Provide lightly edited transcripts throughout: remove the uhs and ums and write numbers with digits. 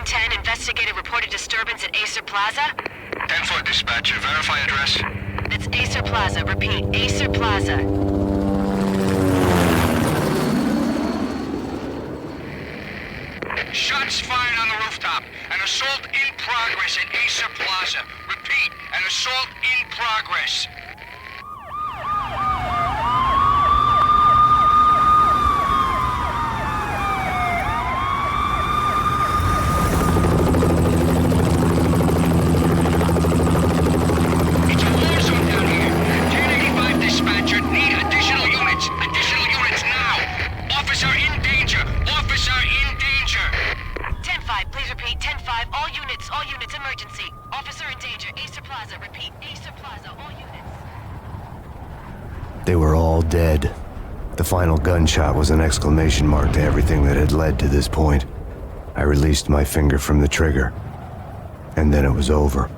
10, investigated reported disturbance at Acer Plaza. 10-4 dispatcher, verify address. That's Acer Plaza, repeat, Acer Plaza. Shots fired on the rooftop. An assault in progress at Acer Plaza. Repeat, an assault in progress. It's a war zone down here. 1085 dispatcher, need additional units. Additional units now. Officer in danger. Officer in danger. 10-5, please repeat, 10-5, all units, emergency. Officer in danger, Acer Plaza, repeat, Acer Plaza, all units. They were all dead. The final gunshot was an exclamation mark to everything that had led to this point. I released my finger from the trigger, and then it was over.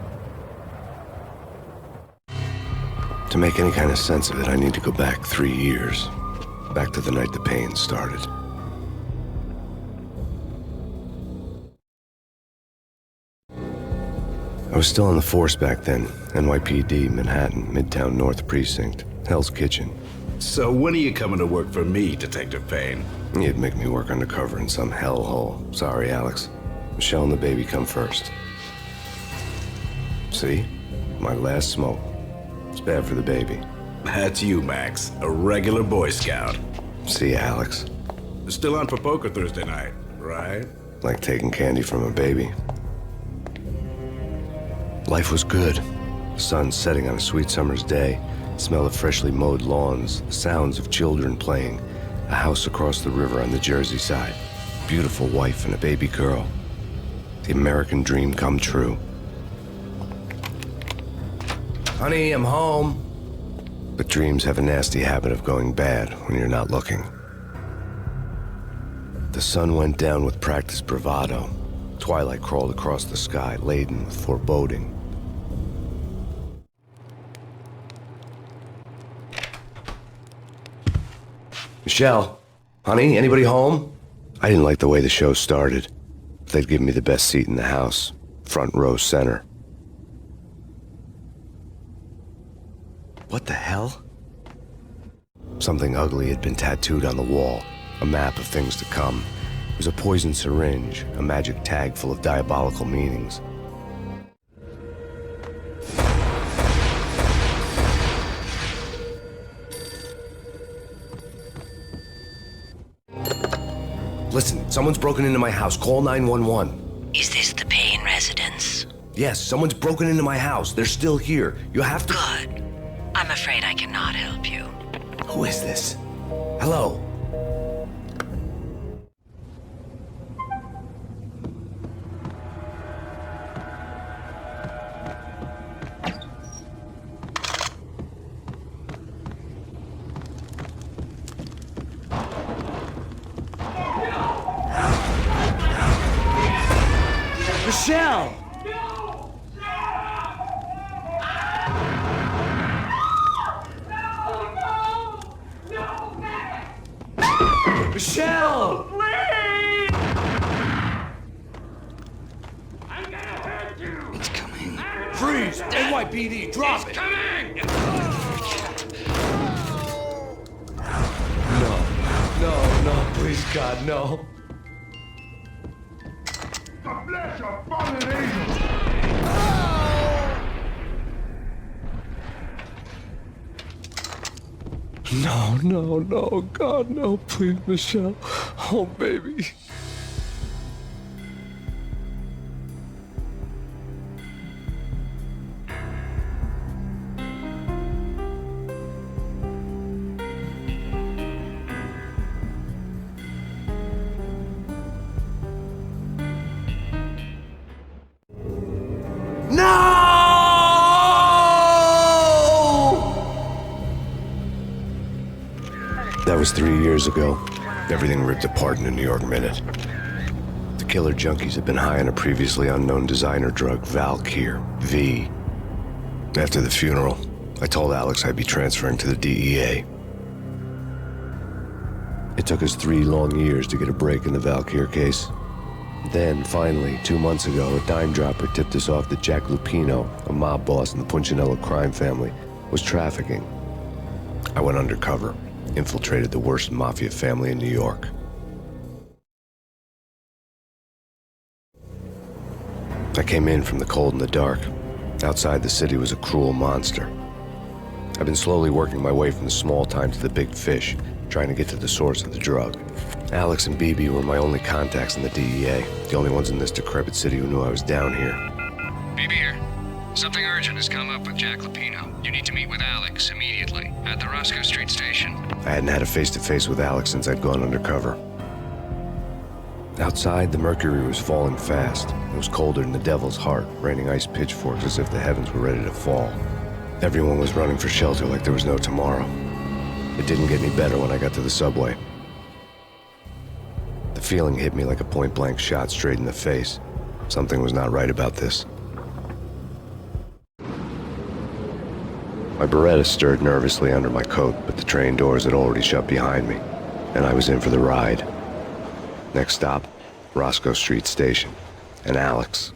To make any kind of sense of it, I need to go back 3 years. Back to the night the pain started. I was still on the force back then. NYPD, Manhattan, Midtown North Precinct, Hell's Kitchen. So when are you coming to work for me, Detective Payne? You'd make me work undercover in some hellhole. Sorry, Alex. Michelle and the baby come first. See? My last smoke. It's bad for the baby. That's you, Max. A regular Boy Scout. See, Alex? Still on for poker Thursday night, right? Like taking candy from a baby. Life was good. The sun setting on a sweet summer's day. The smell of freshly mowed lawns. The sounds of children playing. A house across the river on the Jersey side. Beautiful wife and a baby girl. The American dream come true. Honey, I'm home. But dreams have a nasty habit of going bad when you're not looking. The sun went down with practiced bravado. Twilight crawled across the sky, laden with foreboding. Michelle, honey, anybody home? I didn't like the way the show started. They'd give me the best seat in the house, front row center. What the hell? Something ugly had been tattooed on the wall, a map of things to come. It was a poison syringe, a magic tag full of diabolical meanings. Listen, someone's broken into my house. Call 911. Is this the Payne residence? Yes, someone's broken into my house. They're still here. You have to... Good. I'm afraid I cannot help you. Who is this? Hello? Michelle! Michelle! Please! I'm gonna hurt you! It's coming. Freeze! NYPD, drop it! Coming! No, please, God, no. The flesh of fallen angels! No, God, no, please, Michelle. Oh, baby. That was 3 years ago. Everything ripped apart in a New York minute. The killer junkies had been high on a previously unknown designer drug, Valkyr, V. After the funeral, I told Alex I'd be transferring to the DEA. It took us 3 long years to get a break in the Valkyr case. Then, finally, 2 months ago, a dime dropper tipped us off that Jack Lupino, a mob boss in the Punchinello crime family, was trafficking. I went undercover, infiltrated the worst mafia family in New York. I came in from the cold and the dark. Outside the city was a cruel monster. I've been slowly working my way from the small time to the big fish, trying to get to the source of the drug. Alex and BB were my only contacts in the DEA, the only ones in this decrepit city who knew I was down here. BB here. Something urgent has come up with Jack Lupino. You need to meet with Alex immediately at the Roscoe Street station. I hadn't had a face-to-face with Alex since I'd gone undercover. Outside, the mercury was falling fast. It was colder than the devil's heart, raining ice pitchforks as if the heavens were ready to fall. Everyone was running for shelter like there was no tomorrow. It didn't get any better when I got to the subway. The feeling hit me like a point-blank shot straight in the face. Something was not right about this. My Beretta stirred nervously under my coat, but the train doors had already shut behind me, and I was in for the ride. Next stop, Roscoe Street Station, and Alex.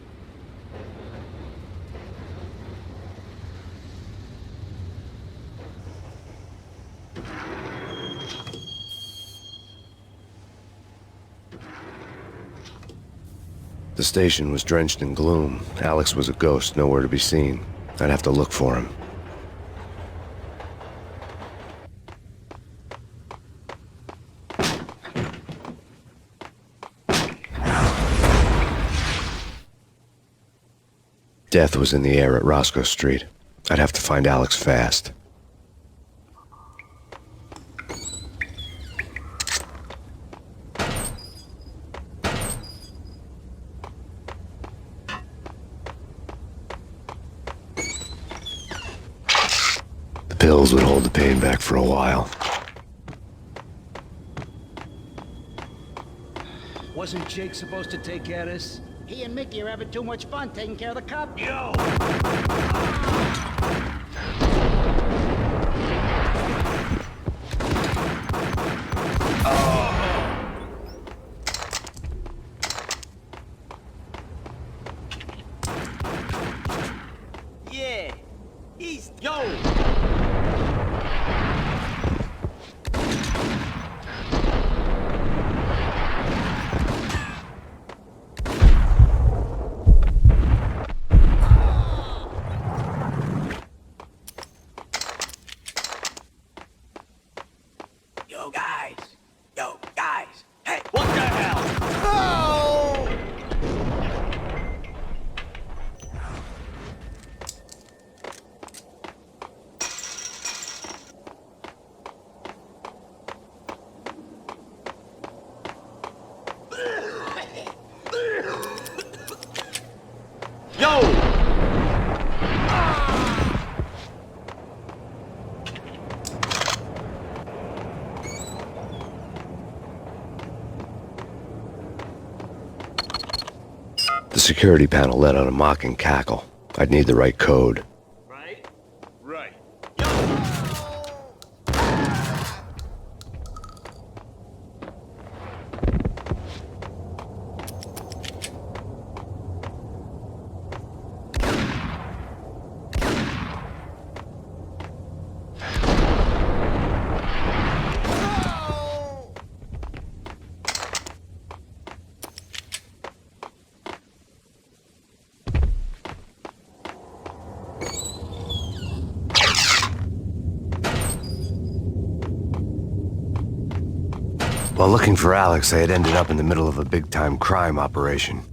The station was drenched in gloom. Alex was a ghost, nowhere to be seen. I'd have to look for him. Death was in the air at Roscoe Street. I'd have to find Alex fast. The pills would hold the pain back for a while. Wasn't Jake supposed to take care of this? He and Mickey are having too much fun taking care of the cop. Yo! Yeah! He's... Yo! Yo, guys! Hey, what the hell? Oh! Yo! The security panel let out a mocking cackle. I'd need the right code. Right? Right. While looking for Alex, I had ended up in the middle of a big-time crime operation.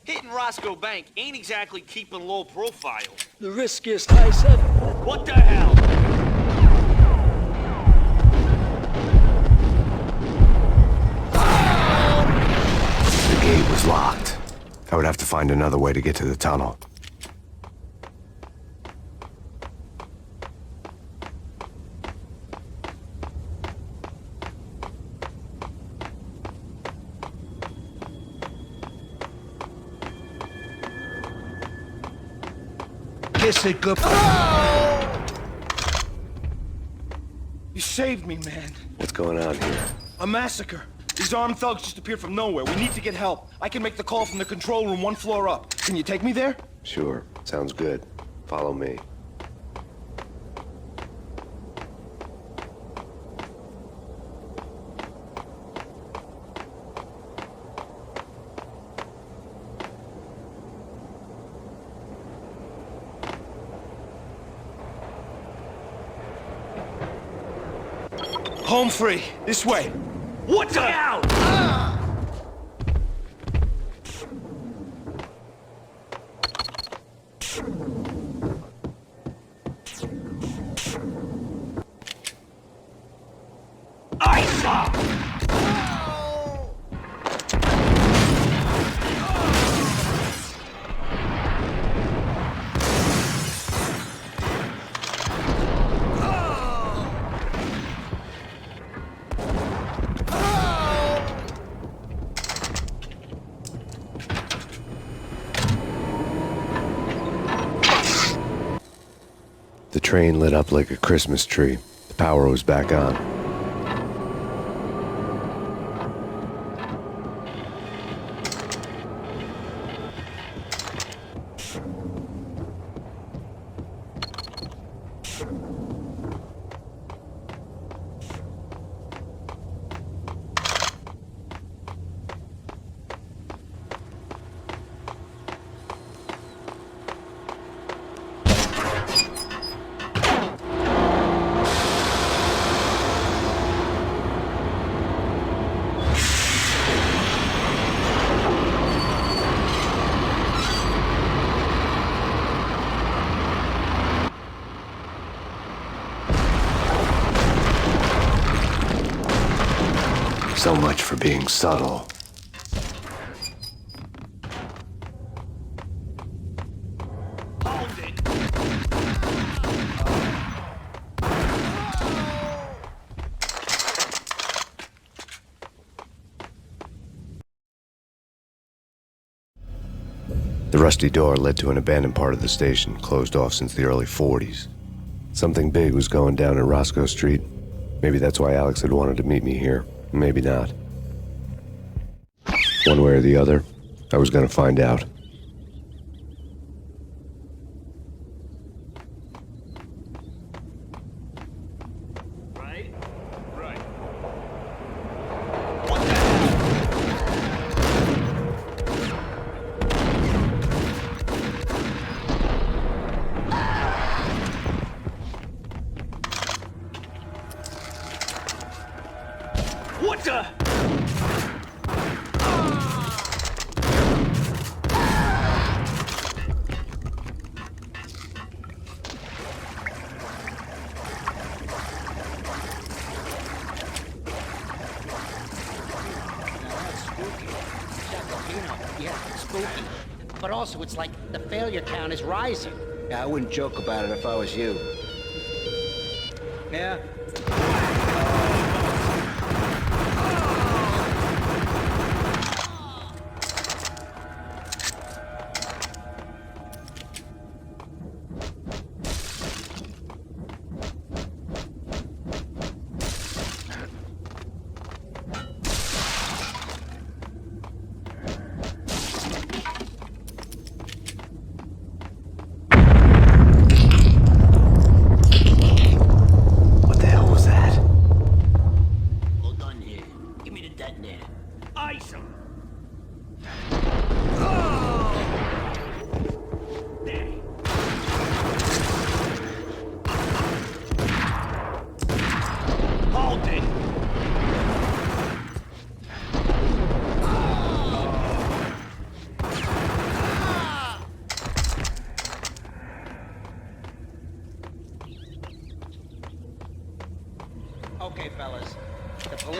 Hitting Roscoe Bank ain't exactly keeping low profile. The riskiest heist ever. What the hell? The gate was locked. I would have to find another way to get to the tunnel. Kiss it good. You saved me, man. What's going on here? A massacre. These armed thugs just appeared from nowhere. We need to get help. I can make the call from the control room 1 floor up. Can you take me there? Sure. Sounds good. Follow me. Home free. This way. What the hell? The train lit up like a Christmas tree. The power was back on. So much for being subtle. The rusty door led to an abandoned part of the station, closed off since the early 40s. Something big was going down at Roscoe Street. Maybe that's why Alex had wanted to meet me here. Maybe not. One way or the other, I was gonna find out. Right? Right. What the? Yeah, spooky. But also, it's like the failure count is rising. Yeah, I wouldn't joke about it if I was you. Yeah?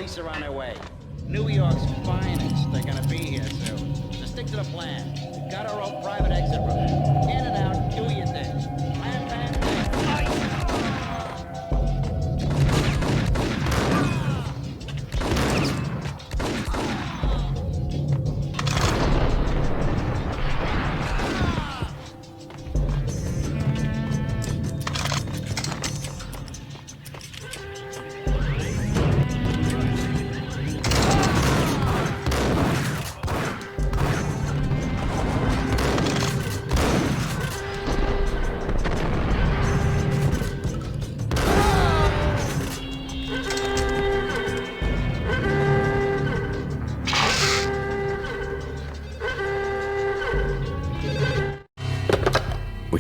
police are on their way. New York's finest. They're gonna be here soon. So stick to the plan. We've got our own private exit route. In and out, do your thing. Bam, bam, bam.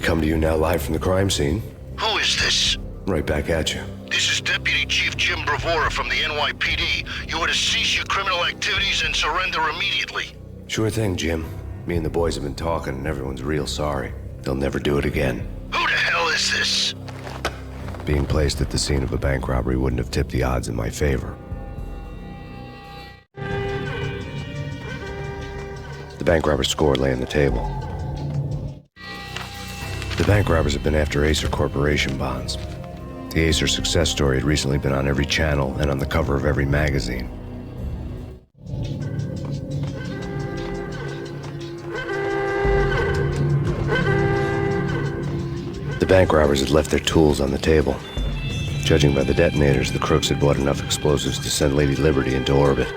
Come to you now live from the crime scene. Who is this? Right back at you. This is Deputy Chief Jim Bravura from the NYPD. You are to cease your criminal activities and surrender immediately. Sure thing, Jim. Me and the boys have been talking and everyone's real sorry. They'll never do it again. Who the hell is this? Being placed at the scene of a bank robbery wouldn't have tipped the odds in my favor. The bank robber's score lay on the table. The bank robbers have been after Acer Corporation bonds. The Acer success story had recently been on every channel and on the cover of every magazine. The bank robbers had left their tools on the table. Judging by the detonators, the crooks had bought enough explosives to send Lady Liberty into orbit.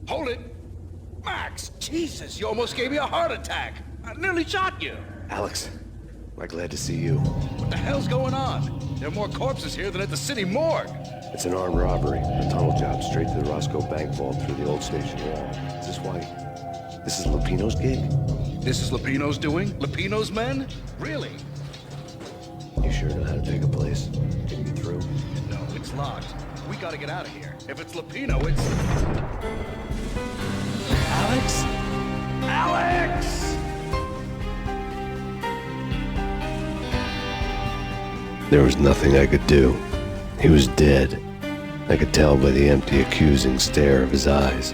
Hold it! Max, Jesus, you almost gave me a heart attack. I nearly shot you. Alex, I'm glad to see you. What the hell's going on? There are more corpses here than at the city morgue. It's an armed robbery, a tunnel job straight to the Roscoe bank vault through the old station wall. Is this why? This is Lupino's gig? This is Lupino's doing? Lupino's men? Really? You sure know how to take a place? Can you get through? No, it's locked. We gotta get out of here. If it's Lupino, it's... Alex? Alex! There was nothing I could do. He was dead. I could tell by the empty, accusing stare of his eyes.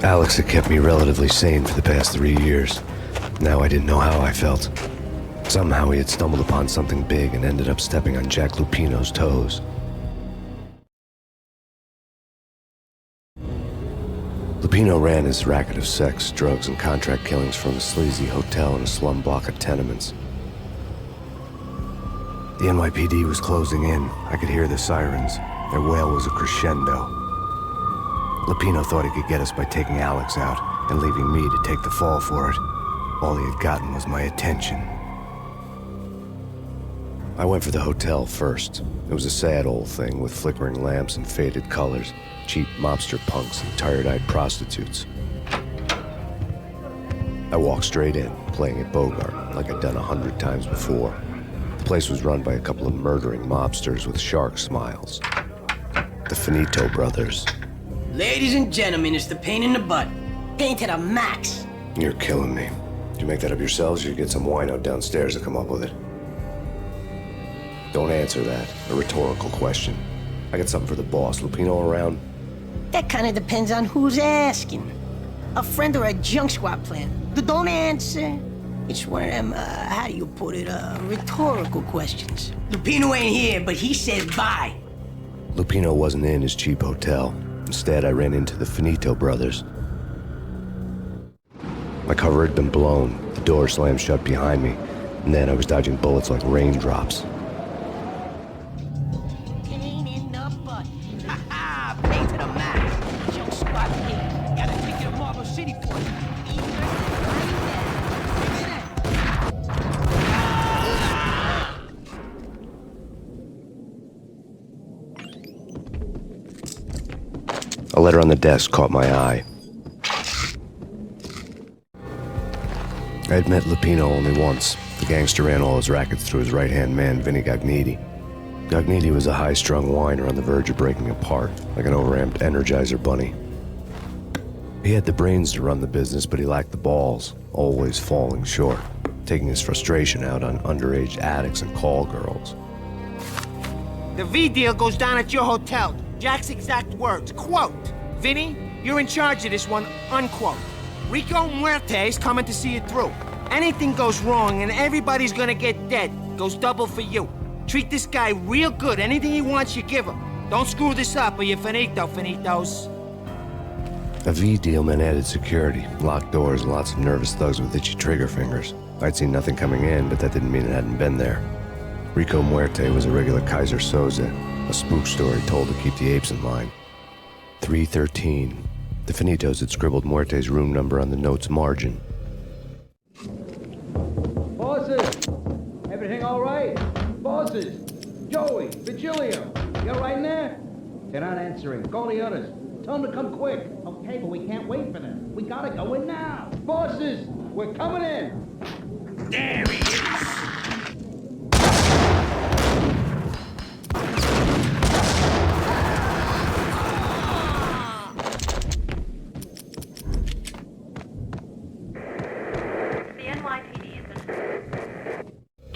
Alex had kept me relatively sane for the past 3 years. Now I didn't know how I felt. Somehow he had stumbled upon something big and ended up stepping on Jack Lupino's toes. Lupino ran his racket of sex, drugs, and contract killings from a sleazy hotel in a slum block of tenements. The NYPD was closing in. I could hear the sirens. Their wail was a crescendo. Lupino thought he could get us by taking Alex out and leaving me to take the fall for it. All he had gotten was my attention. I went for the hotel first. It was a sad old thing with flickering lamps and faded colors, cheap mobster punks and tired-eyed prostitutes. I walked straight in, playing It Bogart, like I'd done 100 times before. The place was run by a couple of murdering mobsters with shark smiles. the Finito brothers. Ladies and gentlemen, it's the pain in the butt. Pain to the max. You're killing me. Did you make that up yourselves, or you get some wino downstairs to come up with it? Don't answer that. A rhetorical question. I got something for the boss. Lupino around? That kind of depends on who's asking. A friend or a junk squad plan. Don't answer. It's one of them, how do you put it, rhetorical questions. Lupino ain't here, but he says bye. Lupino wasn't in his cheap hotel. Instead, I ran into the Finito brothers. My cover had been blown. The door slammed shut behind me. And then I was dodging bullets like raindrops. Pain in the butt. Ha ha! Pain to the max. Junk squad pain. Gotta take you to Marble City for it. A letter on the desk caught my eye. I had met Lupino only once. The gangster ran all his rackets through his right-hand man, Vinnie Gognitti. Gognitti was a high-strung whiner on the verge of breaking apart, like an overamped Energizer bunny. He had the brains to run the business, but he lacked the balls, always falling short, taking his frustration out on underage addicts and call girls. The V deal goes down at your hotel. Jack's exact words, quote, "Vinnie, you're in charge of this one," unquote. Rico Muerte is coming to see it through. Anything goes wrong and everybody's gonna get dead. Goes double for you. Treat this guy real good. Anything he wants, you give him. Don't screw this up or you're finito, finitos. A V deal meant added security, locked doors, and lots of nervous thugs with itchy trigger fingers. I'd seen nothing coming in, but that didn't mean it hadn't been there. Rico Muerte was a regular Kaiser Soze, a spook story told to keep the apes in line. 313. The Finitos had scribbled Muerte's room number on the note's margin. Bosses! Everything all right? Bosses! Joey! Vigilio! You all right in there? They're not answering. Call the others. Tell them to come quick. Okay, but we can't wait for them. We gotta go in now. Bosses! We're coming in! There he is!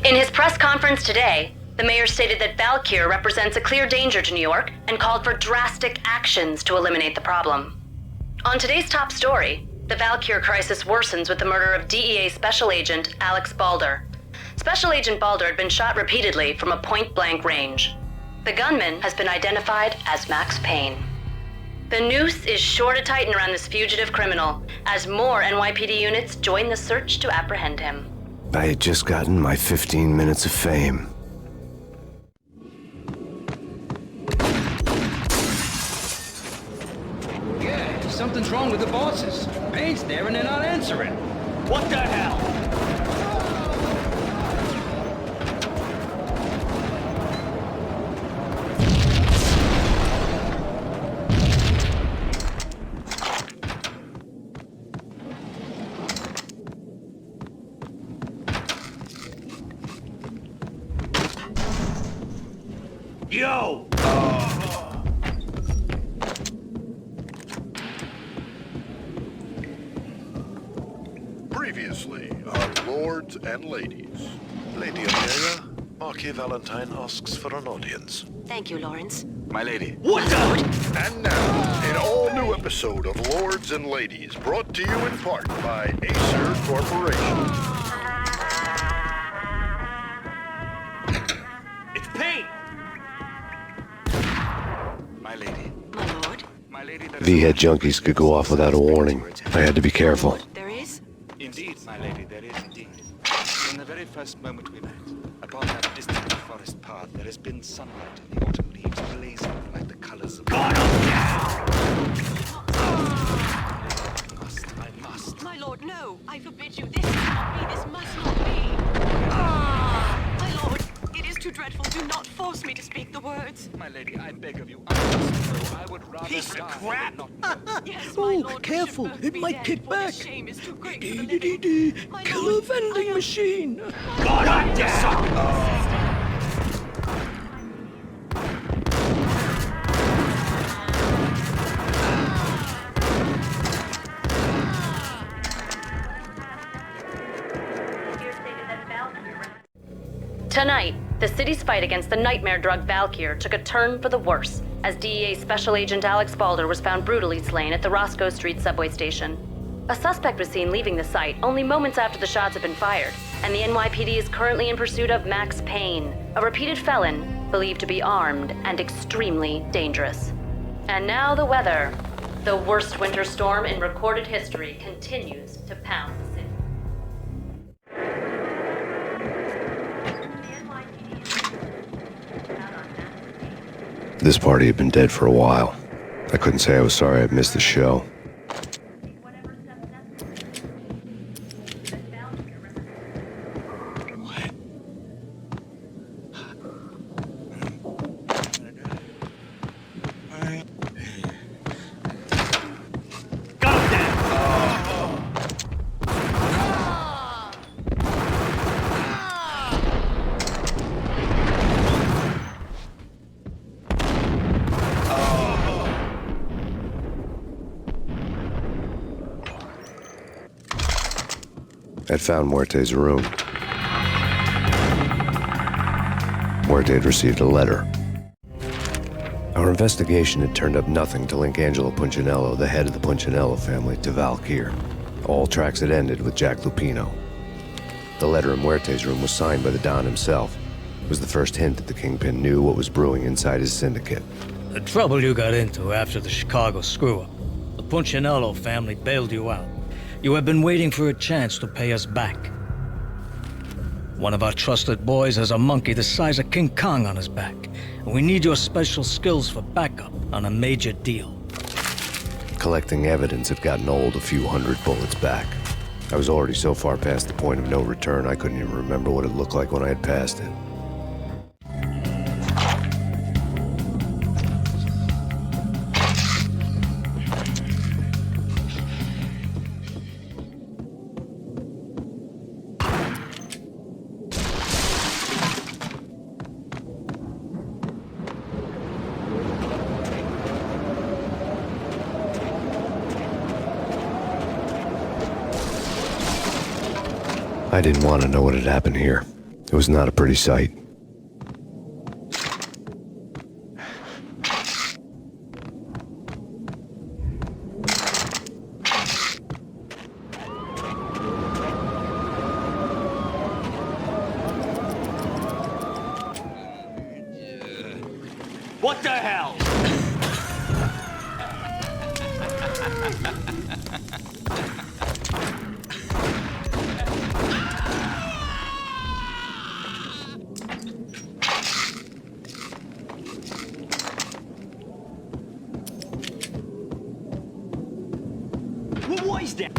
In his press conference today, the mayor stated that Valkyr represents a clear danger to New York and called for drastic actions to eliminate the problem. On today's top story, the Valkyr crisis worsens with the murder of DEA Special Agent Alex Balder. Special Agent Balder had been shot repeatedly from a point-blank range. The gunman has been identified as Max Payne. The noose is sure to tighten around this fugitive criminal as more NYPD units join the search to apprehend him. I had just gotten my 15 minutes of fame. Yeah, something's wrong with the bosses. Payne's there and they're not answering. What the hell? Yo! Previously, our lords and ladies. Lady Amelia, Marquis Valentine asks for an audience. Thank you, Lawrence. My lady. What's up? And now, an all-new episode of Lords and Ladies, brought to you in part by Acer Corporation. It's Payne! My lady. My lord? My lady, V-head junkies could go off without a warning. I had to be careful. There is? Indeed, my lady, there is indeed. From the very first moment we met, upon that distant forest path, there has been sunlight and the autumn leaves blazing like the colors of... Got him down! I must. My lord, no! I forbid you. This cannot be. This must not be. My lord, it is too dreadful. Do not force me to speak the words. My lady, I beg of you, I must know. I would rather Piece of die crap! than not. Yes, my lord, careful, we should both it be might dead, kick for back. this shame is too great for the living. My Killer lord, vending machine. Got him down! Tonight, the city's fight against the nightmare drug Valkyr took a turn for the worse, as DEA Special Agent Alex Balder was found brutally slain at the Roscoe Street subway station. A suspect was seen leaving the site only moments after the shots had been fired, and the NYPD is currently in pursuit of Max Payne, a repeated felon believed to be armed and extremely dangerous. And now the weather. The worst winter storm in recorded history continues to pound the city. This party had been dead for a while. I couldn't say I was sorry I'd missed the show. I'd found Muerte's room. Muerte had received a letter. Our investigation had turned up nothing to link Angelo Punchinello, the head of the Punchinello family, to Valkyr. All tracks had ended with Jack Lupino. The letter in Muerte's room was signed by the Don himself. It was the first hint that the Kingpin knew what was brewing inside his syndicate. The trouble you got into after the Chicago screw-up. The Punchinello family bailed you out. You have been waiting for a chance to pay us back. One of our trusted boys has a monkey the size of King Kong on his back, and we need your special skills for backup on a major deal. Collecting evidence had gotten old a few hundred bullets back. I was already so far past the point of no return, I couldn't even remember what it looked like when I had passed it. I didn't want to know what had happened here. It was not a pretty sight. What the hell? What is that?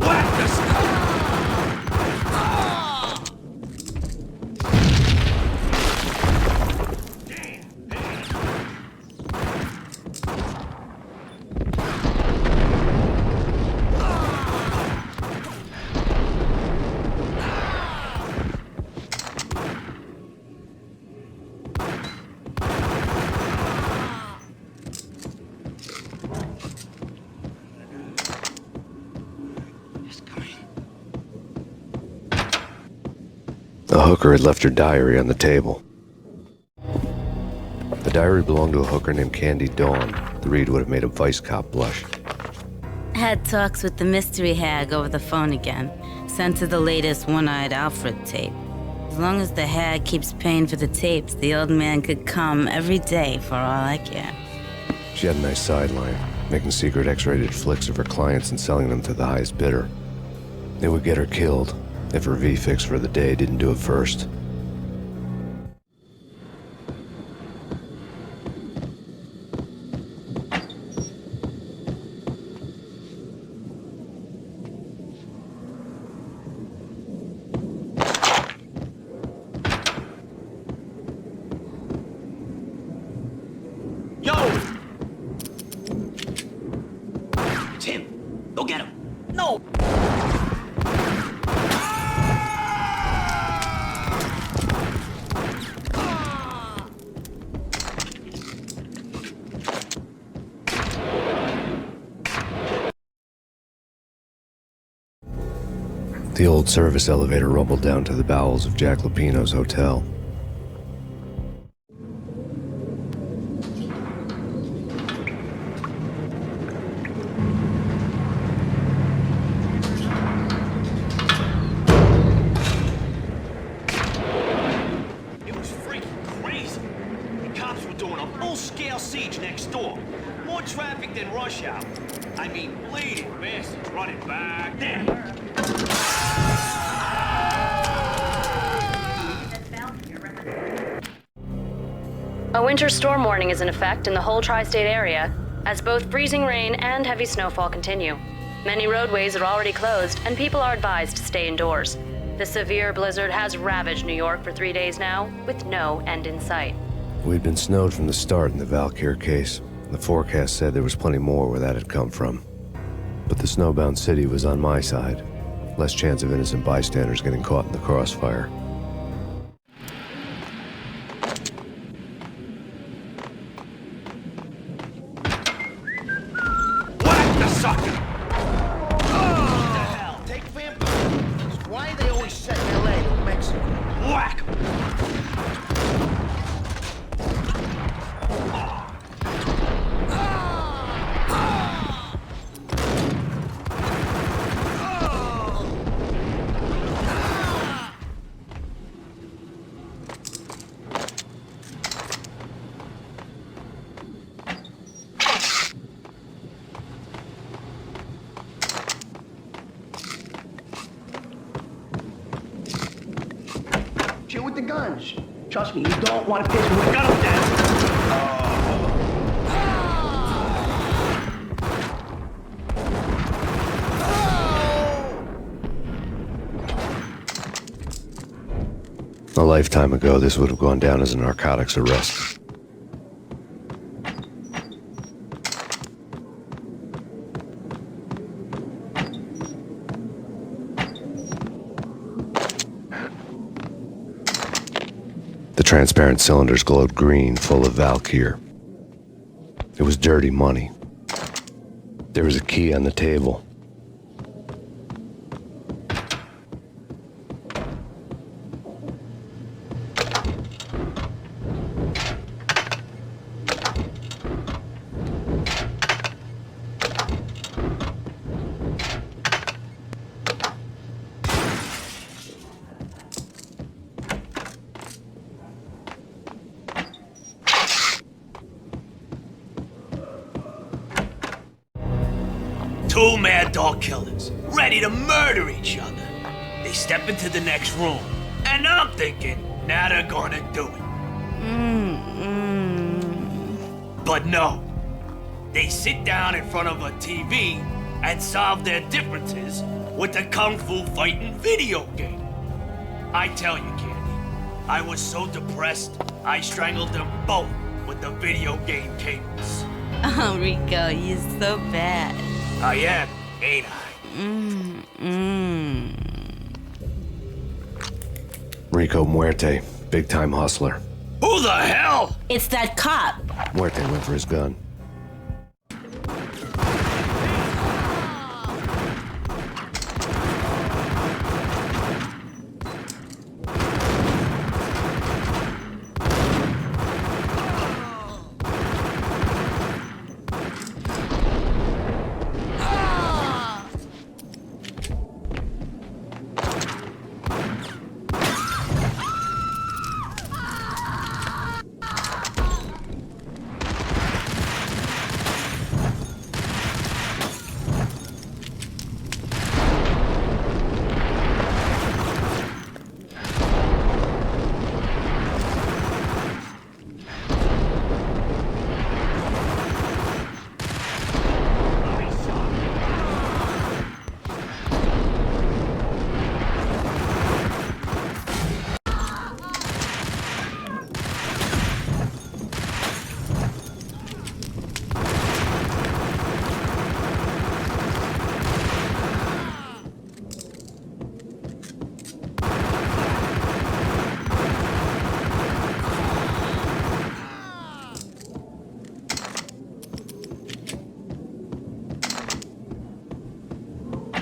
The hooker had left her diary on the table. The diary belonged to a hooker named Candy Dawn. The read would have made a vice cop blush. Had talks with the mystery hag over the phone again. Sent her the latest one-eyed Alfred tape. As long as the hag keeps paying for the tapes, the old man could come every day for all I care. She had a nice sideline, making secret X-rated flicks of her clients and selling them to the highest bidder. It would get her killed if her V-fix for the day didn't do it first. The old service elevator rumbled down to the bowels of Jack Lupino's hotel. I mean, bleeding bastards running back. Damn. A winter storm warning is in effect in the whole tri-state area, as both freezing rain and heavy snowfall continue. Many roadways are already closed, and people are advised to stay indoors. The severe blizzard has ravaged New York for 3 days now, with no end in sight. We'd been snowed from the start in the Valkyr case. The forecast said there was plenty more where that had come from. But the snowbound city was on my side. Less chance of innocent bystanders getting caught in the crossfire. Whack the sucker! Oh, what the hell? Take vampires. Why are they always set in LA or Mexico? Whack! Chill with the guns. Trust me, you don't want to piss me. Gun him down. A lifetime ago, this would have gone down as a narcotics arrest. The transparent cylinders glowed green, full of Valkyr. It was dirty money. There was a key on the table. Two mad dog killers, ready to murder each other. They step into the next room, and I'm thinking, now they're gonna do it. But no. They sit down in front of a TV and solve their differences with a kung fu fighting video game. I tell you, Candy, I was so depressed, I strangled them both with the video game cables. Oh, Rico, you're so bad. I am, ain't I? Rico Muerte, big-time hustler. Who the hell? It's that cop. Muerte went for his gun.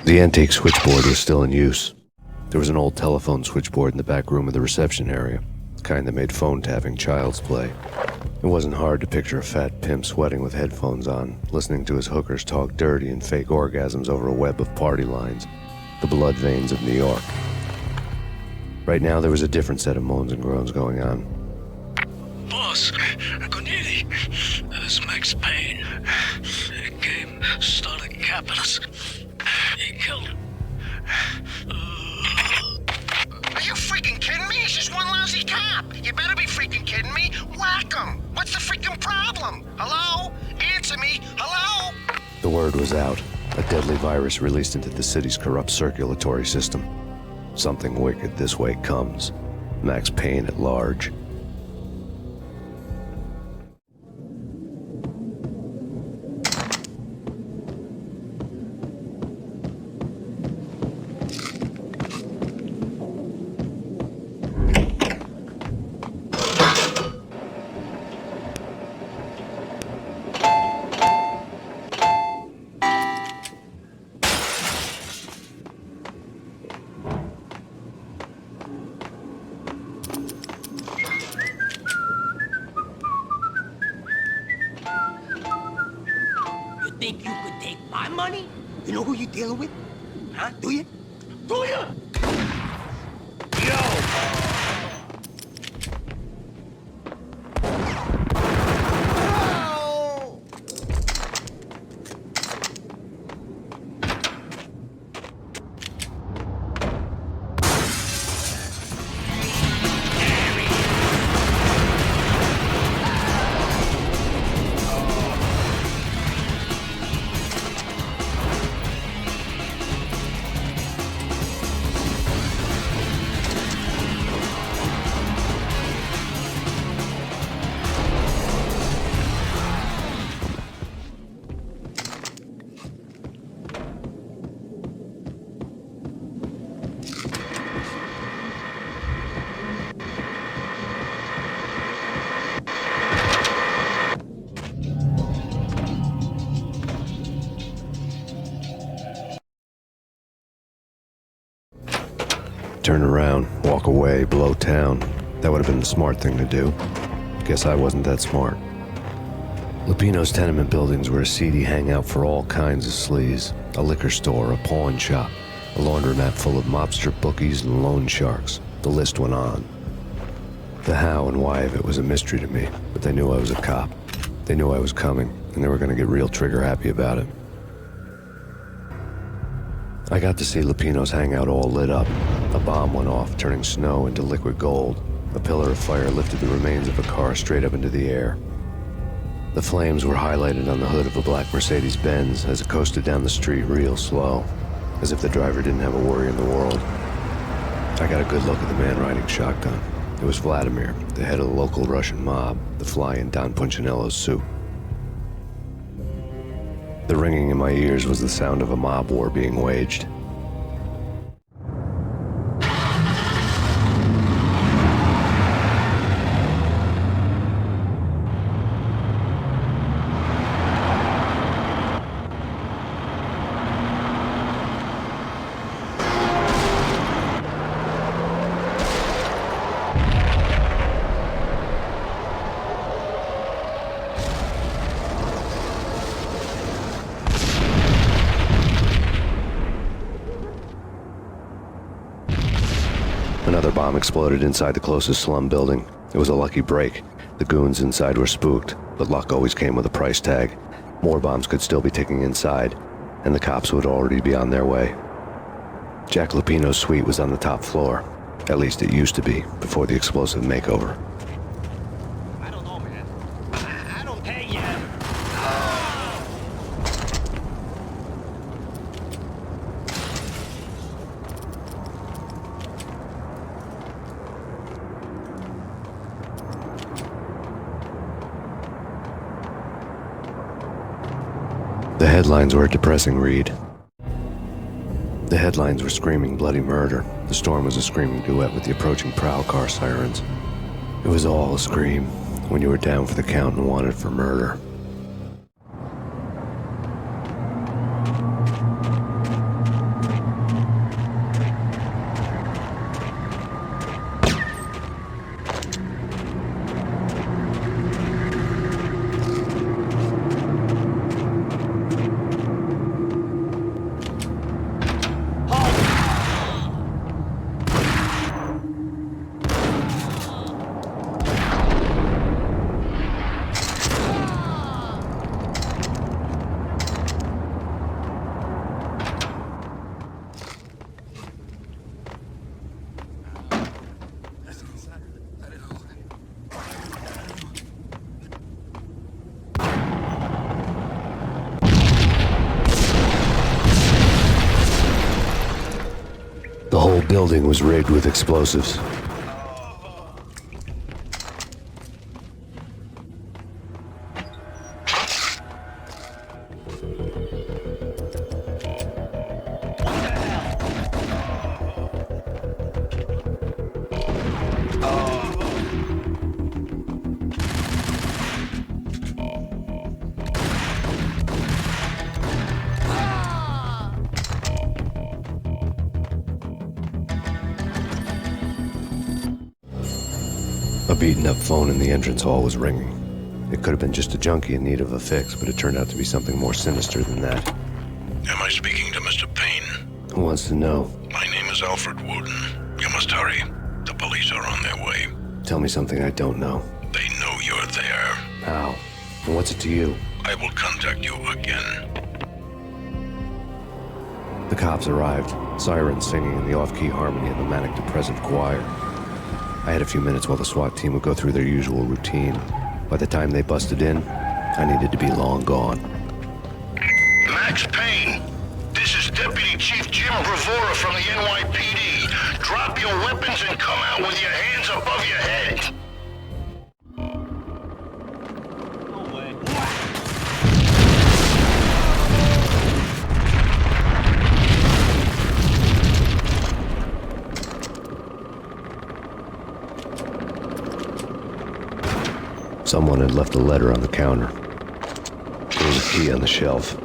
The antique switchboard was still in use. There was an old telephone switchboard in the back room of the reception area, the kind that made phone tapping child's play. It wasn't hard to picture a fat pimp sweating with headphones on, listening to his hookers talk dirty and fake orgasms over a web of party lines, the blood veins of New York. Right now, there was a different set of moans and groans going on. Boss, Gognitti, it's Max Payne. He came started capping us. He killed him. Are you freaking kidding me? He's just one lousy cop. You better be freaking kidding me. Whack him. What's the freaking problem? Hello? Answer me. Hello? The word was out. A deadly virus released into the city's corrupt circulatory system. Something wicked this way comes. Max Payne at large. Think you could take my money? You know who you're dealing with? Huh? Do you? Do you? Yo! Turn around, walk away, blow town. That would have been the smart thing to do. Guess I wasn't that smart. Lupino's tenement buildings were a seedy hangout for all kinds of sleaze. A liquor store, a pawn shop, a laundromat full of mobster bookies and loan sharks. The list went on. The how and why of it was a mystery to me, but they knew I was a cop. They knew I was coming, and they were going to get real trigger happy about it. I got to see Lupino's hangout all lit up. A bomb went off, turning snow into liquid gold. A pillar of fire lifted the remains of a car straight up into the air. The flames were highlighted on the hood of a black Mercedes-Benz as it coasted down the street real slow, as if the driver didn't have a worry in the world. I got a good look at the man riding shotgun. It was Vladimir, the head of the local Russian mob, the fly in Don Punchinello's suit. The ringing in my ears was the sound of a mob war being waged. Another bomb exploded inside the closest slum building. It was a lucky break. The goons inside were spooked, but luck always came with a price tag. More bombs could still be ticking inside, and the cops would already be on their way. Jack Lupino's suite was on the top floor. At least it used to be, before the explosive makeover. I don't know, man. I don't pay you. The headlines were a depressing read. The headlines were screaming bloody murder. The storm was a screaming duet with the approaching prowl car sirens. It was all a scream when you were down for the count and wanted for murder. building was rigged with explosives. A beaten-up phone in the entrance hall was ringing. It could have been just a junkie in need of a fix, but it turned out to be something more sinister than that. Am I speaking to Mr. Payne? Who wants to know? My name is Alfred Woden. You must hurry. The police are on their way. Tell me something I don't know. They know you're there. How? And what's it to you? I will contact you again. The cops arrived, sirens singing in the off-key harmony of the manic-depressive choir. I had a few minutes while the SWAT team would go through their usual routine. By the time they busted in, I needed to be long gone. Max Payne, this is Deputy Chief Jim Bravura from the NYPD. Drop your weapons and come out with your hands above your head. Someone had left a letter on the counter. There was a key on the shelf.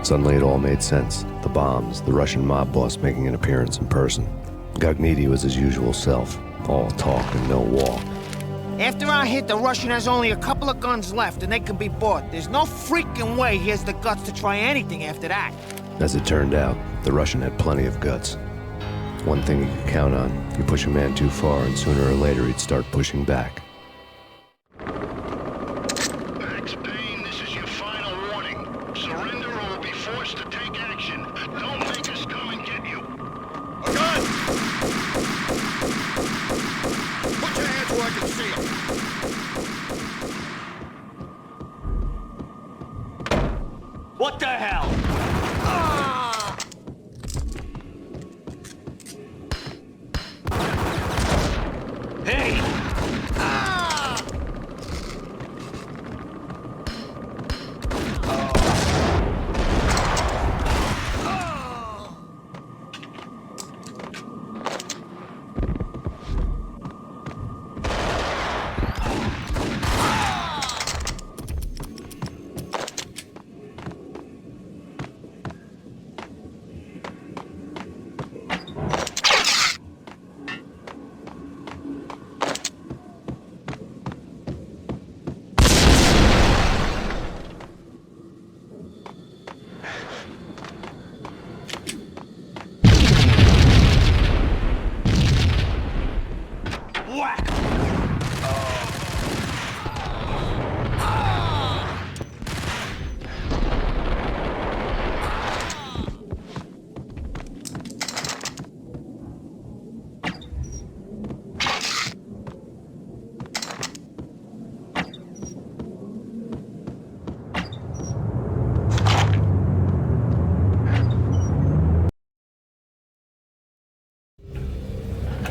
Suddenly it all made sense. The bombs, the Russian mob boss making an appearance in person. Gognitti was his usual self. All talk and no walk. After our hit, the Russian has only a couple of guns left and they can be bought. There's no freaking way he has the guts to try anything after that. As it turned out, the Russian had plenty of guts. One thing you could count on, you push a man too far and sooner or later he'd start pushing back. Max Payne, this is your final warning. Surrender or we'll be forced to take action. Don't make us come and get you. A gun! Put your hands where I can see them. What the hell? Hey!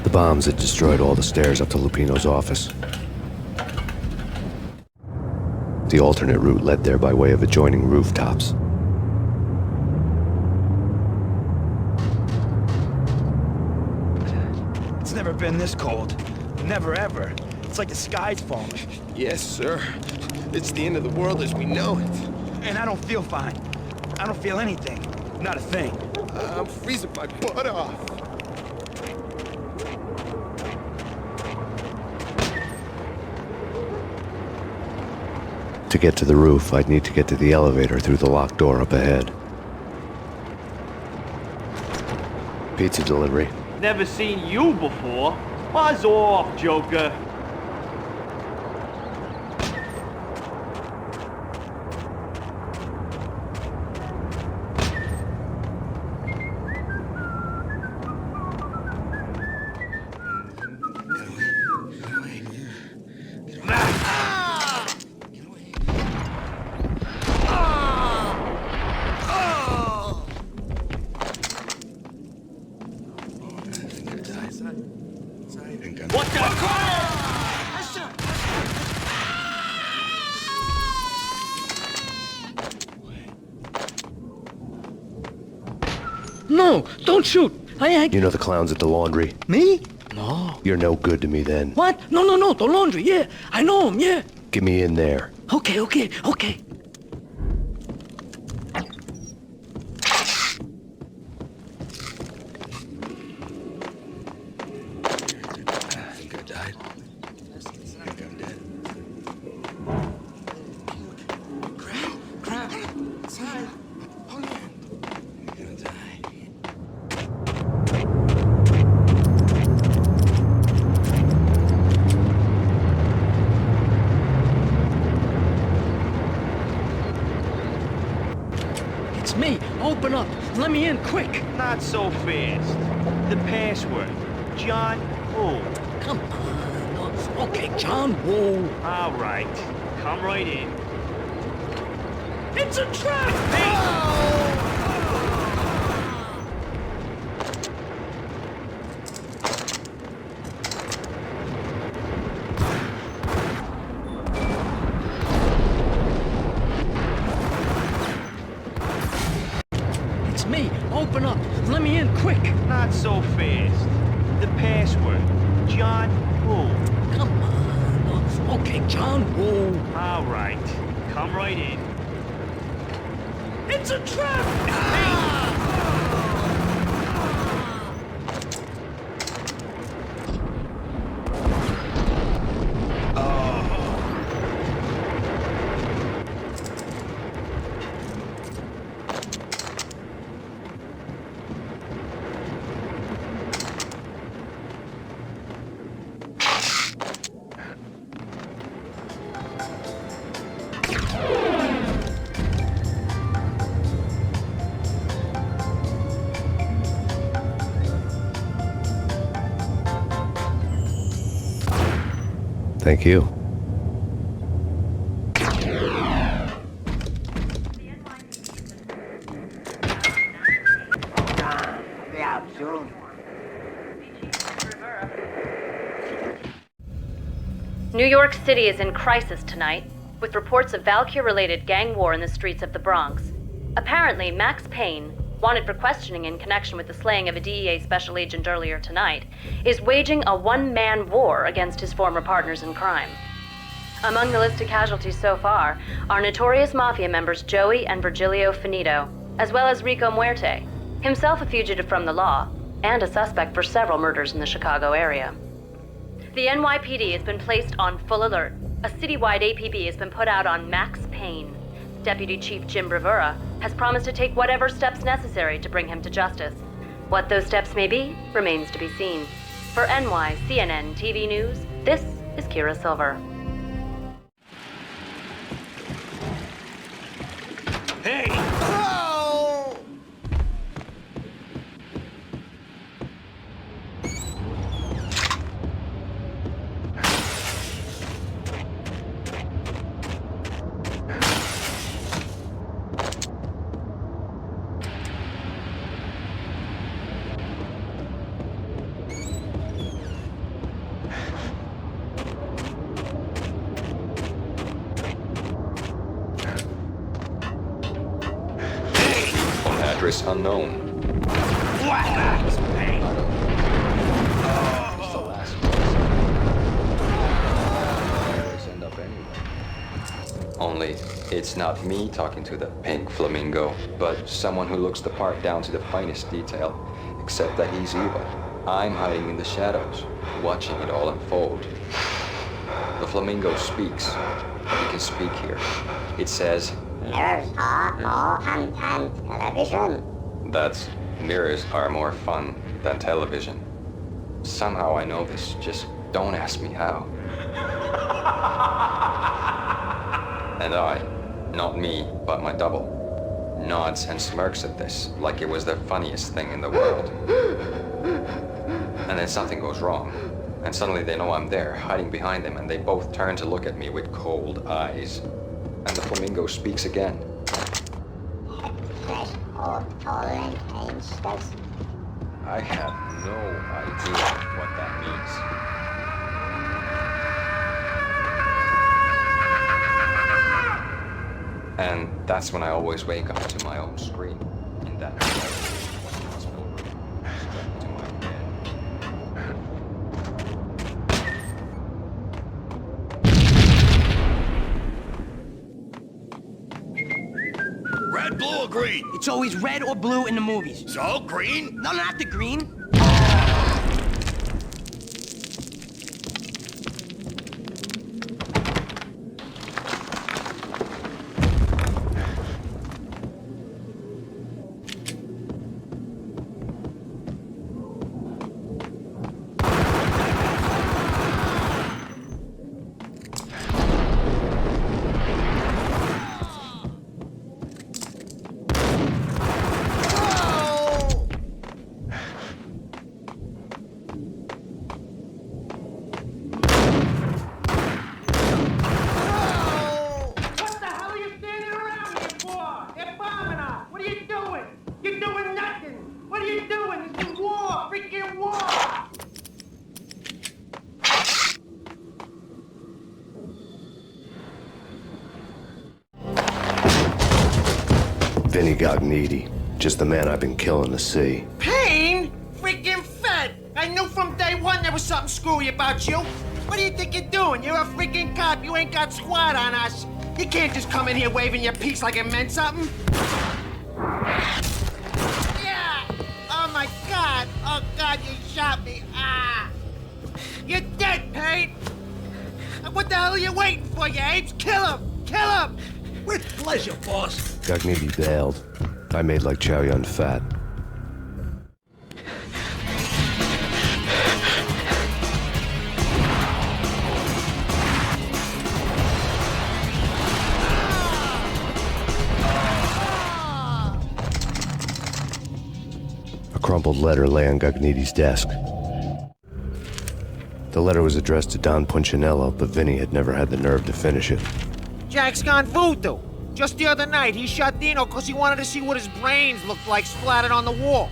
The bombs had destroyed all the stairs up to Lupino's office. The alternate route led there by way of adjoining rooftops. It's never been this cold. Never ever. It's like the sky's falling. Yes, sir. It's the end of the world as we know it. And I don't feel fine. I don't feel anything. Not a thing. I'm freezing my butt off. To get to the roof, I'd need to get to the elevator through the locked door up ahead. Pizza delivery. Never seen you before. Buzz off, Joker. No, don't shoot. You know the clowns at the laundry? Me? No. You're no good to me then. What? No, the laundry, yeah. I know him, yeah. Get me in there. Okay. Me, open up. Let me in, quick. Not so fast. The password. John Woo. Come on. Okay, John Woo. All right. Come right in. It's a trap! Me, open up. Let me in, quick. Not so fast. The password. John Woo. Come on. Okay, John Woo. All right. Come right in. It's a trap! Thank you. New York City is in crisis tonight, with reports of Valkyr-related gang war in the streets of the Bronx. Apparently, Max Payne, wanted for questioning in connection with the slaying of a DEA special agent earlier tonight, is waging a one-man war against his former partners in crime. Among the list of casualties so far are notorious mafia members Joey and Virgilio Finito, as well as Rico Muerte, himself a fugitive from the law, and a suspect for several murders in the Chicago area. The NYPD has been placed on full alert. A citywide APB has been put out on Max Payne. Deputy Chief Jim Bravura has promised to take whatever steps necessary to bring him to justice. What those steps may be remains to be seen. For NYCNN TV News, this is Kira Silver. Hey! Address unknown. What? Hey. It's the last place. End up anyway. Only it's not me talking to the pink flamingo, but someone who looks the part down to the finest detail, except that he's evil. I'm hiding in the shadows, watching it all unfold. The flamingo speaks. You can speak here. It says, "Mirrors are more fun than television." That's, mirrors are more fun than television. Somehow I know this, just don't ask me how. And I, not me, but my double, nods and smirks at this like it was the funniest thing in the world. And then something goes wrong, and suddenly they know I'm there, hiding behind them, and they both turn to look at me with cold eyes. And the flamingo speaks again. I have no idea what that means. And that's when I always wake up to my own scream in that. red, blue, or green? It's always red or blue in the movies. So, green? No, not the green. Vinnie Gognitti, just the man I've been killing to see. Payne? Freaking fed! I knew from day one there was something screwy about you. What do you think you're doing? You're a freaking cop. You ain't got squad on us. You can't just come in here waving your piece like it meant something. Yeah! Oh my God! Oh God, you shot me! Ah! You're dead, Payne! What the hell are you waiting for, you apes? Kill him! Kill him! With pleasure, boss. Gognitti bailed. I made like Chow Yun Fat. A crumpled letter lay on Gognitti's desk. The letter was addressed to Don Punchinello, but Vinnie had never had the nerve to finish it. Jack's gone voodoo. Just the other night, he shot Dino because he wanted to see what his brains looked like splattered on the wall.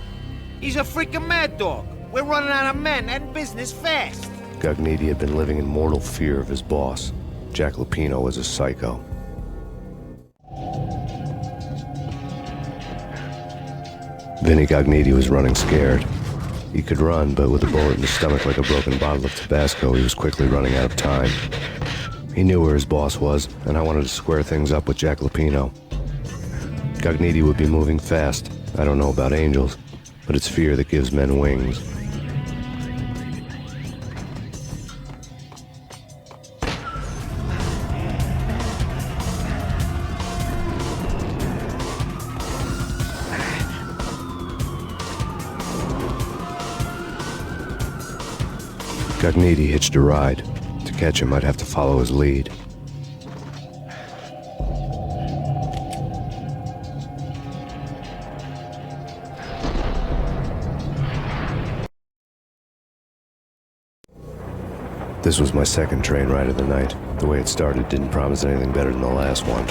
He's a freaking mad dog. We're running out of men and business fast. Gognitti had been living in mortal fear of his boss. Jack Lupino was a psycho. Vinnie Gognitti was running scared. He could run, but with a bullet in his stomach like a broken bottle of Tabasco, he was quickly running out of time. He knew where his boss was, and I wanted to square things up with Jack Lupino. Gognitti would be moving fast. I don't know about angels, but it's fear that gives men wings. Gognitti hitched a ride. To catch him, I'd have to follow his lead. This was my second train ride of the night. The way it started didn't promise anything better than the last one.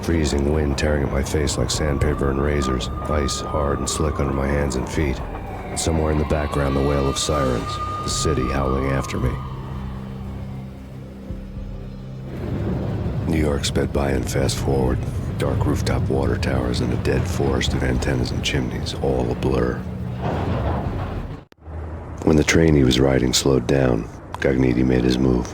Freezing wind tearing at my face like sandpaper and razors, ice hard and slick under my hands and feet. And somewhere in the background, the wail of sirens, the city howling after me. New York sped by in fast forward. Dark rooftop water towers and a dead forest of antennas and chimneys, all a blur. When the train he was riding slowed down, Gognitti made his move.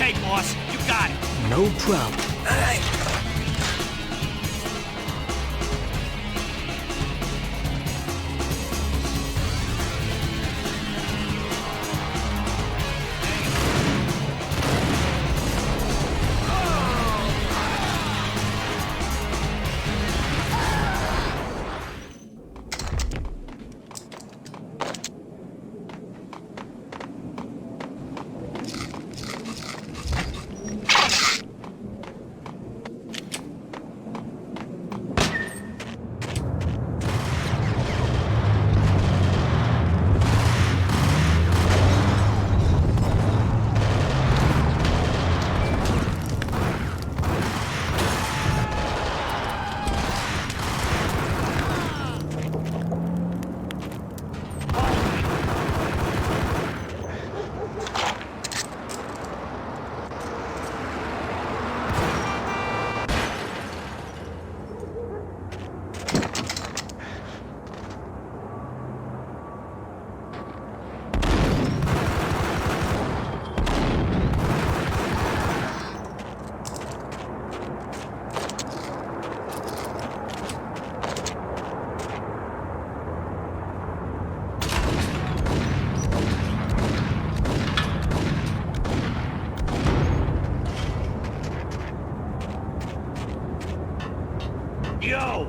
Okay, boss, you got it. No problem. Yo!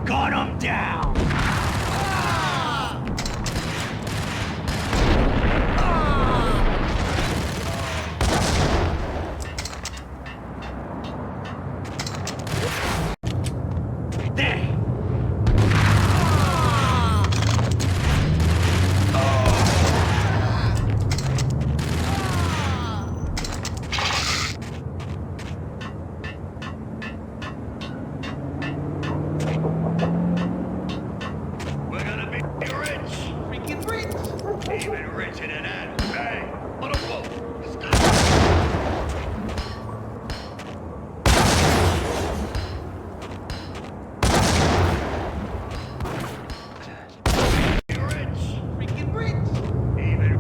Gun him down! There! We're gonna be rich! Freaking rich! Even richer than that. Hey, on a boat! Let's go! Freaking rich! Even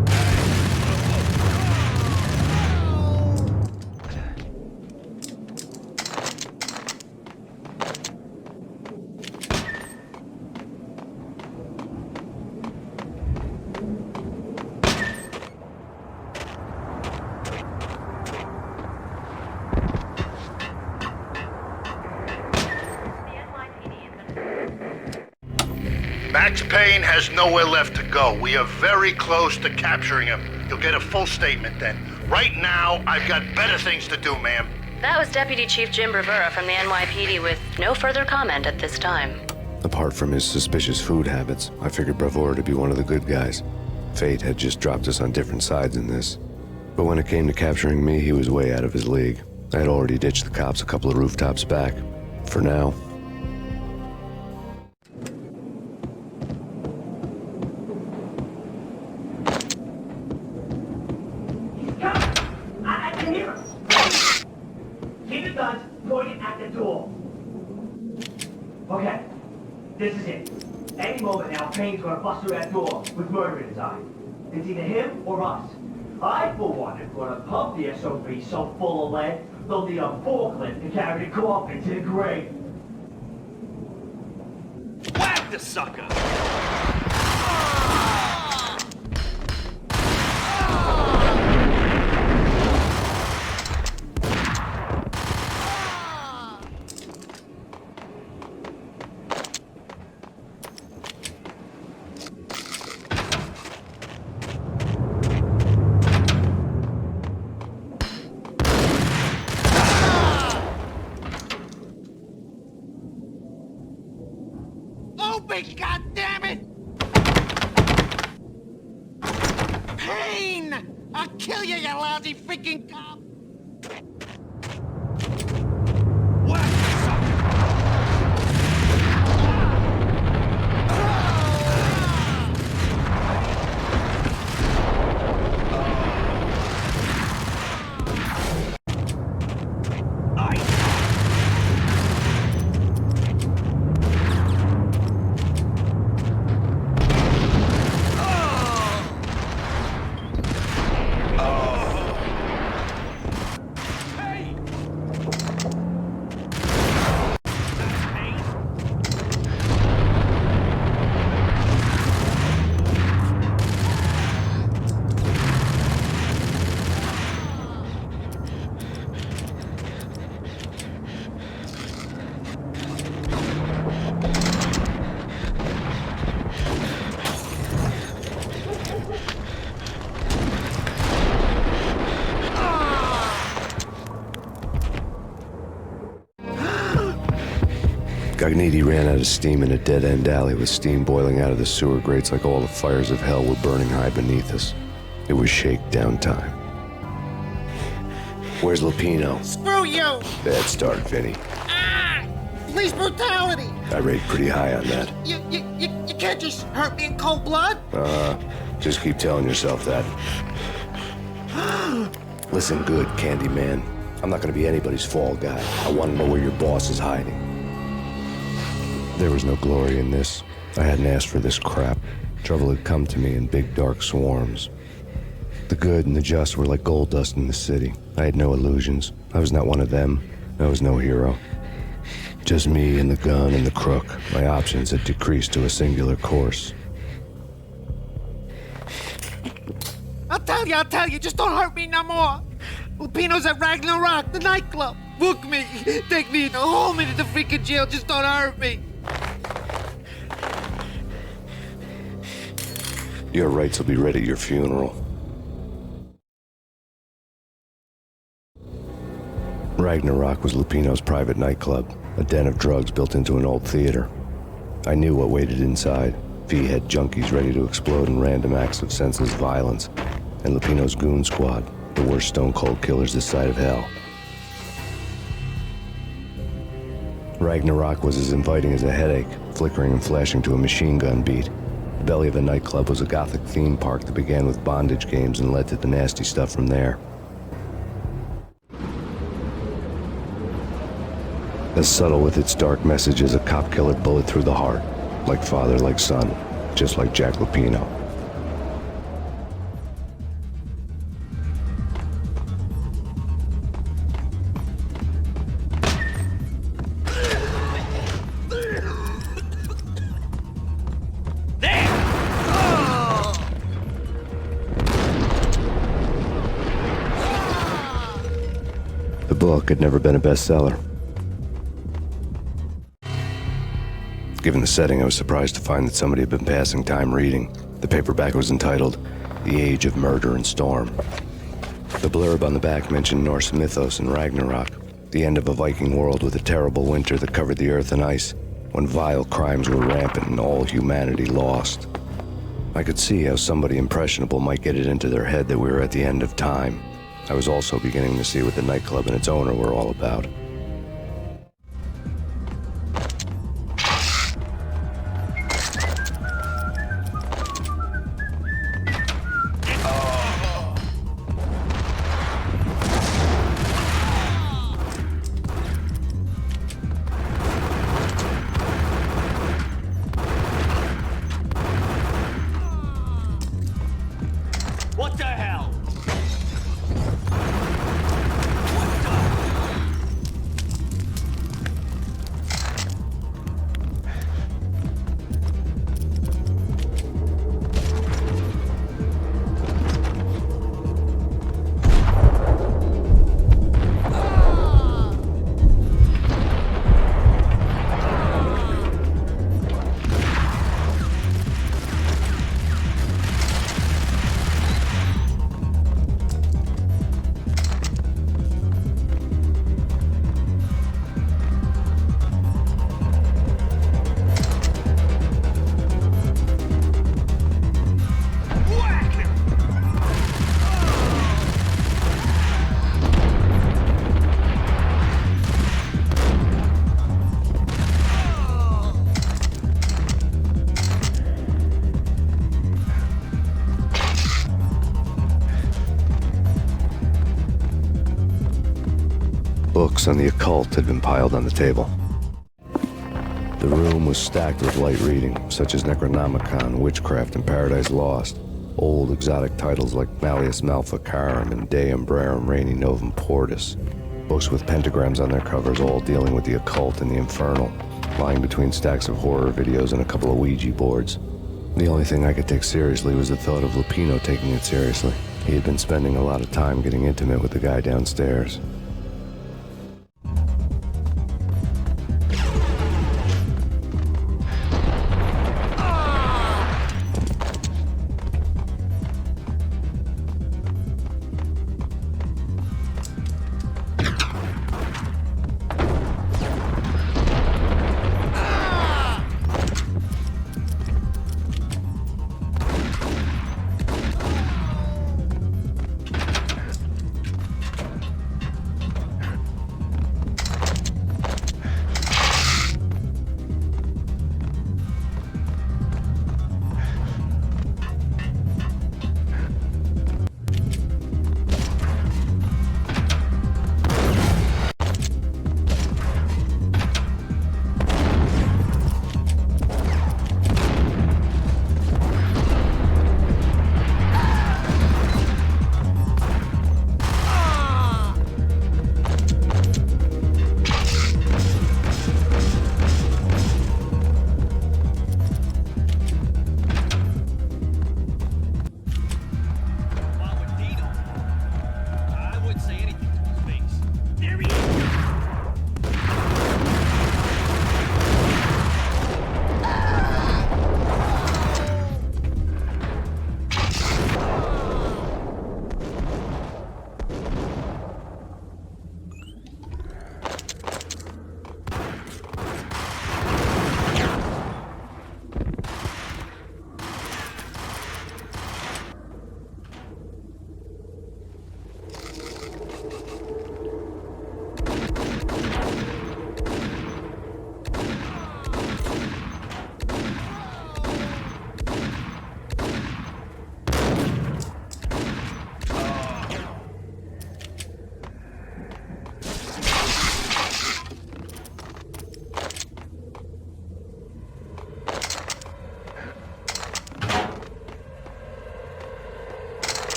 Max Payne has nowhere left to go. We are very close to capturing him. You'll get a full statement then. Right now, I've got better things to do, ma'am. That was Deputy Chief Jim Bravura from the NYPD with no further comment at this time. Apart from his suspicious food habits, I figured Bravura to be one of the good guys. Fate had just dropped us on different sides in this. But when it came to capturing me, he was way out of his league. I had already ditched the cops a couple of rooftops back. For now. I can hear him! Keep the guns pointed at the door. Okay, this is it. Any moment now, Payne's gonna bust through that door with murder in his eye. It's either him or us. I, for one, am gonna pump the SOB so full of lead, they'll need a forklift to carry the coffin to the grave. Whack the sucker! me, goddammit! Payne! I'll kill you, you lousy freaking cop! Gognitti ran out of steam in a dead-end alley with steam boiling out of the sewer grates like all the fires of hell were burning high beneath us. It was shakedown time. Where's Lupino? Screw you! Bad start, Vinnie. Police brutality! I rate pretty high on that. You can't just hurt me in cold blood? Just keep telling yourself that. Listen good, Candyman. I'm not gonna be anybody's fall guy. I want to know where your boss is hiding. There was no glory in this. I hadn't asked for this crap. Trouble had come to me in big dark swarms. The good and the just were like gold dust in the city. I had no illusions. I was not one of them. I was no hero. Just me and the gun and the crook. My options had decreased to a singular course. I'll tell you, just don't hurt me no more. Lupino's at Ragna Rock, the nightclub. Book me, take me, hold me to the freaking jail, just don't hurt me. Your rights will be ready at your funeral. Ragna Rock was Lupino's private nightclub, a den of drugs built into an old theater. I knew what waited inside. V-head junkies ready to explode in random acts of senseless violence, and Lupino's goon squad, the worst stone-cold killers this side of hell. Ragna Rock was as inviting as a headache, flickering and flashing to a machine gun beat. The belly of the nightclub was a gothic theme park that began with bondage games and led to the nasty stuff from there. As subtle with its dark message as a cop-killer bullet through the heart. Like father, like son, just like Jack Lupino. The book had never been a bestseller. Given the setting, I was surprised to find that somebody had been passing time reading. The paperback was entitled, The Age of Murder and Storm. The blurb on the back mentioned Norse mythos and Ragnarok, the end of a Viking world with a terrible winter that covered the earth in ice, when vile crimes were rampant and all humanity lost. I could see how somebody impressionable might get it into their head that we were at the end of time. I was also beginning to see what the nightclub and its owner were all about. What the hell? on the occult had been piled on the table. The room was stacked with light reading, such as Necronomicon, Witchcraft, and Paradise Lost. Old exotic titles like Malleus Maleficarum and Deum Rerum Reini Novum Portus. Books with pentagrams on their covers, all dealing with the occult and the infernal, lying between stacks of horror videos and a couple of Ouija boards. The only thing I could take seriously was the thought of Lupino taking it seriously. He had been spending a lot of time getting intimate with the guy downstairs.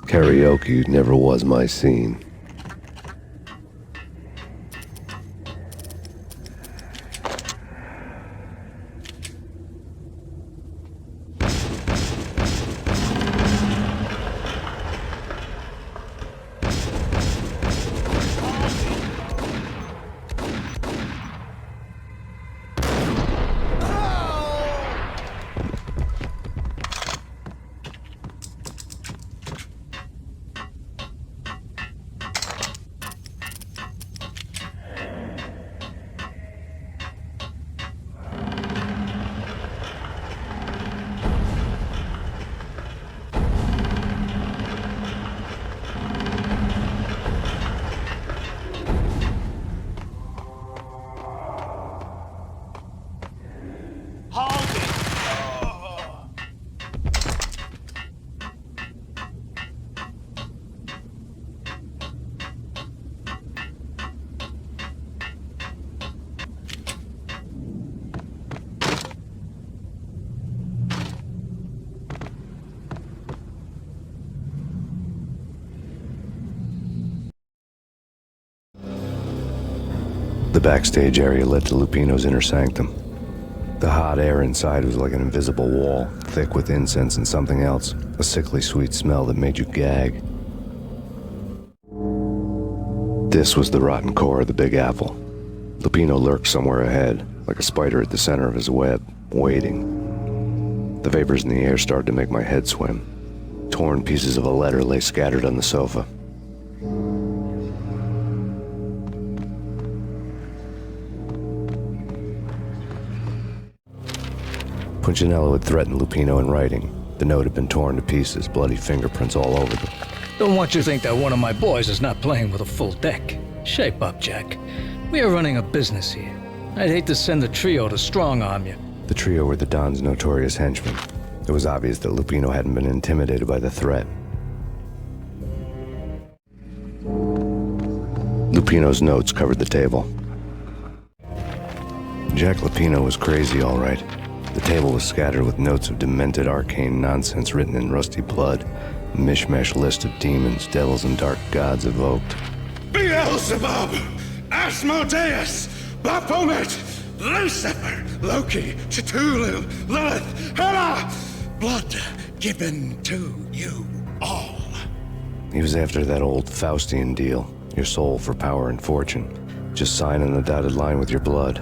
Karaoke never was my scene. The backstage area led to Lupino's inner sanctum. The hot air inside was like an invisible wall, thick with incense and something else, a sickly sweet smell that made you gag. This was the rotten core of the Big Apple. Lupino lurked somewhere ahead, like a spider at the center of his web, waiting. The vapors in the air started to make my head swim. Torn pieces of a letter lay scattered on the sofa. Punchinello had threatened Lupino in writing. The note had been torn to pieces, bloody fingerprints all over them. Don't want you to think that one of my boys is not playing with a full deck. Shape up, Jack. We are running a business here. I'd hate to send the trio to strong-arm you. The trio were the Don's notorious henchmen. It was obvious that Lupino hadn't been intimidated by the threat. Lupino's notes covered the table. Jack Lupino was crazy, all right. The table was scattered with notes of demented arcane nonsense written in rusty blood, a mishmash list of demons, devils, and dark gods evoked. Beelzebub, Asmodeus, Baphomet, Lucifer, Loki, Cthulhu, Lilith, Hela, blood given to you all. He was after that old Faustian deal, your soul for power and fortune. Just sign on the dotted line with your blood.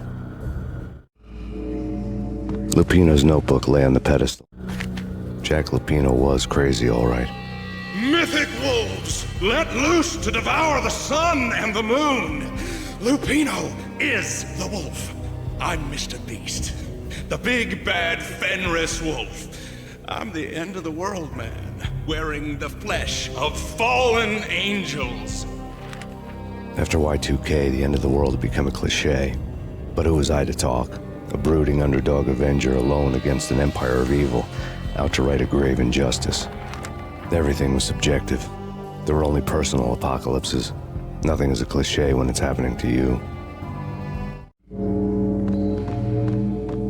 Lupino's notebook lay on the pedestal. Jack Lupino was crazy, all right. Mythic wolves, let loose to devour the sun and the moon. Lupino is the wolf. I'm Mr. Beast, the big bad Fenris wolf. I'm the end of the world man, wearing the flesh of fallen angels. After Y2K, the end of the world had become a cliché. But who was I to talk? A brooding underdog avenger alone against an empire of evil, out to right a grave injustice. Everything was subjective. There were only personal apocalypses. Nothing is a cliché when it's happening to you.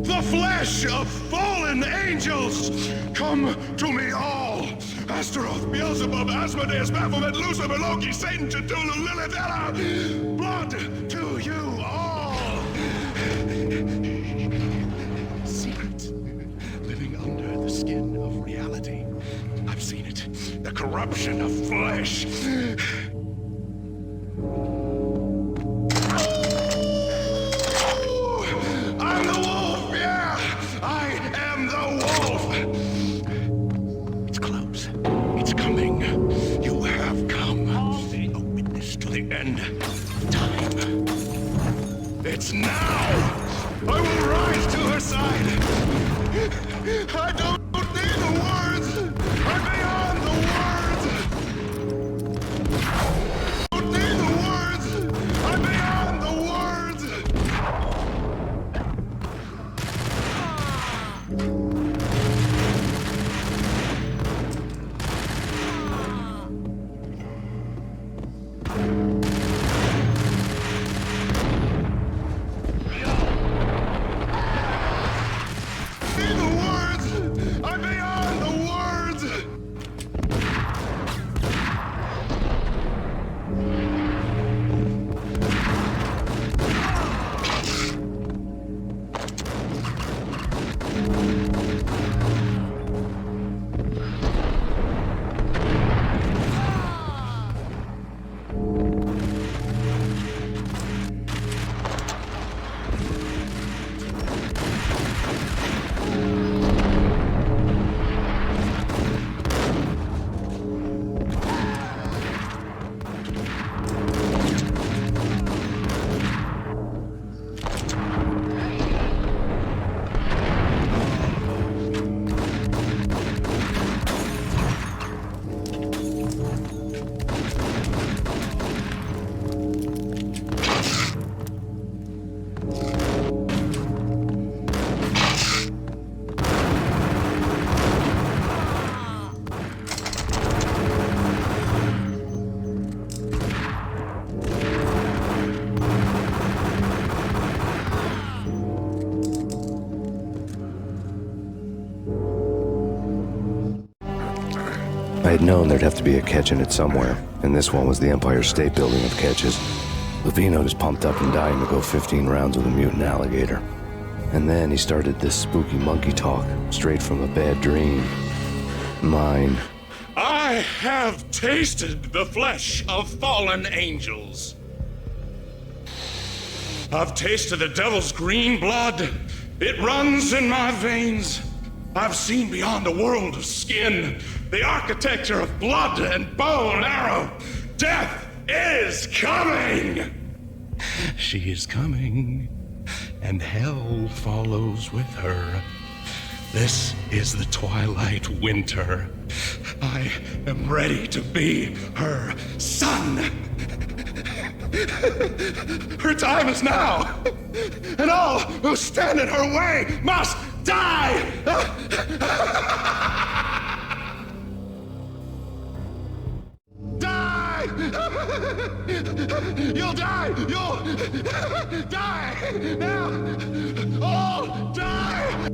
The flesh of fallen angels! Come to me all! Astaroth, Beelzebub, Asmodeus, Baphomet, Lucifer, Loki, Satan, Cthulhu, Lilith, Hela! Blood to you all! Secret, living under the skin of reality. I've seen it. The corruption of flesh. I'm the wolf, yeah! I am the wolf! It's close. It's coming. You have come. A witness to the end of time. It's now! I will rise to her side! I don't need the words! I'm beyond the words! I don't need the words! I'm beyond the words! I had known there'd have to be a catch in it somewhere, and this one was the Empire State Building of catches. Lupino was pumped up and dying to go 15 rounds with a mutant alligator. And then he started this spooky monkey talk, straight from a bad dream. Mine. I have tasted the flesh of fallen angels. I've tasted the devil's green blood. It runs in my veins. I've seen beyond a world of skin, the architecture of blood and bow and arrow. Death is coming! She is coming, and hell follows with her. This is the twilight winter. I am ready to be her son. Her time is now, and all who stand in her way must die! Die! You'll die! You'll die! Now! All die!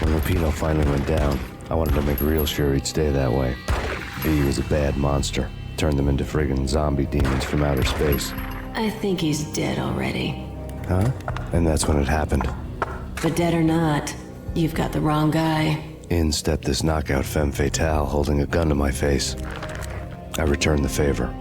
Lupino finally went down. I wanted to make real sure he'd stay that way. V was a bad monster. Turned them into friggin' zombie demons from outer space. I think he's dead already. Huh? And that's when it happened. But dead or not, you've got the wrong guy. In stepped this knockout femme fatale holding a gun to my face. I returned the favor.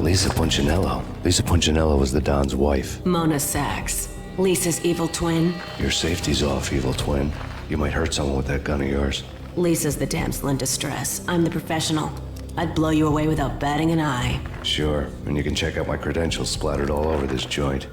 Lisa Punchinello. Lisa Punchinello was the Don's wife. Mona Sachs. Lisa's evil twin. Your safety's off, evil twin. You might hurt someone with that gun of yours. Lisa's the damsel in distress. I'm the professional. I'd blow you away without batting an eye. Sure, and you can check out my credentials splattered all over this joint.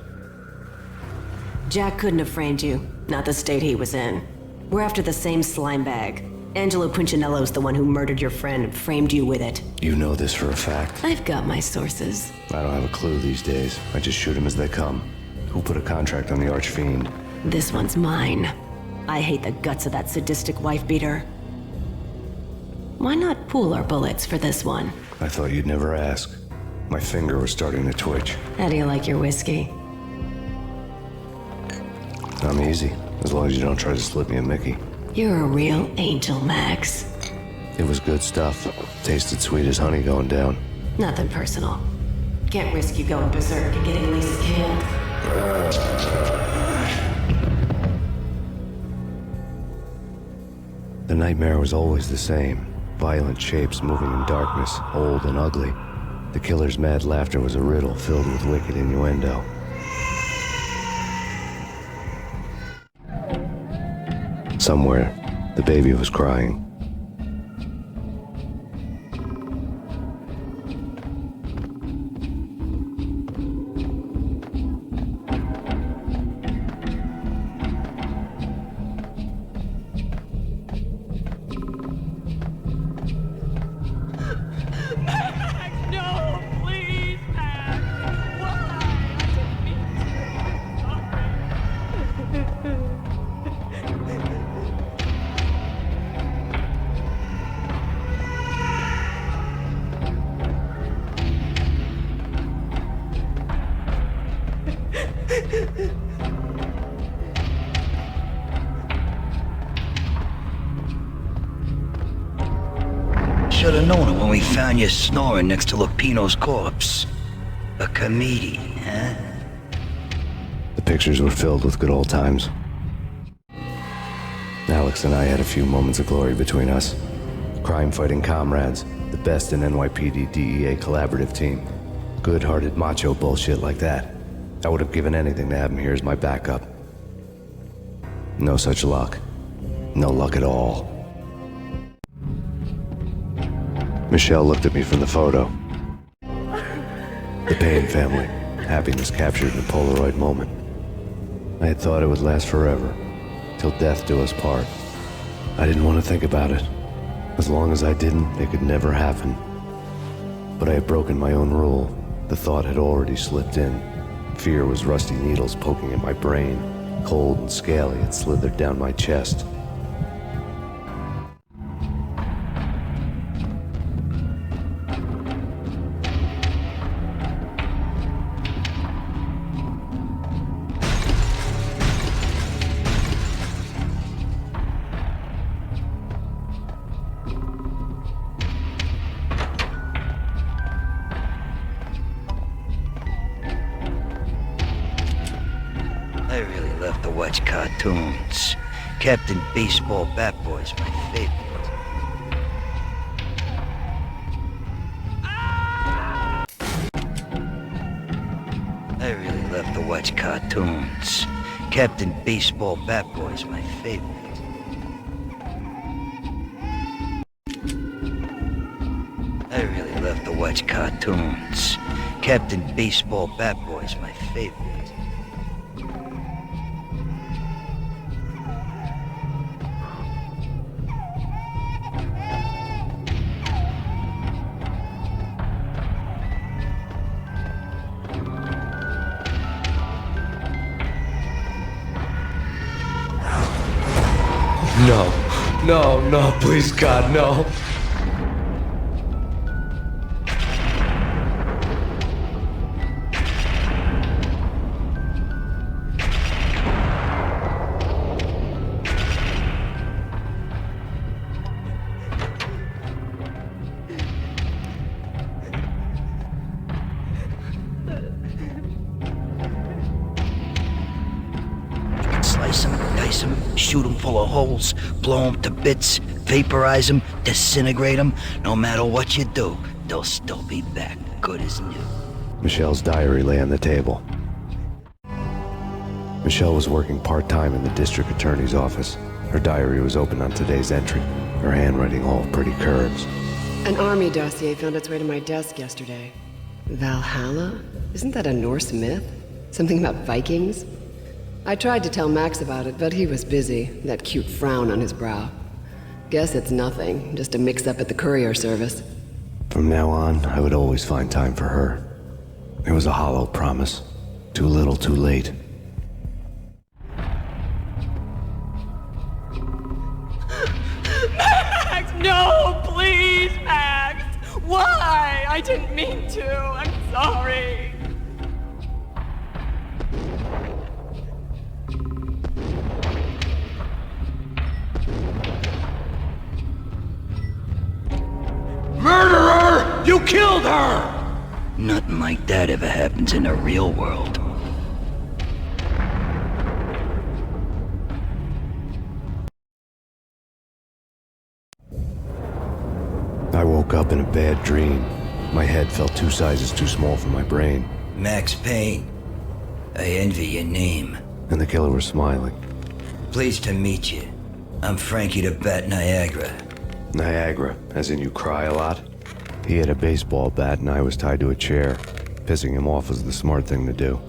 Jack couldn't have framed you. Not the state he was in. We're after the same slime bag. Angelo Punchinello's the one who murdered your friend and framed you with it. You know this for a fact. I've got my sources. I don't have a clue these days. I just shoot them as they come. Who put a contract on the Archfiend? This one's mine. I hate the guts of that sadistic wife-beater. Why not pool our bullets for this one? I thought you'd never ask. My finger was starting to twitch. How do you like your whiskey? I'm easy, as long as you don't try to slip me a Mickey. You're a real angel, Max. It was good stuff. Tasted sweet as honey going down. Nothing personal. Can't risk you going berserk and getting Lisa killed. The nightmare was always the same. Violent shapes moving in darkness, old and ugly. The killer's mad laughter was a riddle filled with wicked innuendo. Somewhere, the baby was crying. Should have known it when we found you snoring next to Lupino's corpse. A comedian, huh? The pictures were filled with good old times. Alex and I had a few moments of glory between us. Crime-fighting comrades, the best in NYPD DEA collaborative team. Good-hearted macho bullshit like that. I would have given anything to have him here as my backup. No such luck. No luck at all. Michelle looked at me from the photo. The Payne family. Happiness captured in a Polaroid moment. I had thought it would last forever. Till death do us part. I didn't want to think about it. As long as I didn't, it could never happen. But I had broken my own rule. The thought had already slipped in. fear was rusty needles poking at my brain. Cold and scaly, it slithered down my chest. I really love to watch cartoons. Captain Baseball Bat Boy's my favorite. I really love to watch cartoons. Captain Baseball Bat Boy's my favorite. I really love to watch cartoons. Captain Baseball Bat Boy's my favorite. No, please God, no. Slice them, dice them, shoot them full of holes, blow them to bits, vaporize them, disintegrate them. No matter what you do, they'll still be back, good as new. Michelle's diary lay on the table. Michelle was working part-time in the district attorney's office. Her diary was open on today's entry, her handwriting all pretty curves. An army dossier found its way to my desk yesterday. Valhalla? Isn't that a Norse myth? Something about Vikings? I tried to tell Max about it, but he was busy, that cute frown on his brow. Guess it's nothing, just a mix-up at the courier service. From now on, I would always find time for her. It was a hollow promise. Too little, too late. Max, no, please, Max! Why? I didn't mean to. I'm sorry. Murderer! You killed her! Nothing like that ever happens in the real world. I woke up in a bad dream. My head felt 2 sizes too small for my brain. Max Payne. I envy your name. And the killer was smiling. Pleased to meet you. I'm Frankie the Bat Niagara. Niagara, as in you cry a lot? He had a baseball bat and I was tied to a chair. Pissing him off was the smart thing to do.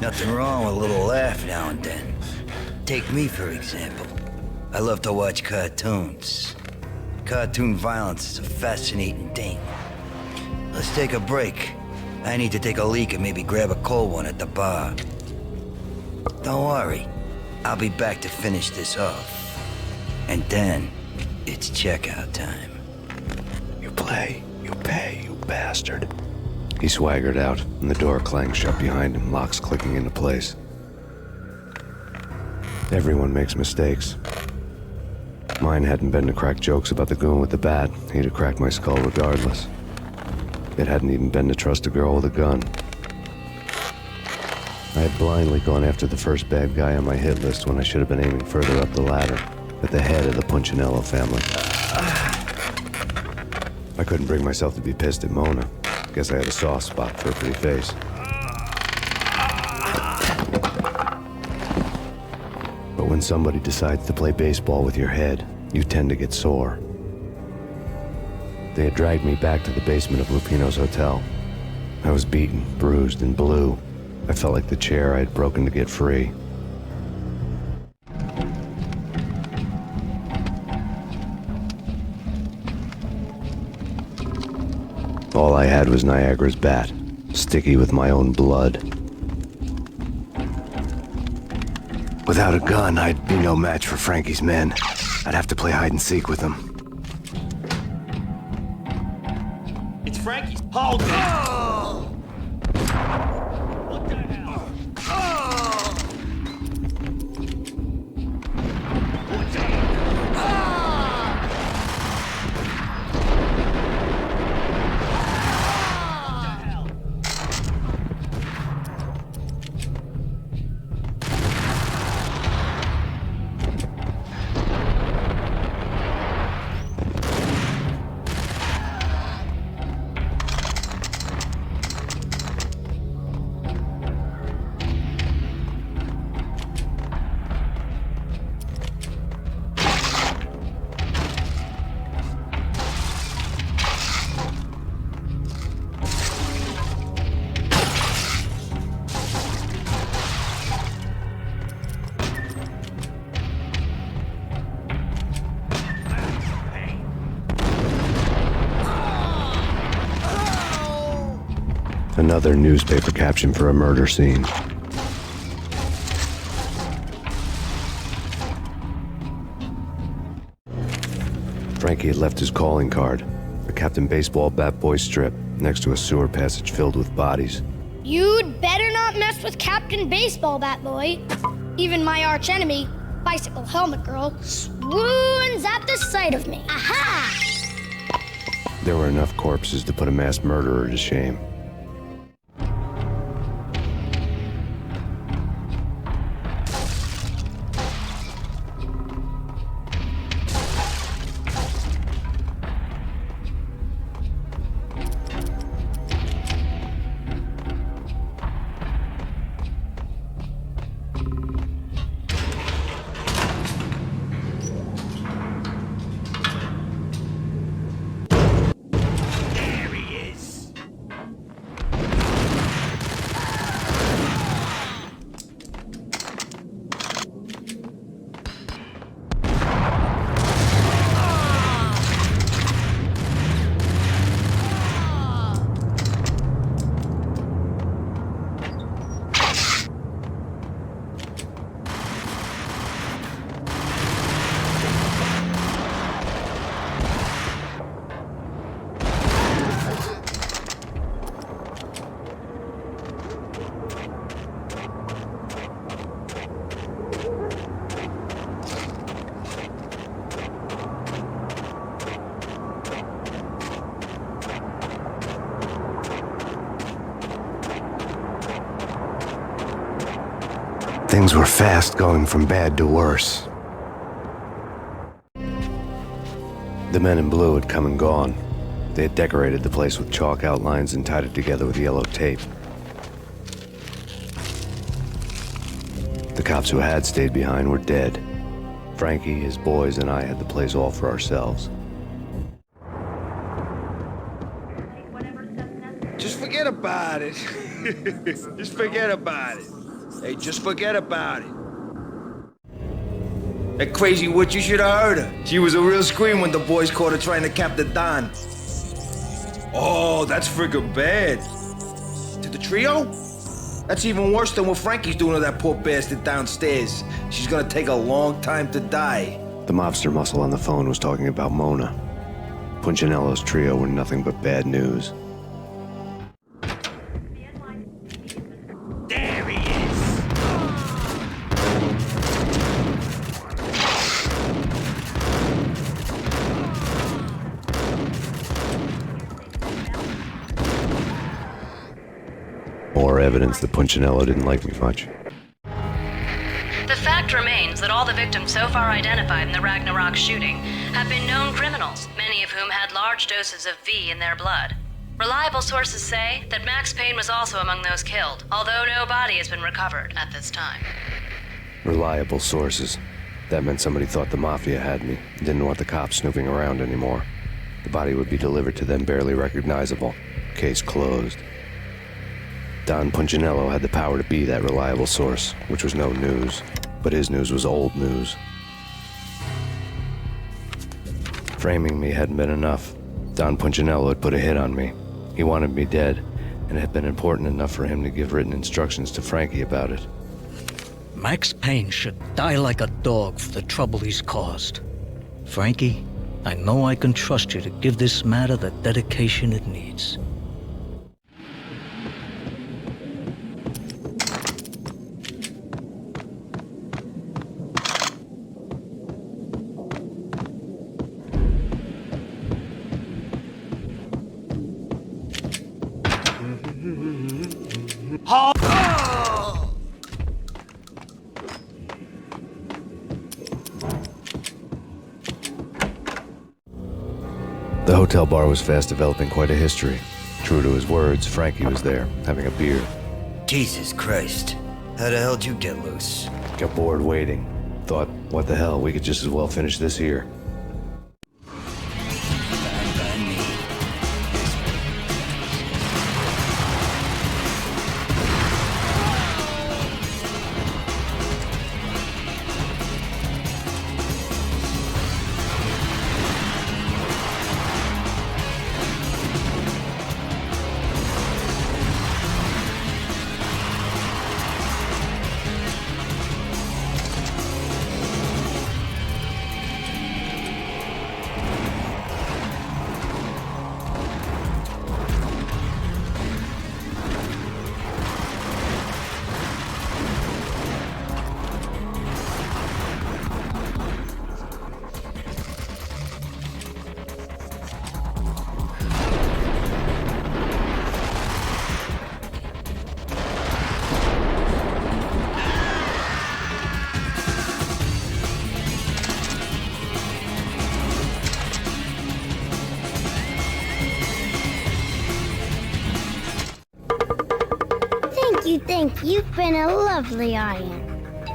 Nothing wrong with a little laugh now and then. Take me, for example. I love to watch cartoons. Cartoon violence is a fascinating thing. Let's take a break. I need to take a leak and maybe grab a cold one at the bar. Don't worry. I'll be back to finish this off. And then, it's checkout time. You play, you pay, you bastard. He swaggered out, and the door clanged shut behind him, locks clicking into place. Everyone makes mistakes. Mine hadn't been to crack jokes about the goon with the bat. He'd have cracked my skull regardless. It hadn't even been to trust a girl with a gun. I had blindly gone after the first bad guy on my hit list when I should have been aiming further up the ladder, at the head of the Punchinello family. I couldn't bring myself to be pissed at Mona. Guess I had a soft spot for a pretty face. But when somebody decides to play baseball with your head, you tend to get sore. They had dragged me back to the basement of Lupino's hotel. I was beaten, bruised, and blue. I felt like the chair I had broken to get free. All I had was Niagara's bat, sticky with my own blood. Without a gun, I'd be no match for Frankie's men. I'd have to play hide and seek with them. It's Frankie's. Hold it! What the hell? Another newspaper caption for a murder scene. Frankie had left his calling card, a Captain Baseball bat boy strip, next to a sewer passage filled with bodies. You'd better not mess with Captain Baseball Bat Boy. Even my archenemy, Bicycle Helmet Girl, swoons at the sight of me. Aha! There were enough corpses to put a mass murderer to shame. Things were fast going from bad to worse. The men in blue had come and gone. They had decorated the place with chalk outlines and tied it together with yellow tape. The cops who had stayed behind were dead. Frankie, his boys, and I had the place all for ourselves. Just forget about it. Just forget about it. Hey, just forget about it. That crazy witch, you should have heard her. She was a real scream when the boys caught her trying to cap the Don. Oh, that's friggin' bad. To the trio? That's even worse than what Frankie's doing to that poor bastard downstairs. She's gonna take a long time to die. The mobster muscle on the phone was talking about Mona. Punchinello's trio were nothing but bad news. More evidence that Punchinello didn't like me much. The fact remains that all the victims so far identified in the Ragna Rock shooting have been known criminals, many of whom had large doses of V in their blood. Reliable sources say that Max Payne was also among those killed, although no body has been recovered at this time. Reliable sources. That meant somebody thought the Mafia had me, didn't want the cops snooping around anymore. The body would be delivered to them barely recognizable. Case closed. Don Punchinello had the power to be that reliable source, which was no news. But his news was old news. Framing me hadn't been enough. Don Punchinello had put a hit on me. He wanted me dead, and it had been important enough for him to give written instructions to Frankie about it. Max Payne should die like a dog for the trouble he's caused. Frankie, I know I can trust you to give this matter the dedication it needs. The hotel bar was fast developing quite a history. True to his words, Frankie was there, having a beer. Jesus Christ. How the hell did you get loose? Got bored waiting. Thought, what the hell, we could just as well finish this here. Thank you. You've been a lovely audience.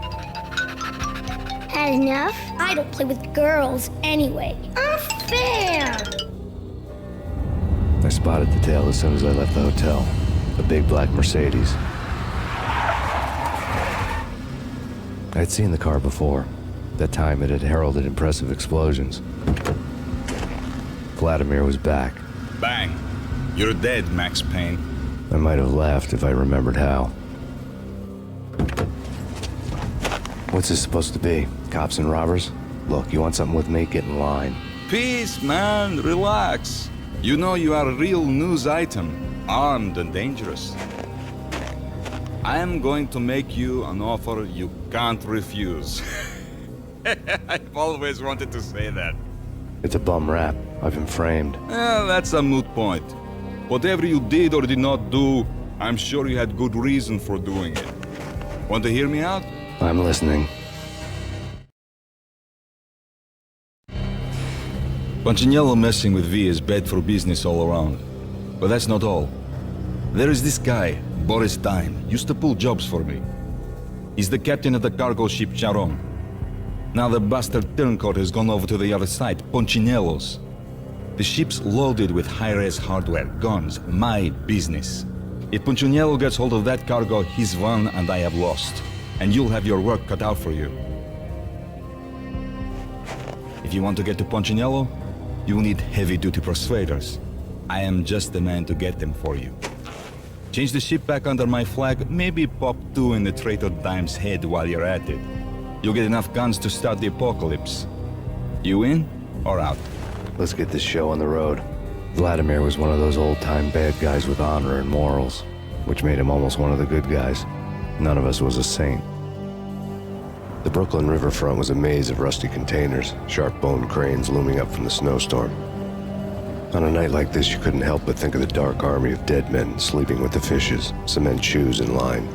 Had enough? I don't play with girls anyway. Unfair! I spotted the tail as soon as I left the hotel. A big black Mercedes. I had seen the car before. That time it had heralded impressive explosions. Vladimir was back. Bang! You're dead, Max Payne. I might have laughed if I remembered how. What's this supposed to be? Cops and robbers? Look, you want something with me? Get in line. Peace, man. Relax. You know you are a real news item. Armed and dangerous. I am going to make you an offer you can't refuse. I've always wanted to say that. It's a bum rap. I've been framed. That's a moot point. Whatever you did or did not do, I'm sure you had good reason for doing it. Want to hear me out? I'm listening. Punchinello messing with V is bad for business all around. But that's not all. There is this guy, Boris, used to pull jobs for me. He's the captain of the cargo ship Charon. Now the bastard turncoat has gone over to the other side, Punchinello's. The ship's loaded with high-res hardware, guns, my business. If Punchinello gets hold of that cargo, he's won and I have lost. And you'll have your work cut out for you. If you want to get to Punchinello, you'll need heavy-duty persuaders. I am just the man to get them for you. Change the ship back under my flag, maybe pop 2 in the traitor Dime's head while you're at it. You'll get enough guns to start the apocalypse. You in or out? Let's get this show on the road. Vladimir was one of those old-time bad guys with honor and morals, which made him almost one of the good guys. None of us was a saint. The Brooklyn riverfront was a maze of rusty containers, sharp-boned cranes looming up from the snowstorm. On a night like this, you couldn't help but think of the dark army of dead men sleeping with the fishes, cement shoes in line.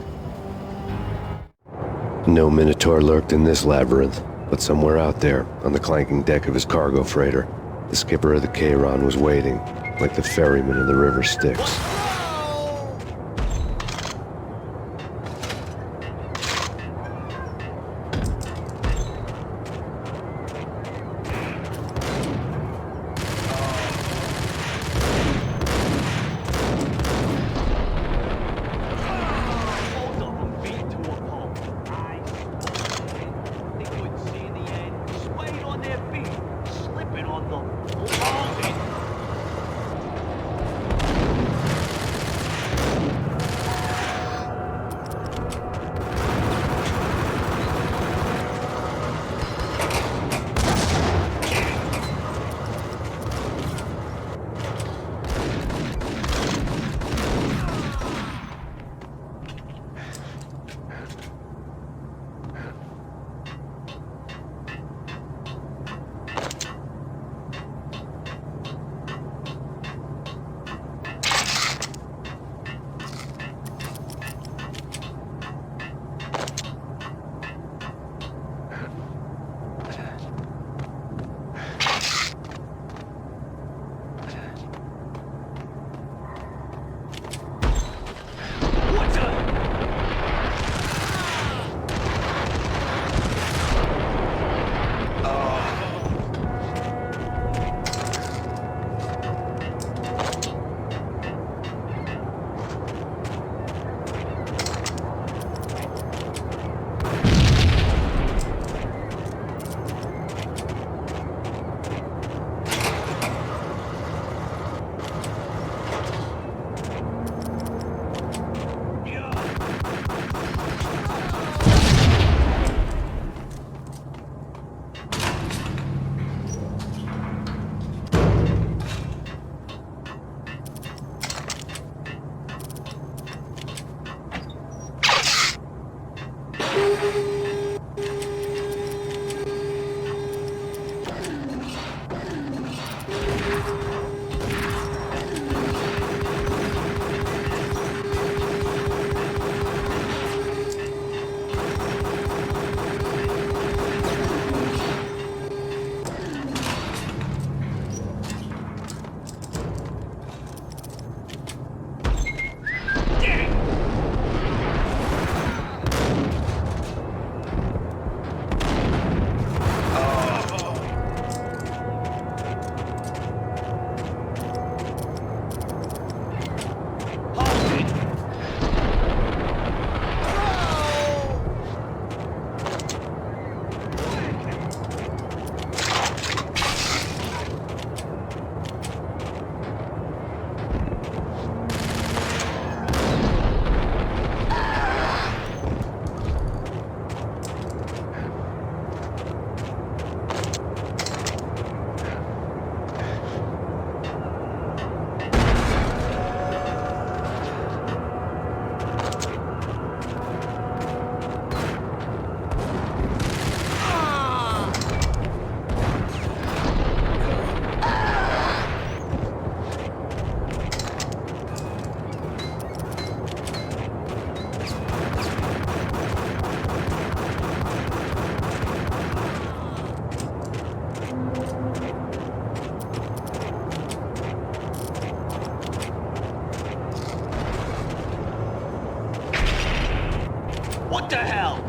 No Minotaur lurked in this labyrinth, but somewhere out there, on the clanking deck of his cargo freighter, the skipper of the Chiron was waiting, like the ferryman of the river Styx. What the hell?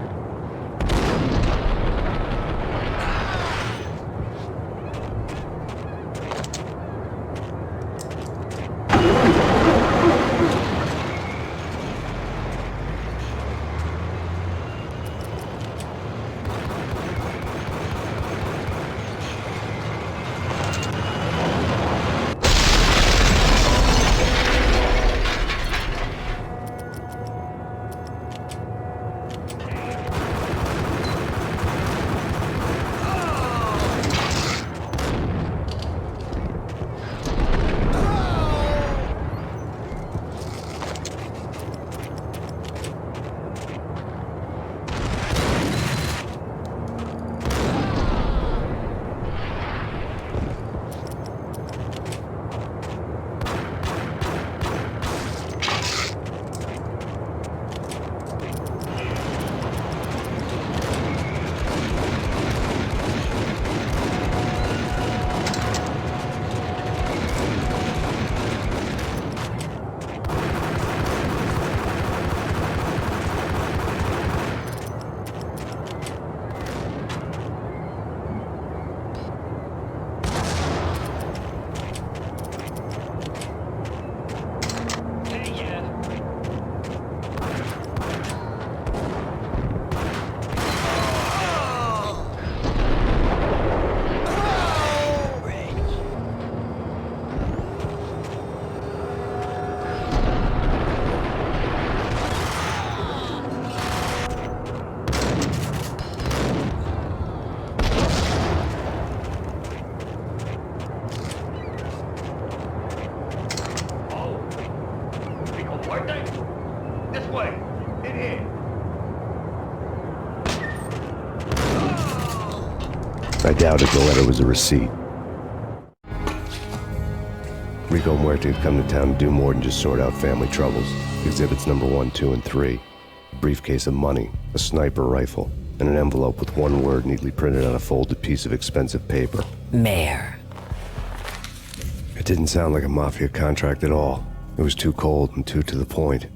I doubted the letter was a receipt. Rico and Muerte had come to town to do more than just sort out family troubles. Exhibits number 1, 2, and 3. A briefcase of money, a sniper rifle, and an envelope with one word neatly printed on a folded piece of expensive paper. Mayor. It didn't sound like a mafia contract at all. It was too cold and too to the point.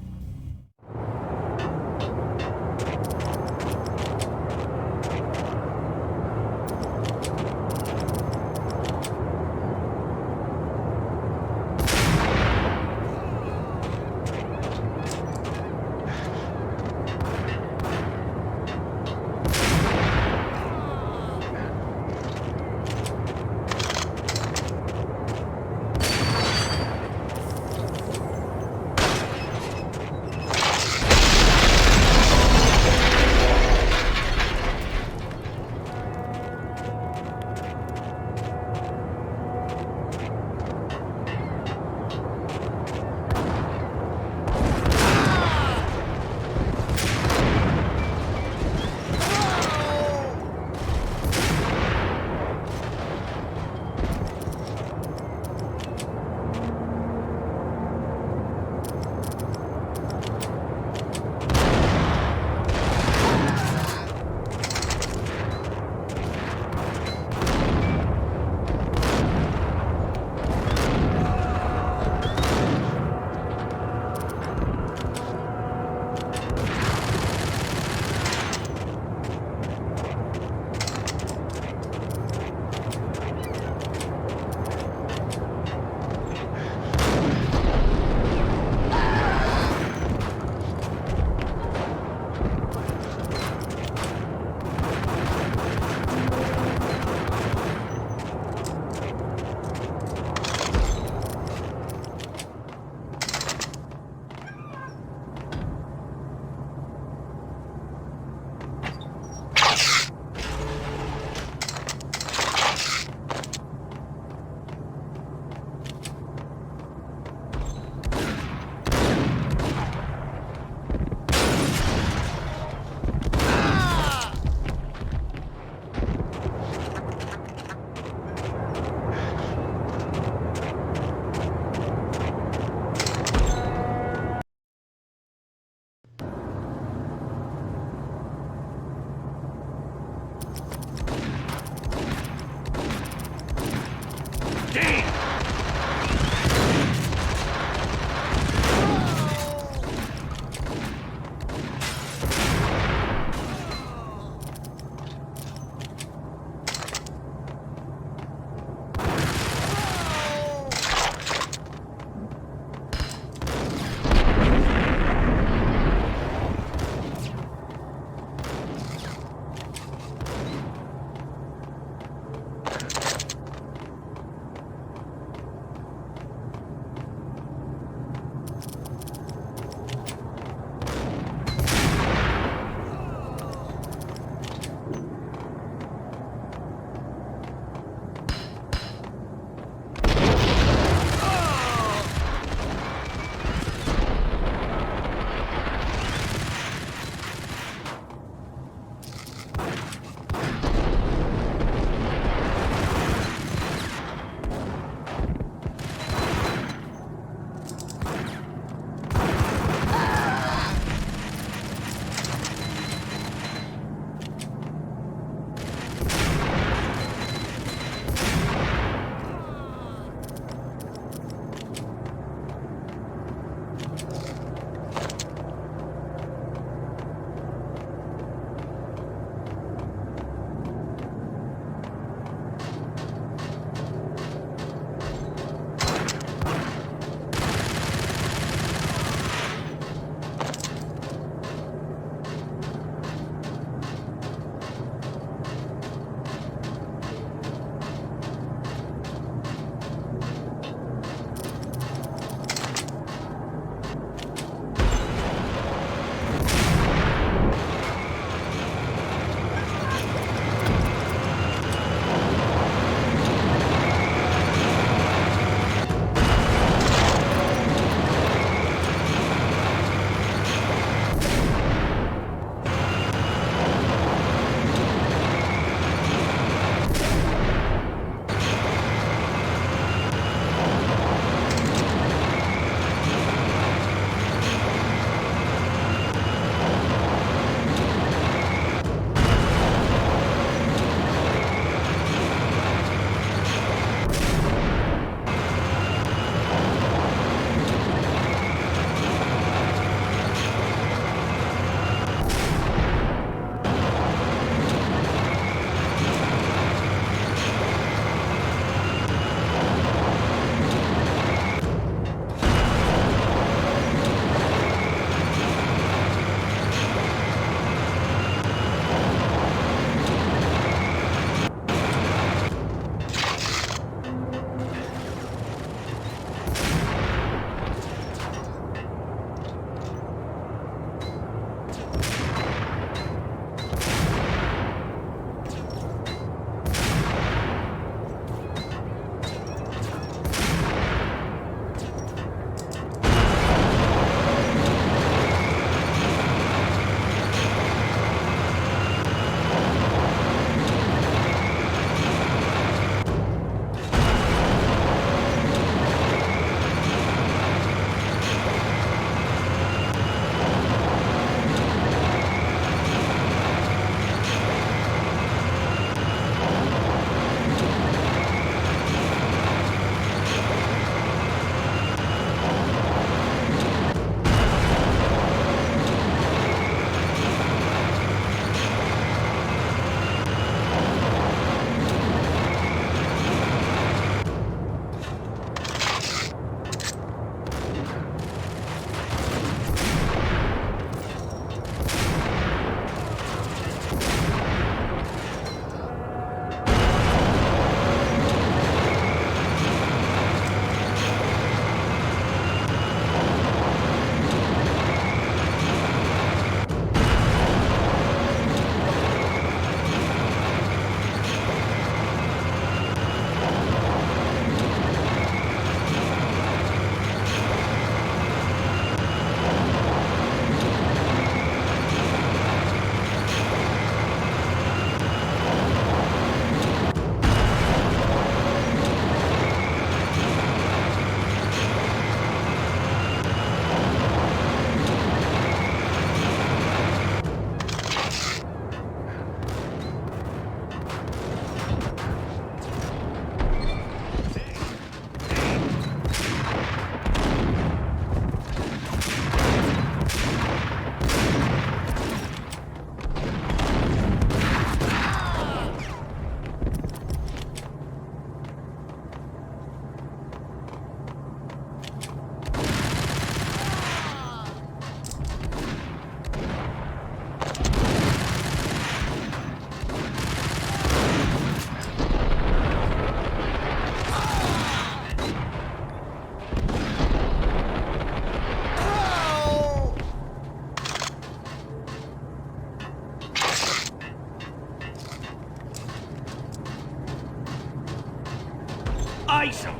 Ice him!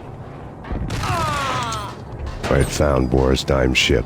I had found Boris Dime's ship.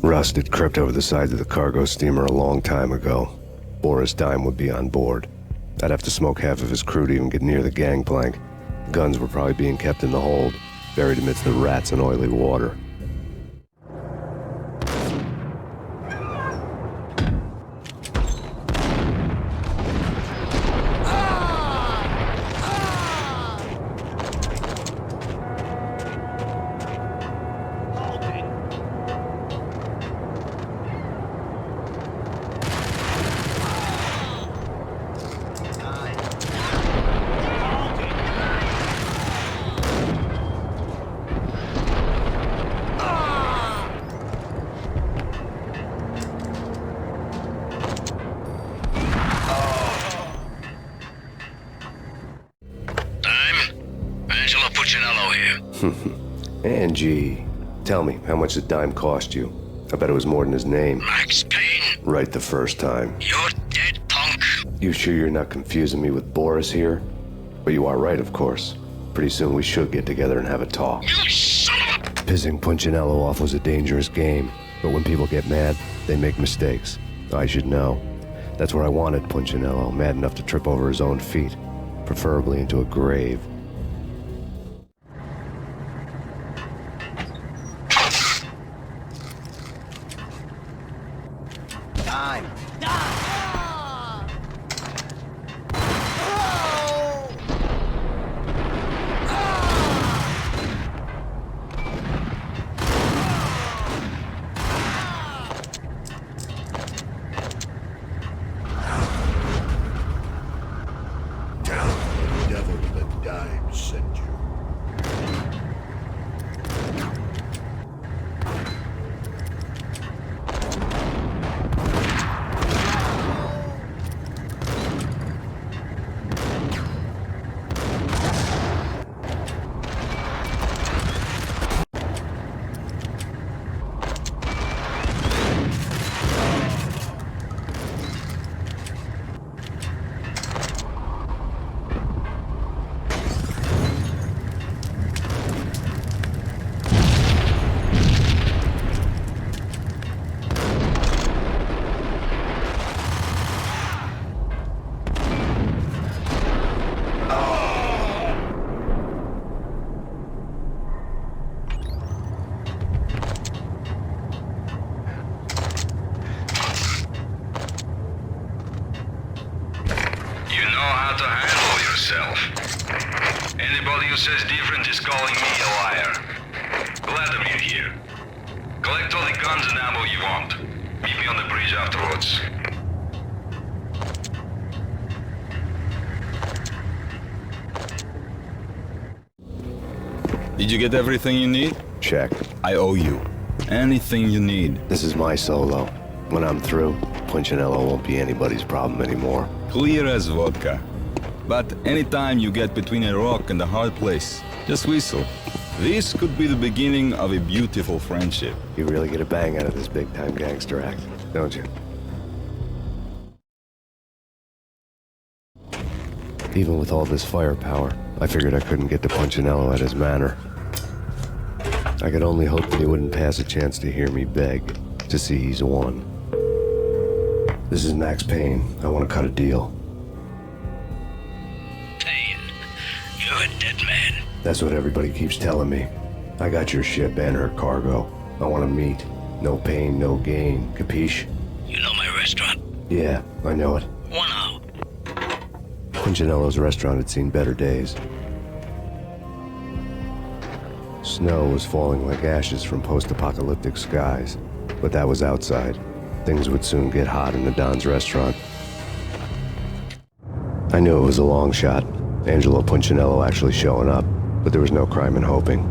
Rust had crept over the sides of the cargo steamer a long time ago. Boris Dime would be on board. I'd have to smoke half of his crew to even get near the gangplank. Guns were probably being kept in the hold, buried amidst the rats and oily water. Angie, tell me, how much did Dime cost you? I bet it was more than his name. Max Payne. Right the first time. You're dead, punk. You sure you're not confusing me with Boris here? But you are right, of course. Pretty soon we should get together and have a talk. You son of a... Pissing Punchinello off was a dangerous game, but when people get mad, they make mistakes. I should know. That's where I wanted Punchinello, mad enough to trip over his own feet, preferably into a grave. Anybody who says different is calling me a liar. Glad of you here. Collect all the guns and ammo you want. Meet me on the bridge afterwards. Did you get everything you need? Check. I owe you. Anything you need. This is my solo. When I'm through, Punchinello won't be anybody's problem anymore. Clear as vodka. But anytime you get between a rock and a hard place, just whistle. This could be the beginning of a beautiful friendship. You really get a bang out of this big-time gangster act, don't you? Even with all this firepower, I figured I couldn't get to Punchinello at his manor. I could only hope that he wouldn't pass a chance to hear me beg, to see he's won. This is Max Payne. I want to cut a deal. You're a dead man. That's what everybody keeps telling me. I got your ship and her cargo. I want to meet. No pain, no gain. Capiche? You know my restaurant? Yeah, I know it. 1 hour. Punchinello's restaurant had seen better days. Snow was falling like ashes from post-apocalyptic skies, but that was outside. Things would soon get hot in the Don's restaurant. I knew it was a long shot, Angelo Punchinello actually showing up, but there was no crime in hoping.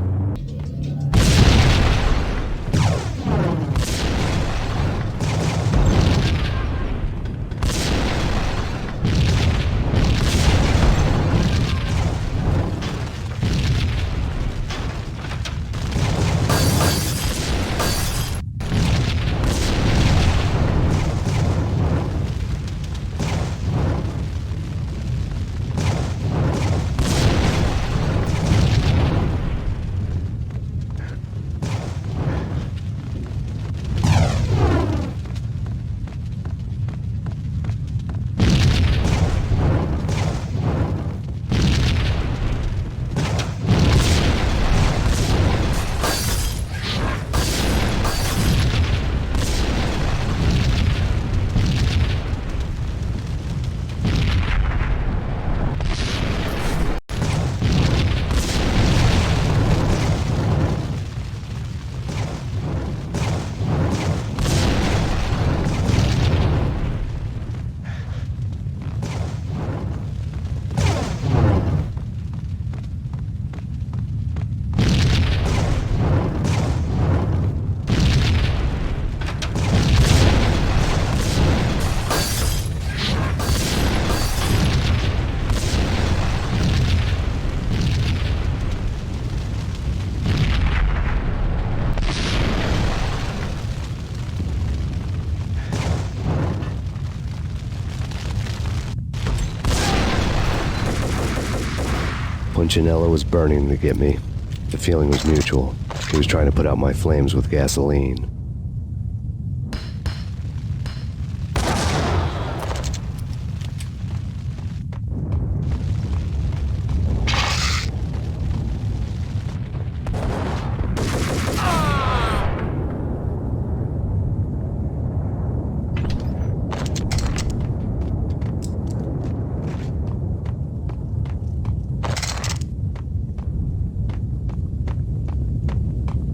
Punchinello was burning to get me. The feeling was mutual. He was trying to put out my flames with gasoline.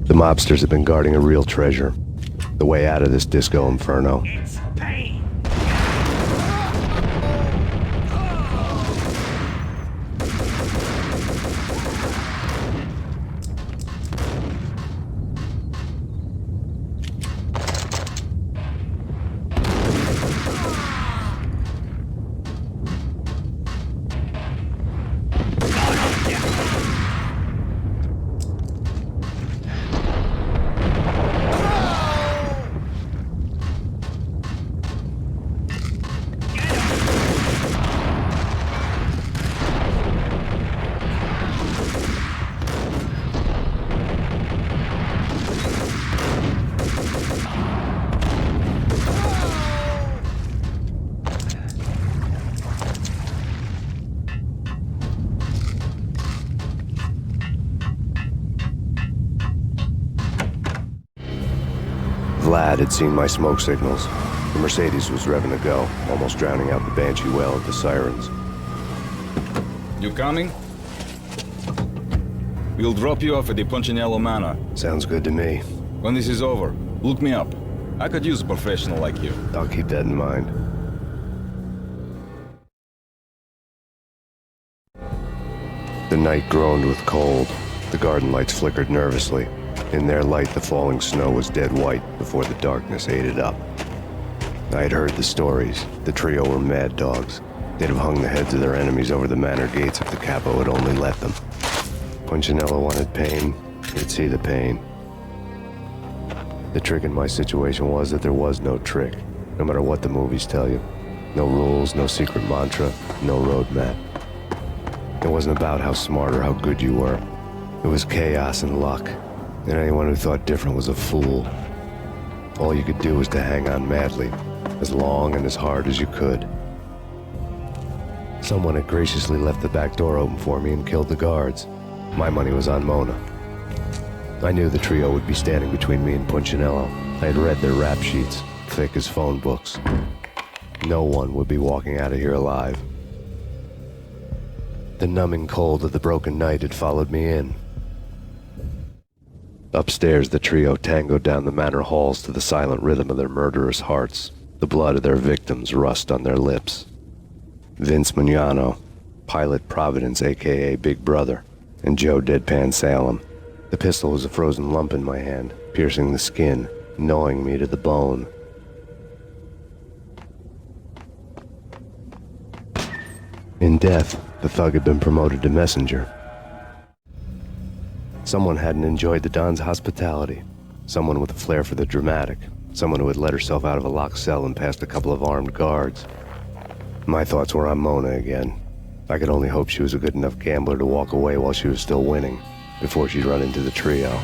The mobsters have been guarding a real treasure. The way out of this disco inferno. It's Payne! Vlad had seen my smoke signals. The Mercedes was revving to go, almost drowning out the Banshee wail of the sirens. You coming? We'll drop you off at the Punchinello Manor. Sounds good to me. When this is over, look me up. I could use a professional like you. I'll keep that in mind. The night groaned with cold. The garden lights flickered nervously. In their light, the falling snow was dead white before the darkness ate it up. I had heard the stories. The trio were mad dogs. They'd have hung the heads of their enemies over the manor gates if the capo had only let them. Punchinello wanted Payne. He'd see the pain. The trick in my situation was that there was no trick, no matter what the movies tell you. No rules, no secret mantra, no roadmap. It wasn't about how smart or how good you were. It was chaos and luck. And anyone who thought different was a fool. All you could do was to hang on madly, as long and as hard as you could. Someone had graciously left the back door open for me and killed the guards. My money was on Mona. I knew the trio would be standing between me and Punchinello. I had read their rap sheets, thick as phone books. No one would be walking out of here alive. The numbing cold of the broken night had followed me in. Upstairs, the trio tangoed down the manor halls to the silent rhythm of their murderous hearts, the blood of their victims rust on their lips. Vince Munyangjo, Pilot Providence aka Big Brother, and Joe Deadpan Salem. The pistol was a frozen lump in my hand, piercing the skin, gnawing me to the bone. In death, the thug had been promoted to messenger. Someone hadn't enjoyed the Don's hospitality. Someone with a flair for the dramatic. Someone who had let herself out of a locked cell and past a couple of armed guards. My thoughts were on Mona again. I could only hope she was a good enough gambler to walk away while she was still winning, before she'd run into the trio.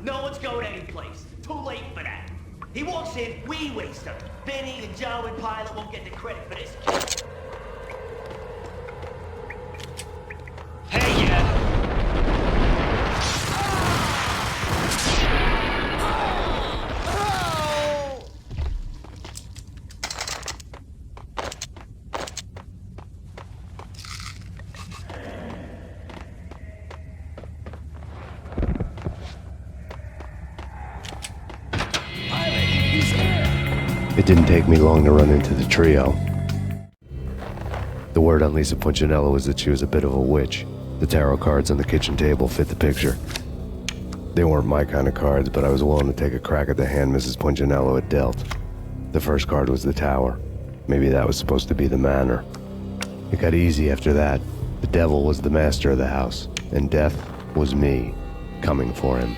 No one's going anyplace. Too late for that. He walks in, we waste him. Vinnie and Joe and Pilot won't get the credit for this. Hey, yeah. It didn't take me long to run into the trio. The word on Lisa Punchinello was that she was a bit of a witch. The tarot cards on the kitchen table fit the picture. They weren't my kind of cards, but I was willing to take a crack at the hand Mrs. Punchinello had dealt. The first card was the tower. Maybe that was supposed to be the manor. It got easy after that. The devil was the master of the house, and death was me, coming for him.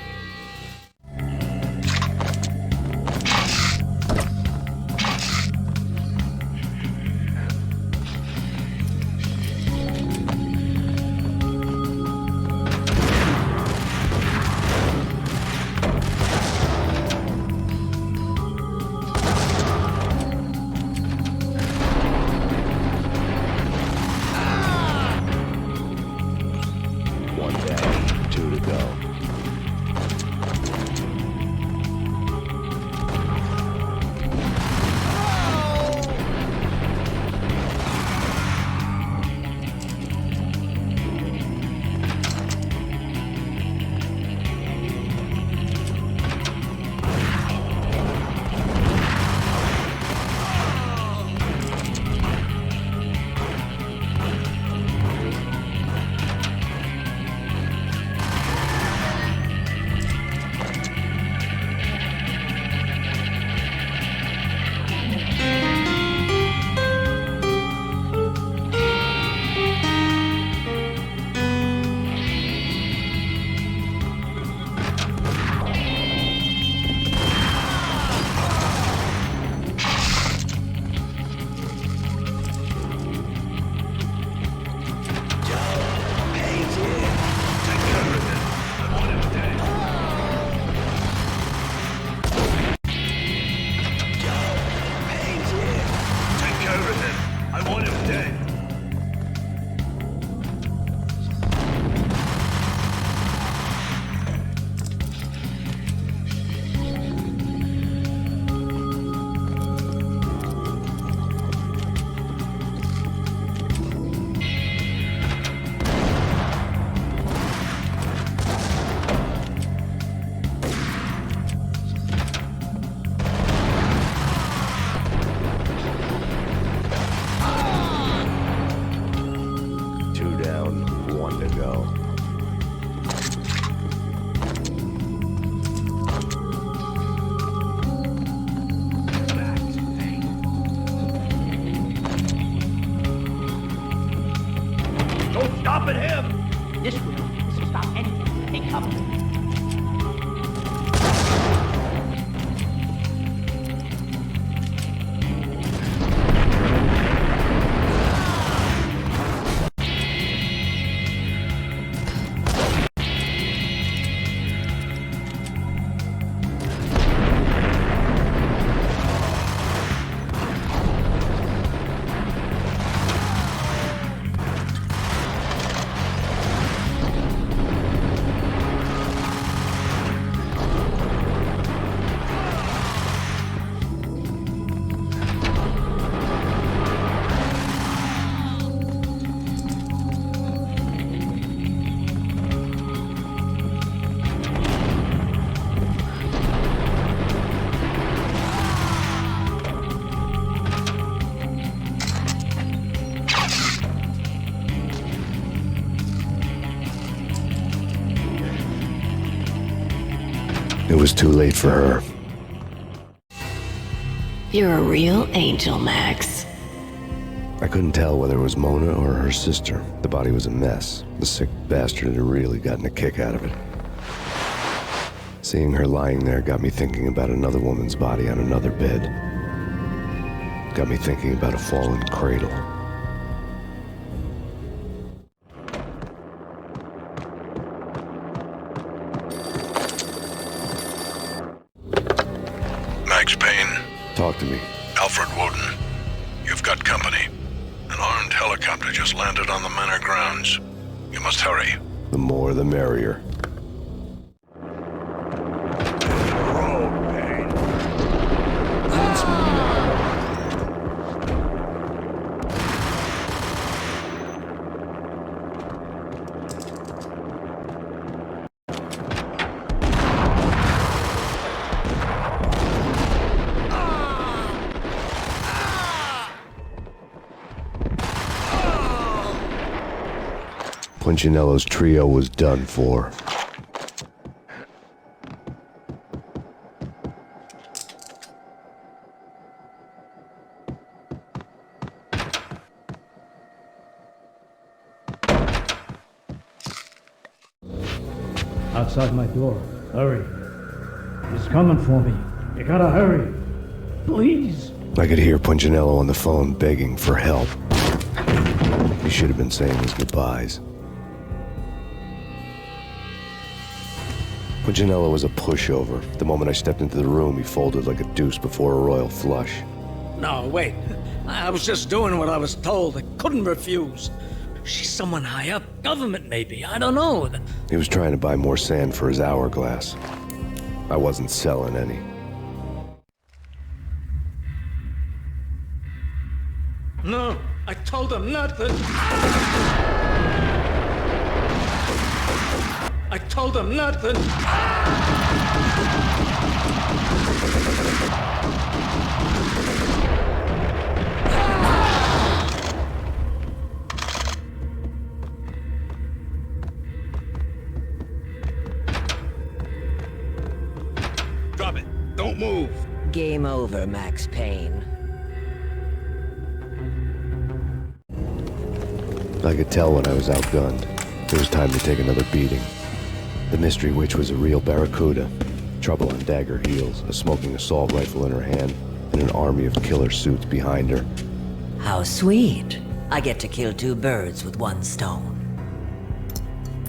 stopping him! This will. This will stop anything. Take cover. It was too late for her. You're a real angel, Max. I couldn't tell whether it was Mona or her sister. The body was a mess. The sick bastard had really gotten a kick out of it. Seeing her lying there got me thinking about another woman's body on another bed. Got me thinking about a fallen cradle. Max Payne. Talk to me. Alfred Woden. You've got company. An armed helicopter just landed on the manor grounds. You must hurry. The more the merrier. Punchinello's trio was done for. Outside my door. Hurry. He's coming for me. You gotta hurry. Please. I could hear Punchinello on the phone begging for help. He should have been saying his goodbyes. Punchinello was a pushover. The moment I stepped into the room, he folded like a deuce before a royal flush. No, wait. I was just doing what I was told. I couldn't refuse. She's someone high up. Government, maybe. I don't know. He was trying to buy more sand for his hourglass. I wasn't selling any. No, I told him nothing. I told him nothing. Drop it. Don't move. Game over, Max Payne. I could tell when I was outgunned. It was time to take another beating. The mystery witch was a real barracuda. Trouble on dagger heels, a smoking assault rifle in her hand, and an army of killer suits behind her. How sweet. I get to kill two birds with one stone.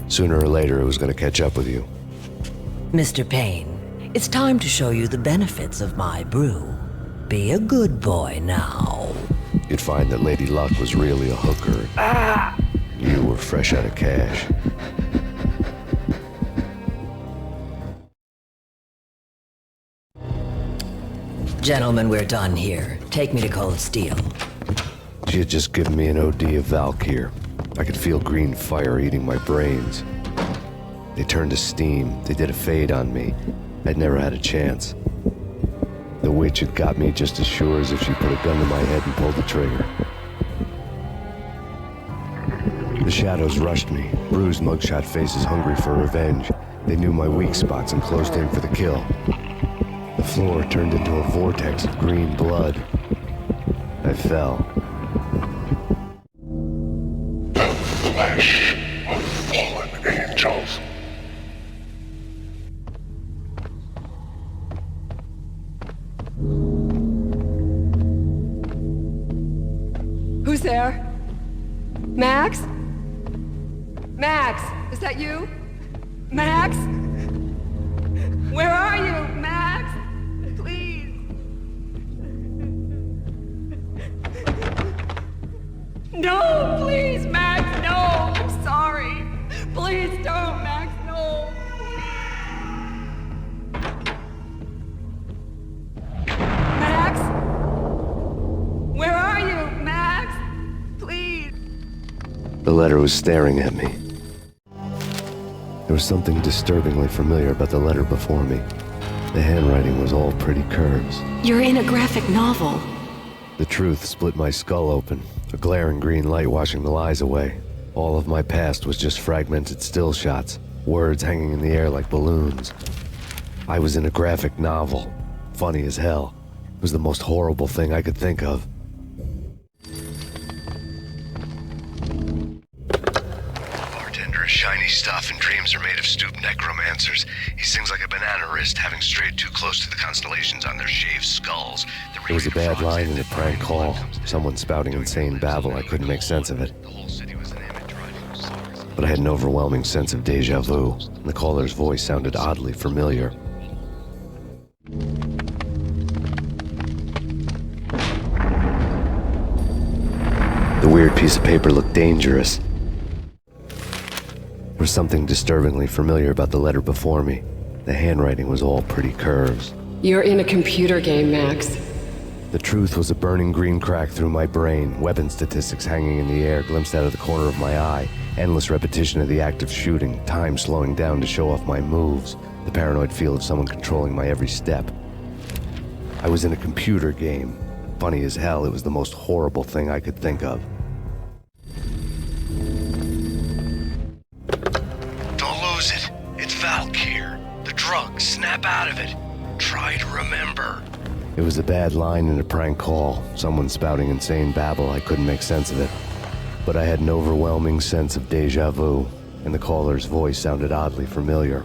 Sooner or later, it was going to catch up with you. Mr. Payne, it's time to show you the benefits of my brew. Be a good boy now. You'd find that Lady Luck was really a hooker. You were fresh out of cash. Gentlemen, we're done here. Take me to Cold Steel. She had just given me an OD of Valkyr. I could feel green fire eating my brains. They turned to steam. They did a fade on me. I'd never had a chance. The witch had got me just as sure as if she put a gun to my head and pulled the trigger. The shadows rushed me, bruised mugshot faces hungry for revenge. They knew my weak spots and closed in for the kill. The floor turned into a vortex of green blood. I fell. flesh of fallen angels. Who's there? Max? Max, is that you? Max? Where are you, Max? Please. No, please, Max, no. I'm sorry. Please don't, Max, no. Max? Where are you, Max? Please. The letter was staring at me. There was something disturbingly familiar about the letter before me. The handwriting was all pretty curves. You're in a graphic novel. The truth split my skull open, a glaring green light washing the lies away. All of my past was just fragmented still shots, words hanging in the air like balloons. I was in a graphic novel. Funny as hell. It was the most horrible thing I could think of. Shiny stuff and dreams are made of stooped necromancers. He sings like a banana wrist, having strayed too close to the constellations on their shaved skulls. It was a bad line in a prank call. Someone spouting insane babble. I couldn't make sense of it. But I had an overwhelming sense of deja vu. The caller's voice sounded oddly familiar. The weird piece of paper looked dangerous. There was something disturbingly familiar about the letter before me. The handwriting was all pretty curves. You're in a computer game, Max. The truth was a burning green crack through my brain, weapon statistics hanging in the air, glimpsed out of the corner of my eye, endless repetition of the act of shooting, time slowing down to show off my moves, the paranoid feel of someone controlling my every step. I was in a computer game. Funny as hell, it was the most horrible thing I could think of. Snap out of it. Try to remember. It was a bad line in a prank call. Someone spouting insane babble. I couldn't make sense of it. But I had an overwhelming sense of deja vu, and the caller's voice sounded oddly familiar.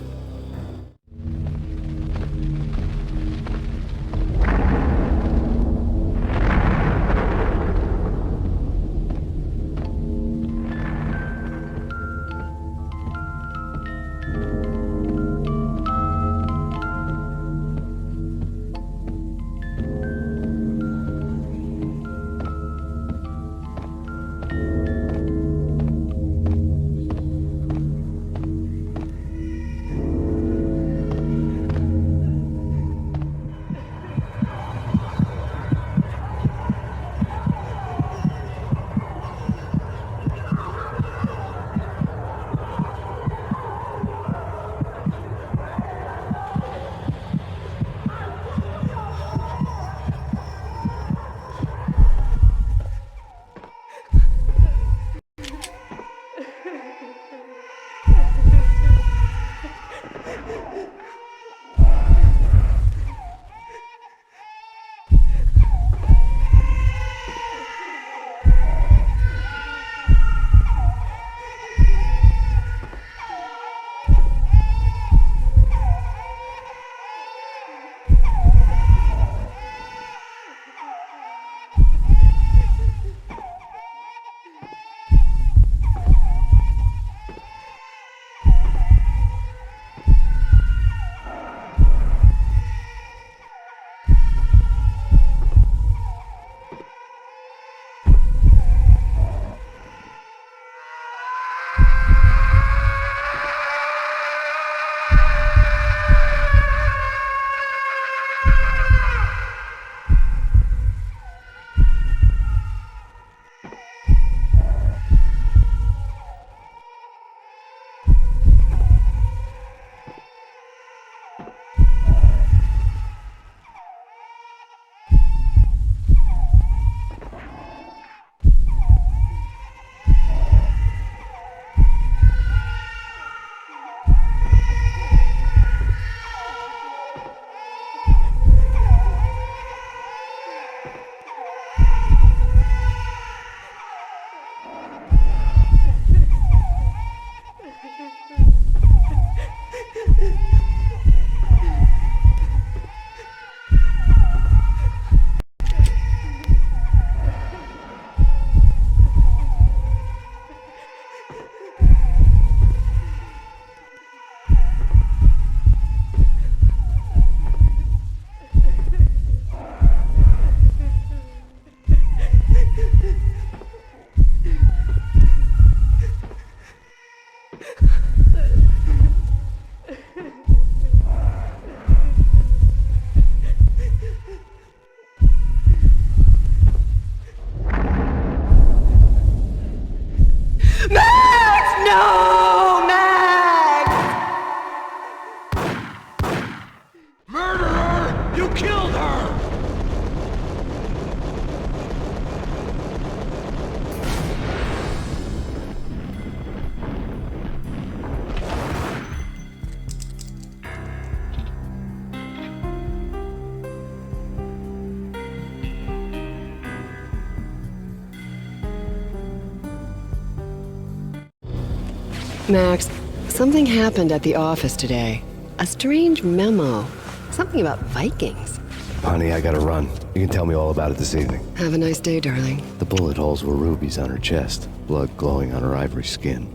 Max, something happened at the office today. A strange memo. Something about Vikings. Honey, I gotta run. You can tell me all about it this evening. Have a nice day, darling. The bullet holes were rubies on her chest, blood glowing on her ivory skin.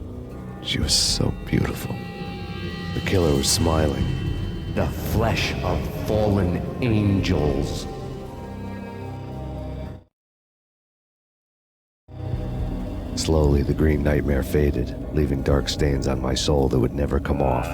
She was so beautiful. The killer was smiling. The flesh of fallen angels. Slowly, the green nightmare faded, leaving dark stains on my soul that would never come off.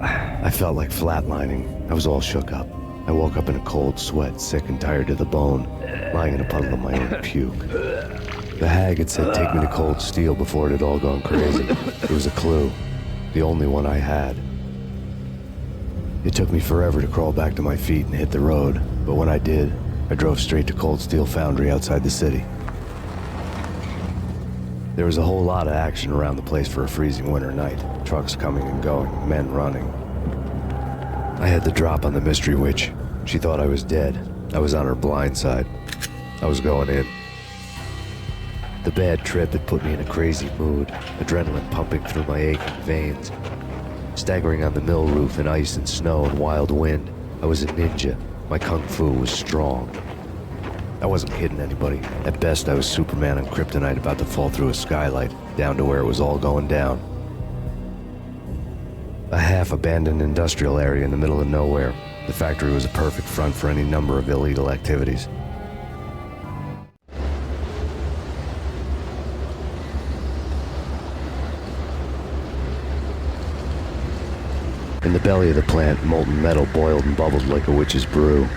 I felt like flatlining. I was all shook up. I woke up in a cold sweat, sick and tired to the bone, lying in a puddle of my own puke. The hag had said take me to cold steel before it had all gone crazy. It was a clue, the only one I had. It took me forever to crawl back to my feet and hit the road, but when I did, I drove straight to Cold Steel Foundry outside the city. There was a whole lot of action around the place for a freezing winter night. Trucks coming and going, men running. I had the drop on the mystery witch. She thought I was dead. I was on her blind side. I was going in. The bad trip had put me in a crazy mood, adrenaline pumping through my aching veins. Staggering on the mill roof in ice and snow and wild wind, I was a ninja. My kung fu was strong. I wasn't kidding anybody. At best, I was Superman on kryptonite about to fall through a skylight, down to where it was all going down. A half-abandoned industrial area in the middle of nowhere. The factory was a perfect front for any number of illegal activities. In the belly of the plant, molten metal boiled and bubbled like a witch's brew.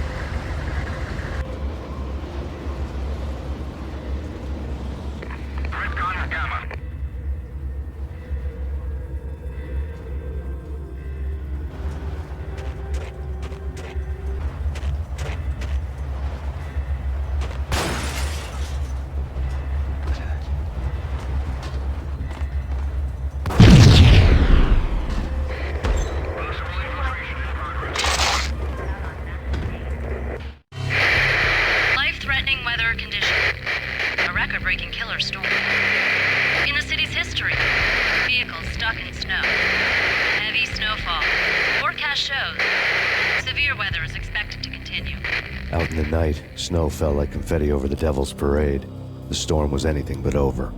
Snow fell like confetti over the Devil's Parade. The storm was anything but over.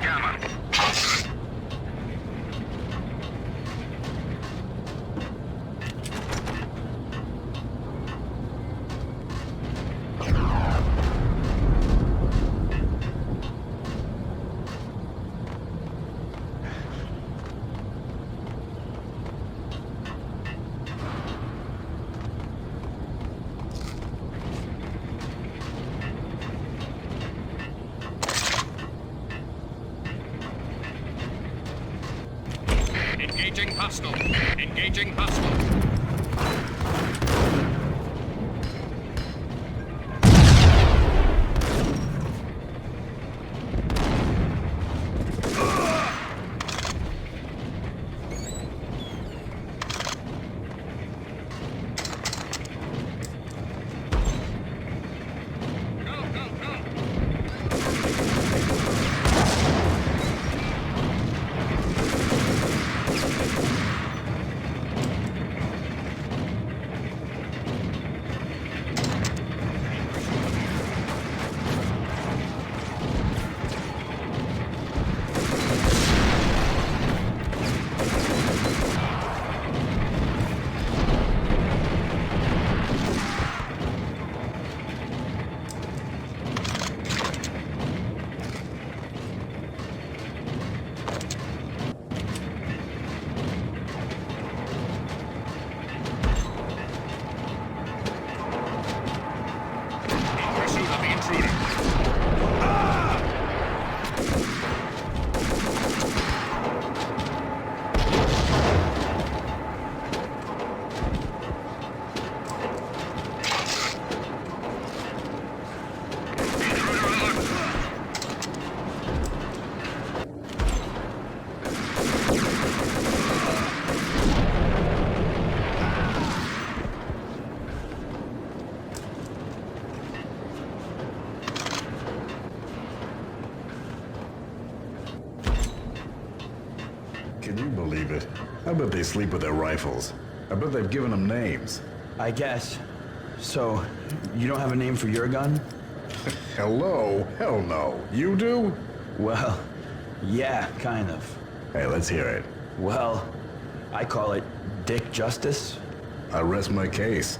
Gamma. Engaging hostile. Engaging hostile. Can you believe it? I bet they sleep with their rifles. I bet they've given them names. I guess. So, you don't have a name for your gun? Hello? Hell no. You do? Well, yeah, kind of. Hey, let's hear it. Well, I call it Dick Justice. I rest my case.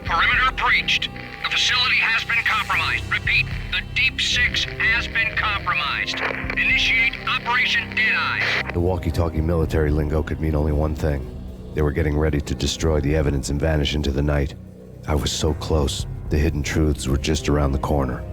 Perimeter breached. The facility has been compromised. Repeat, the Deep Six has been compromised. Initiate Operation Deadeye. The walkie-talkie military lingo could mean only one thing. They were getting ready to destroy the evidence and vanish into the night. I was so close. The hidden truths were just around the corner.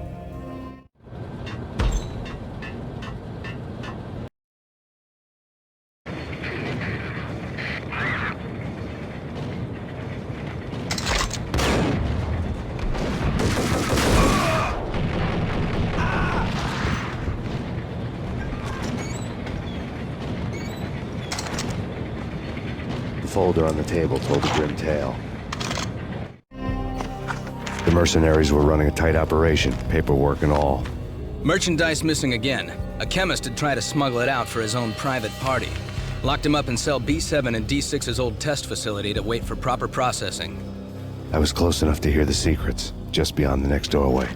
The folder on the table told a grim tale. The mercenaries were running a tight operation, paperwork and all. Merchandise missing again. A chemist had tried to smuggle it out for his own private party. Locked him up in cell B7 in D6's old test facility to wait for proper processing. I was close enough to hear the secrets, just beyond the next doorway.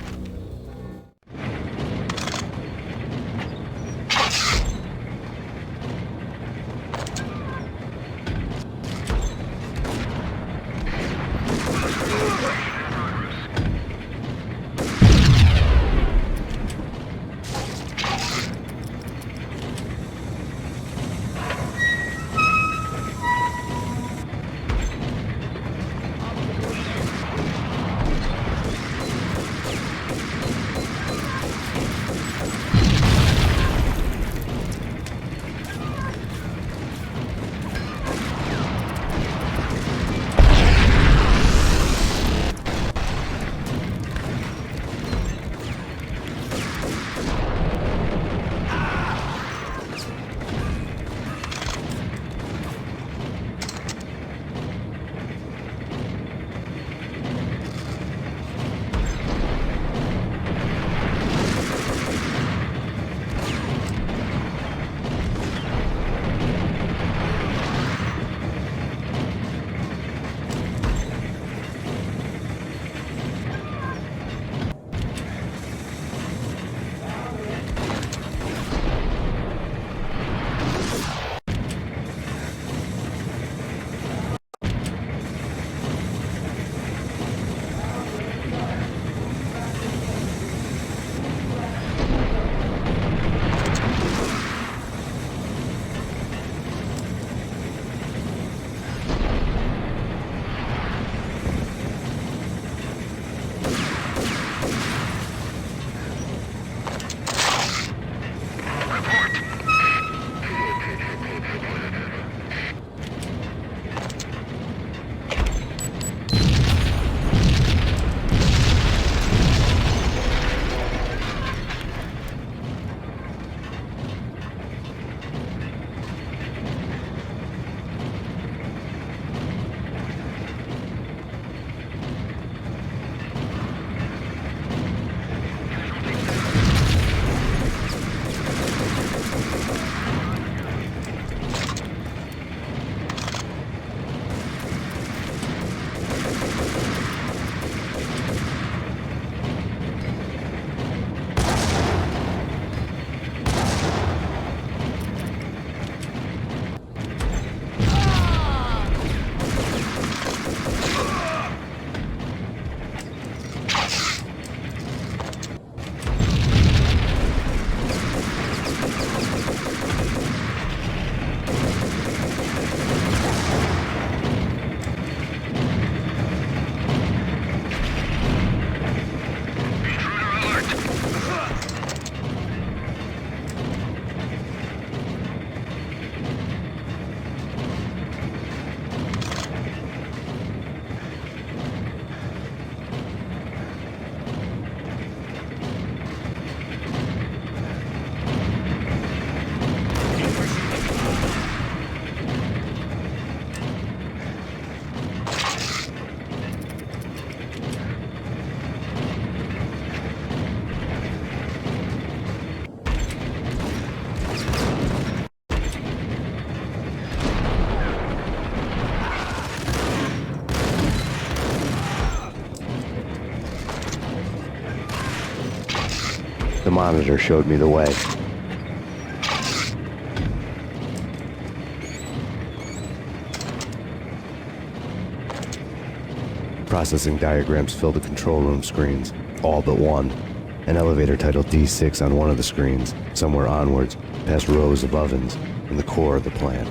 monitor showed me the way. Processing diagrams fill the control room screens, all but one. An elevator titled D6 on one of the screens, somewhere onwards, past rows of ovens, in the core of the plant.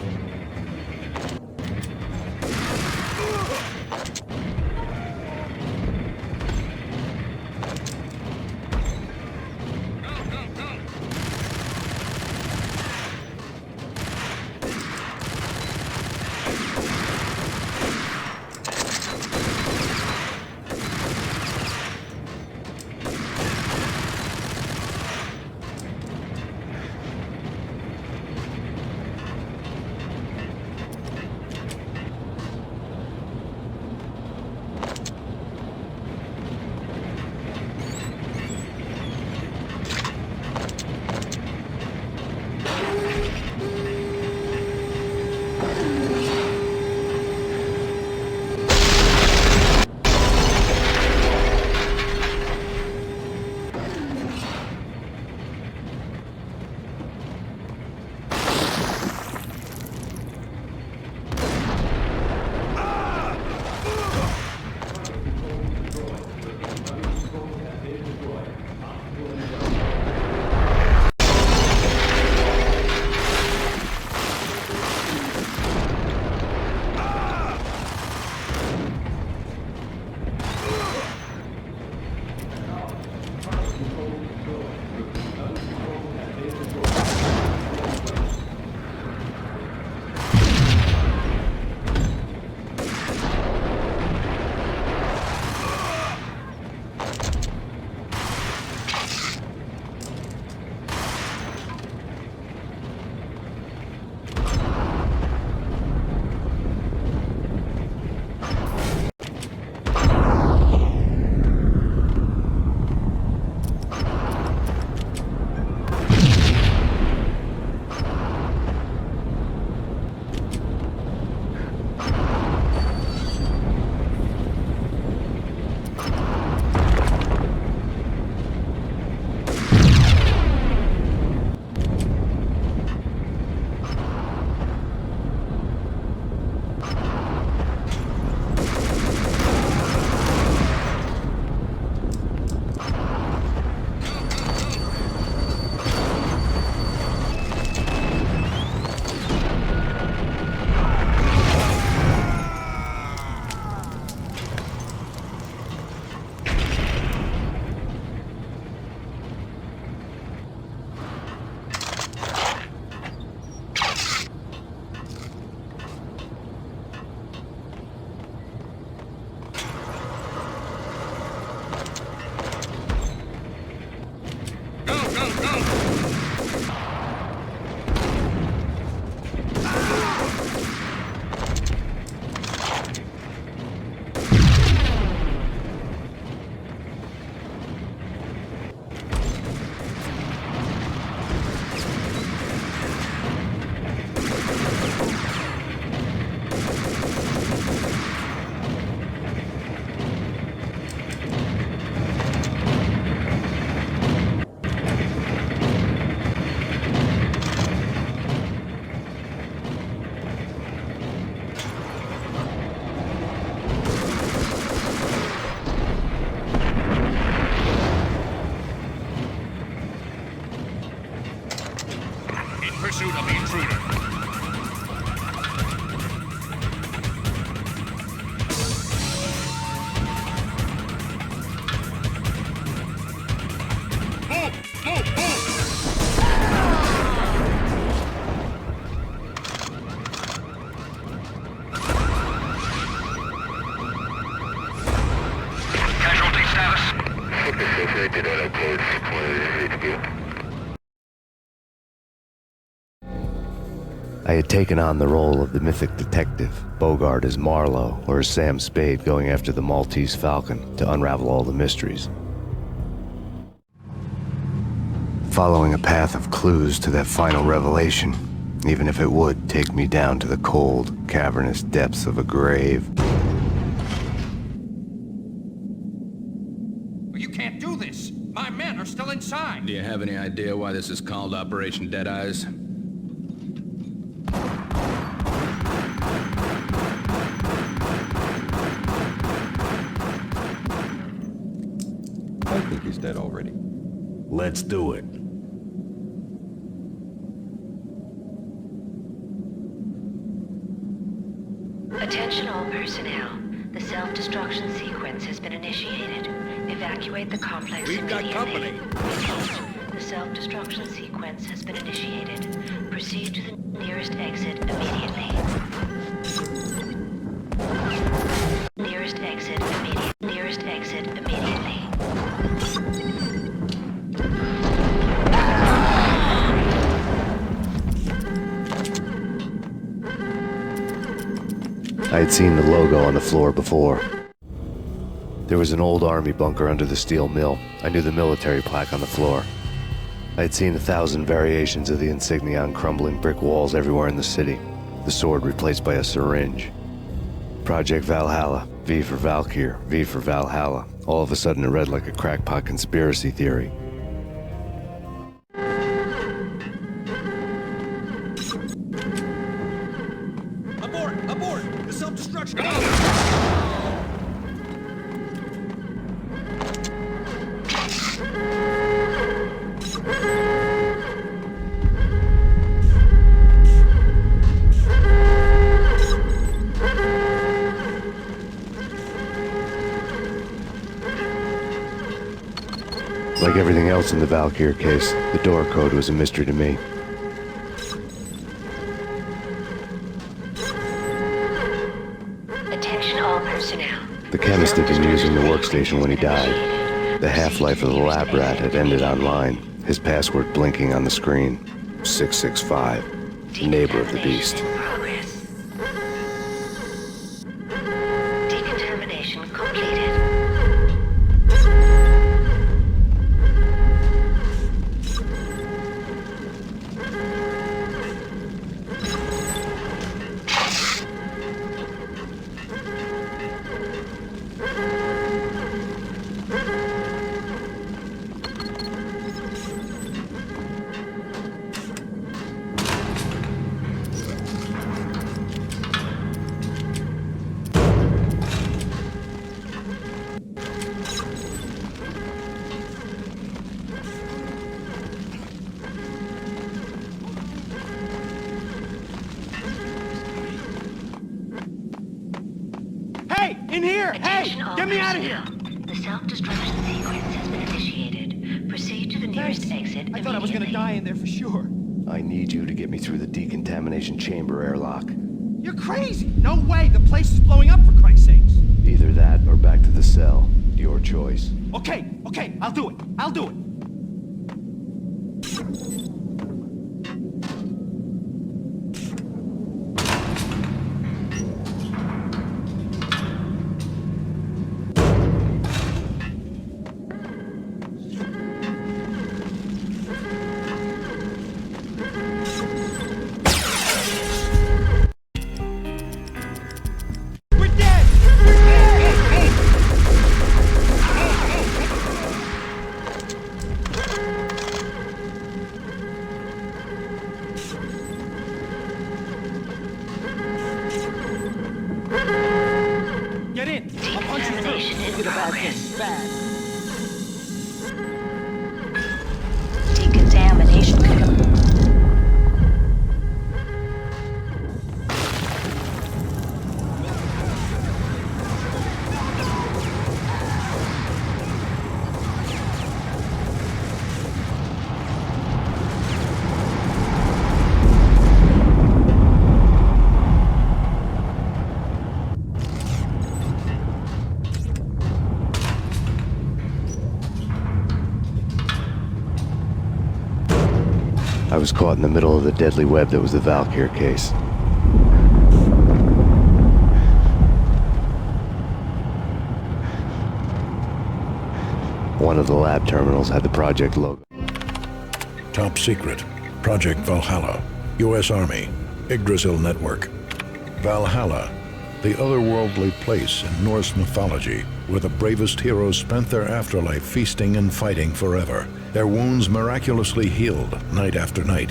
pursuit of the intruder. I had taken on the role of the mythic detective, Bogart as Marlowe, or as Sam Spade going after the Maltese Falcon to unravel all the mysteries. Following a path of clues to that final revelation, even if it would take me down to the cold, cavernous depths of a grave. You can't do this! My men are still inside! Do you have any idea why this is called Operation Deadeyes? I think he's dead already. Let's do it. Attention all personnel. The self-destruction sequence has been initiated. Evacuate the complex immediately. We've got company. The self-destruction sequence has been initiated. Proceed to the nearest exit immediately. Nearest exit immediately. Nearest exit immediately. I had seen the logo on the floor before. There was an old army bunker under the steel mill. I knew the military plaque on the floor. I had seen 1,000 variations of the insignia on crumbling brick walls everywhere in the city. The sword replaced by a syringe. Project Valhalla, V for Valkyr, V for Valhalla. All of a sudden it read like a crackpot conspiracy theory. Abort! The self-destruction! Like everything else in the Valkyr case, the door code was a mystery to me. Attention all personnel. The chemist had been using the workstation when he died. The half-life of the lab rat had ended online, his password blinking on the screen. 665, neighbor of the beast. Decontamination completed. In here! Attention Hey! Get me out of here! The self-destruction sequence has been initiated. Proceed to the nearest exit I thought I was gonna die in there for sure. I need you to get me through the decontamination chamber airlock. You're crazy! No way! The place is blowing up, for Christ's sakes! Either that or back to the cell. Your choice. Okay, I'll do it. Get in! I'll punch you through. Bad. Decontamination. I was caught in the middle of the deadly web that was the Valkyr case. One of the lab terminals had the project logo. Top secret. Project Valhalla. U.S. Army. Yggdrasil Network. Valhalla. The otherworldly place in Norse mythology where the bravest heroes spent their afterlife feasting and fighting forever. their wounds miraculously healed night after night.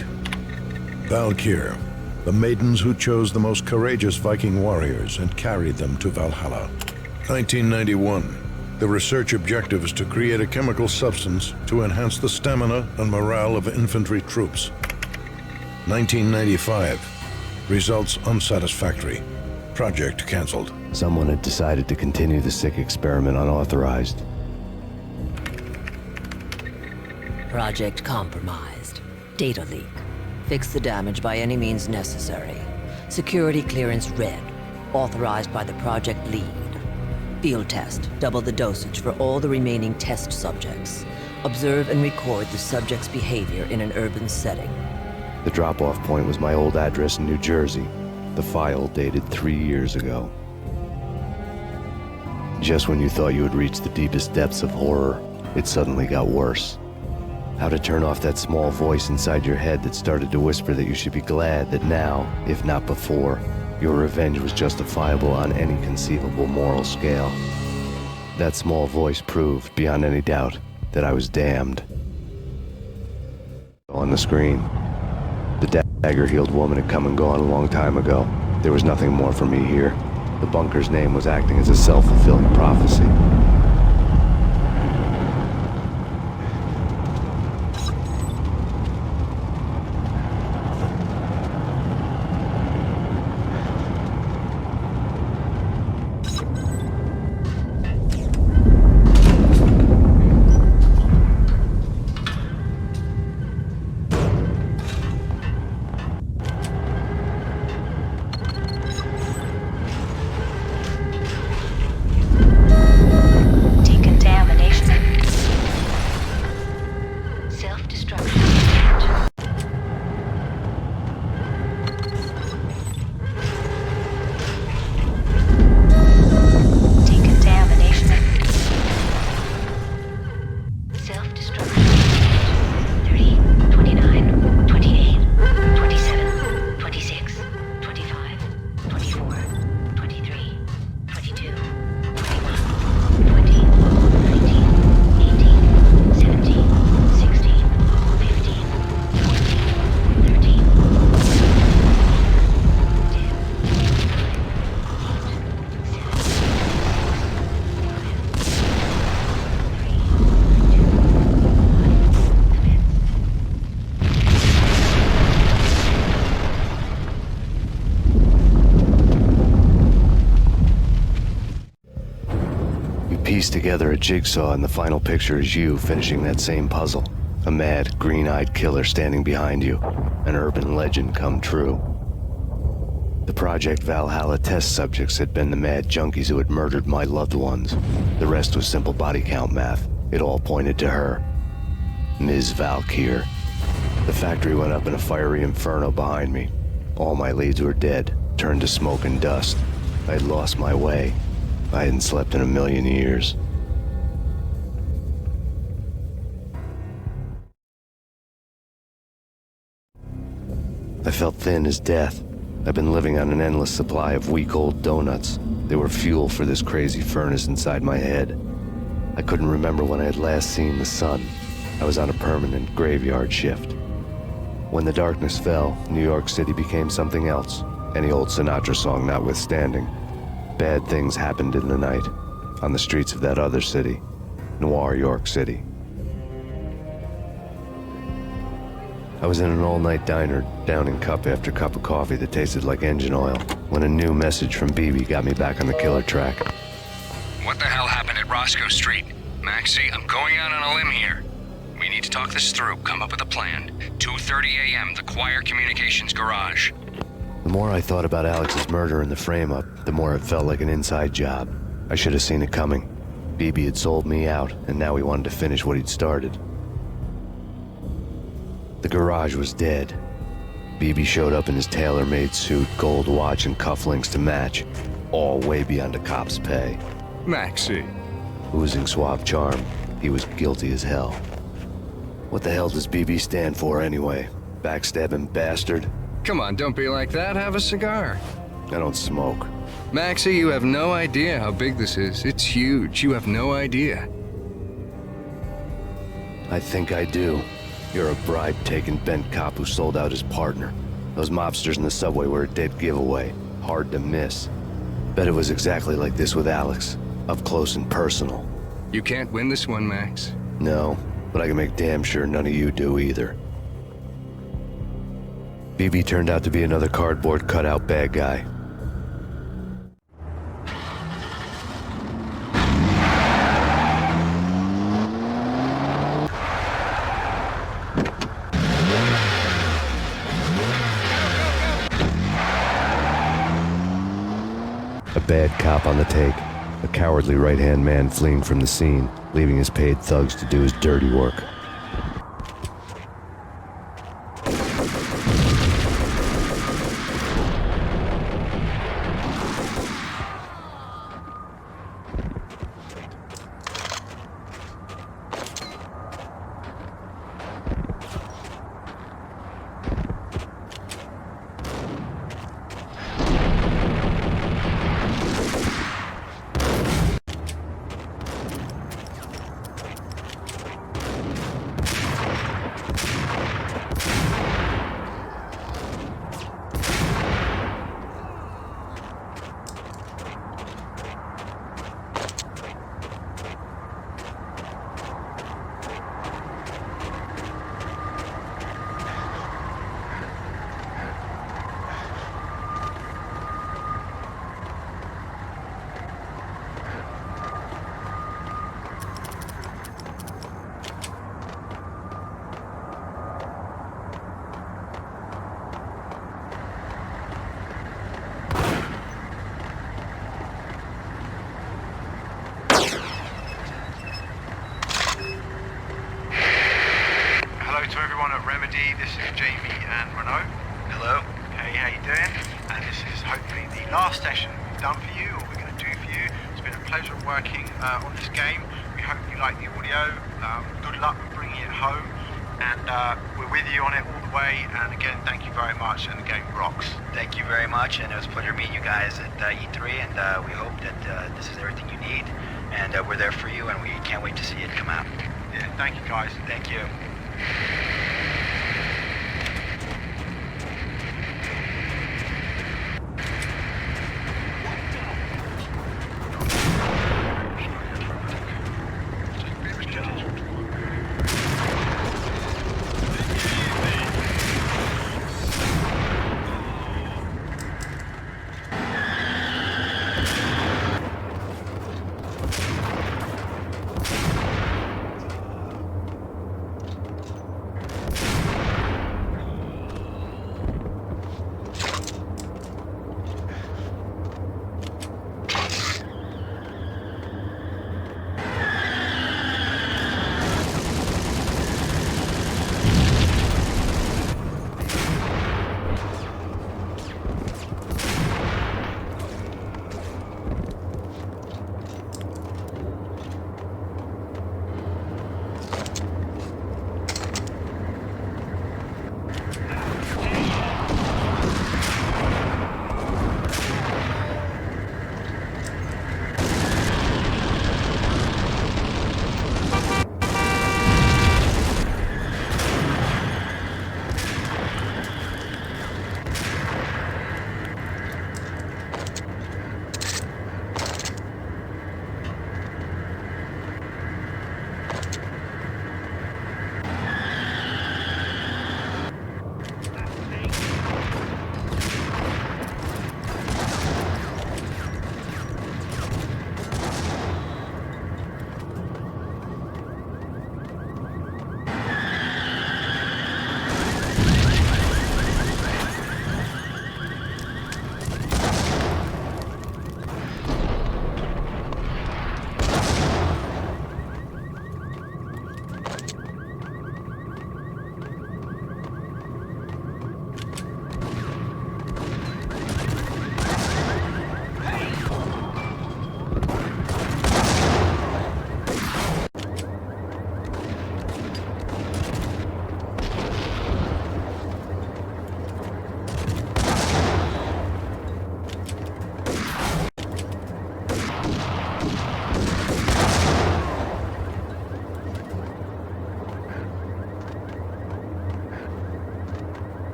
Valkyr, the maidens who chose the most courageous Viking warriors and carried them to Valhalla. 1991. The research objective is to create a chemical substance to enhance the stamina and morale of infantry troops. 1995. Results unsatisfactory. Project cancelled. Someone had decided to continue the sick experiment unauthorized. Project compromised. Data leak. Fix the damage by any means necessary. Security clearance red. Authorized by the project lead. Field test. Double the dosage for all the remaining test subjects. Observe and record the subject's behavior in an urban setting. The drop-off point was my old address in New Jersey. The file dated 3 years ago. Just when you thought you had reached the deepest depths of horror, it suddenly got worse. How to turn off that small voice inside your head that started to whisper that you should be glad that now, if not before, your revenge was justifiable on any conceivable moral scale. That small voice proved, beyond any doubt, that I was damned. On the screen, the dagger-heeled woman had come and gone a long time ago. There was nothing more for me here. The bunker's name was acting as a self-fulfilling prophecy. Piece together a jigsaw, and the final picture is you finishing that same puzzle. A mad, green-eyed killer standing behind you. An urban legend come true. The Project Valhalla test subjects had been the mad junkies who had murdered my loved ones. The rest was simple body count math. It all pointed to her. Ms. Valkyr. The factory went up in a fiery inferno behind me. All my leads were dead, turned to smoke and dust. I had lost my way. I hadn't slept in a million years. I felt thin as death. I've been living on an endless supply of week-old donuts. They were fuel for this crazy furnace inside my head. I couldn't remember when I had last seen the sun. I was on a permanent graveyard shift. When the darkness fell, New York City became something else, any old Sinatra song notwithstanding. Bad things happened in the night, on the streets of that other city, Noir York City. I was in an all-night diner, downing cup after cup of coffee that tasted like engine oil, when a new message from BB got me back on the killer track. What the hell happened at Roscoe Street? Maxie, I'm going out on a limb here. We need to talk this through, come up with a plan. 2:30 a.m., the Choir Communications Garage. The more I thought about Alex's murder and the frame-up, the more it felt like an inside job. I should have seen it coming. BB had sold me out, and now he wanted to finish what he'd started. The garage was dead. BB showed up in his tailor-made suit, gold watch, and cufflinks to match, all way beyond a cop's pay. Maxie. Oozing suave charm, he was guilty as hell. What the hell does BB stand for anyway? Backstabbing bastard? Come on, don't be like that. Have a cigar. I don't smoke. Maxie, you have no idea how big this is. It's huge. You have no idea. I think I do. You're a bribe-taking bent cop who sold out his partner. Those mobsters in the subway were a dead giveaway. Hard to miss. Bet it was exactly like this with Alex. Up close and personal. You can't win this one, Max. No, but I can make damn sure none of you do either. BB turned out to be another cardboard cutout bad guy. A bad cop on the take. A cowardly right-hand man fleeing from the scene, leaving his paid thugs to do his dirty work. This is Jamie and Renault. Hello. Hey, how you doing? And this is hopefully the last session we've done for you, or we're going to do for you. It's been a pleasure working on this game. We hope you like the audio. Good luck with bringing it home. And we're with you on it all the way. And again, thank you very much. And the game rocks. Thank you very much. And it was a pleasure meeting you guys at E3. And we hope that this is everything you need. And we're there for you. And we can't wait to see it come out. Yeah, thank you guys. Thank you.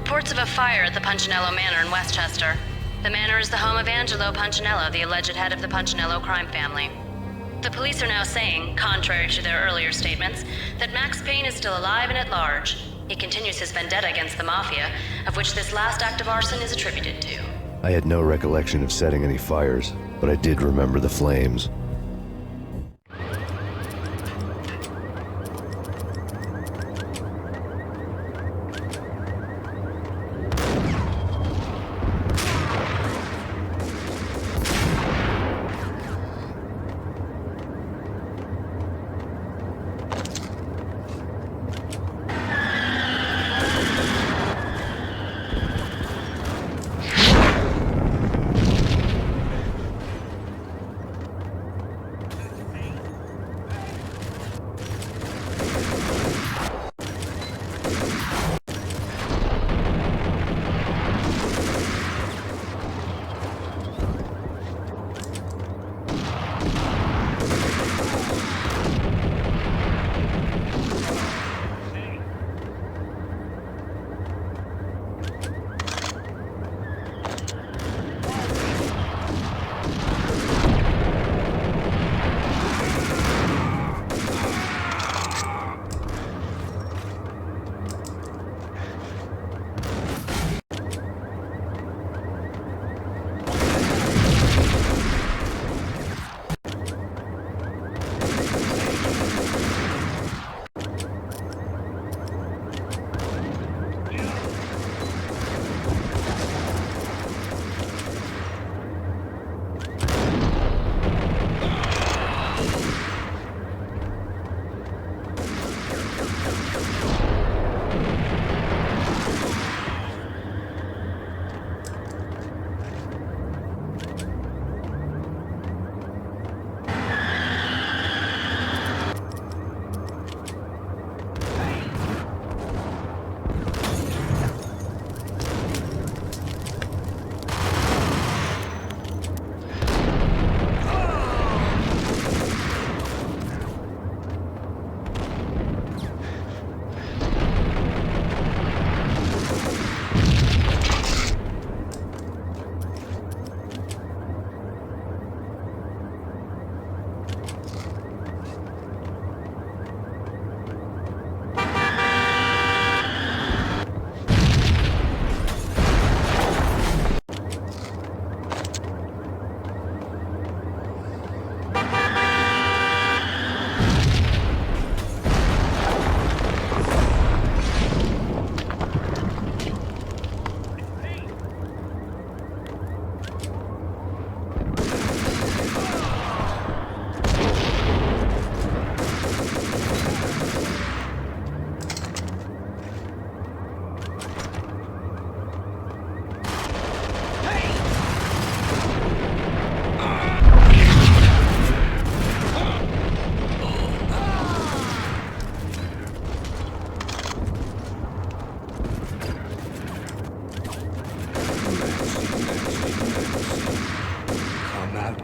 reports of a fire at the Punchinello Manor in Westchester. The manor is the home of Angelo Punchinello, the alleged head of the Punchinello crime family. The police are now saying, contrary to their earlier statements, that Max Payne is still alive and at large. He continues his vendetta against the Mafia, of which this last act of arson is attributed to. I had no recollection of setting any fires, but I did remember the flames.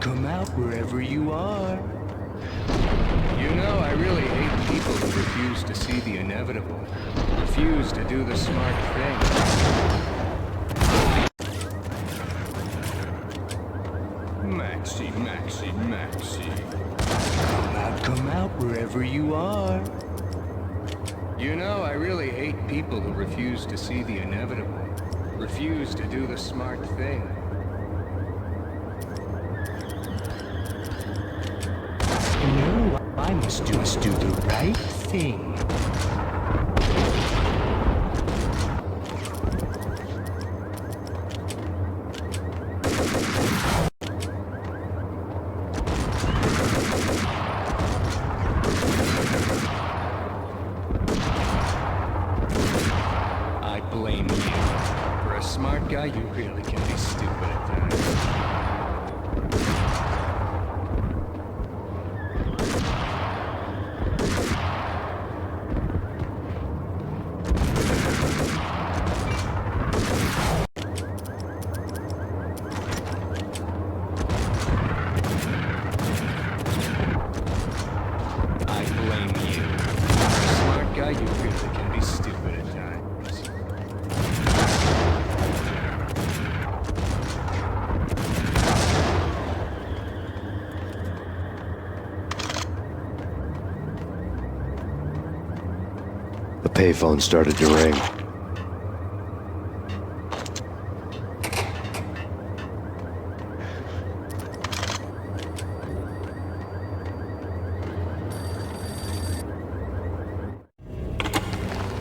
Come out wherever you are. You know, I really hate people who refuse to see the inevitable, refuse to do the smart thing. Maxie, Maxie, Maxie. Come out wherever you are. You know, I really hate people who refuse to see the inevitable, refuse to do the smart thing. No, I must do the right thing. I blame you. For a smart guy, you really can be stupid at times. payphone started to ring.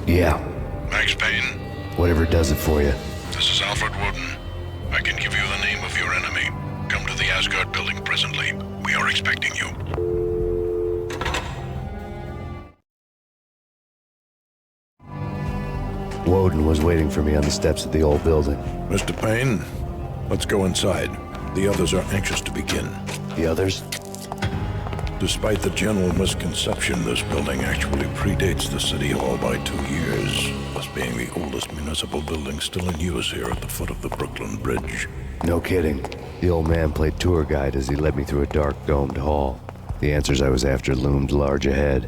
Yeah. Max Payne? Whatever does it for you. This is Alfred Woden. I can give you the name of your enemy. Come to the Asgard building presently. We are expecting you. Woden was waiting for me on the steps of the old building. Mr. Payne, let's go inside. The others are anxious to begin. The others? Despite the general misconception, this building actually predates the City Hall by 2 years, thus being the oldest municipal building still in use here at the foot of the Brooklyn Bridge. No kidding. The old man played tour guide as he led me through a dark domed hall. The answers I was after loomed large ahead.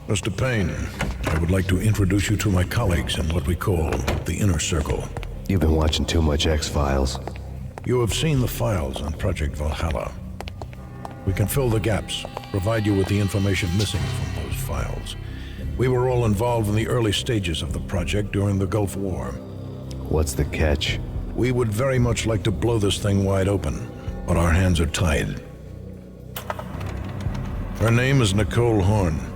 Mr. Payne, I would like to introduce you to my colleagues in what we call the Inner Circle. You've been watching too much X-Files. You have seen the files on Project Valhalla. We can fill the gaps, provide you with the information missing from those files. We were all involved in the early stages of the project during the Gulf War. What's the catch? We would very much like to blow this thing wide open, but our hands are tied. Her name is NICOLE HORNE.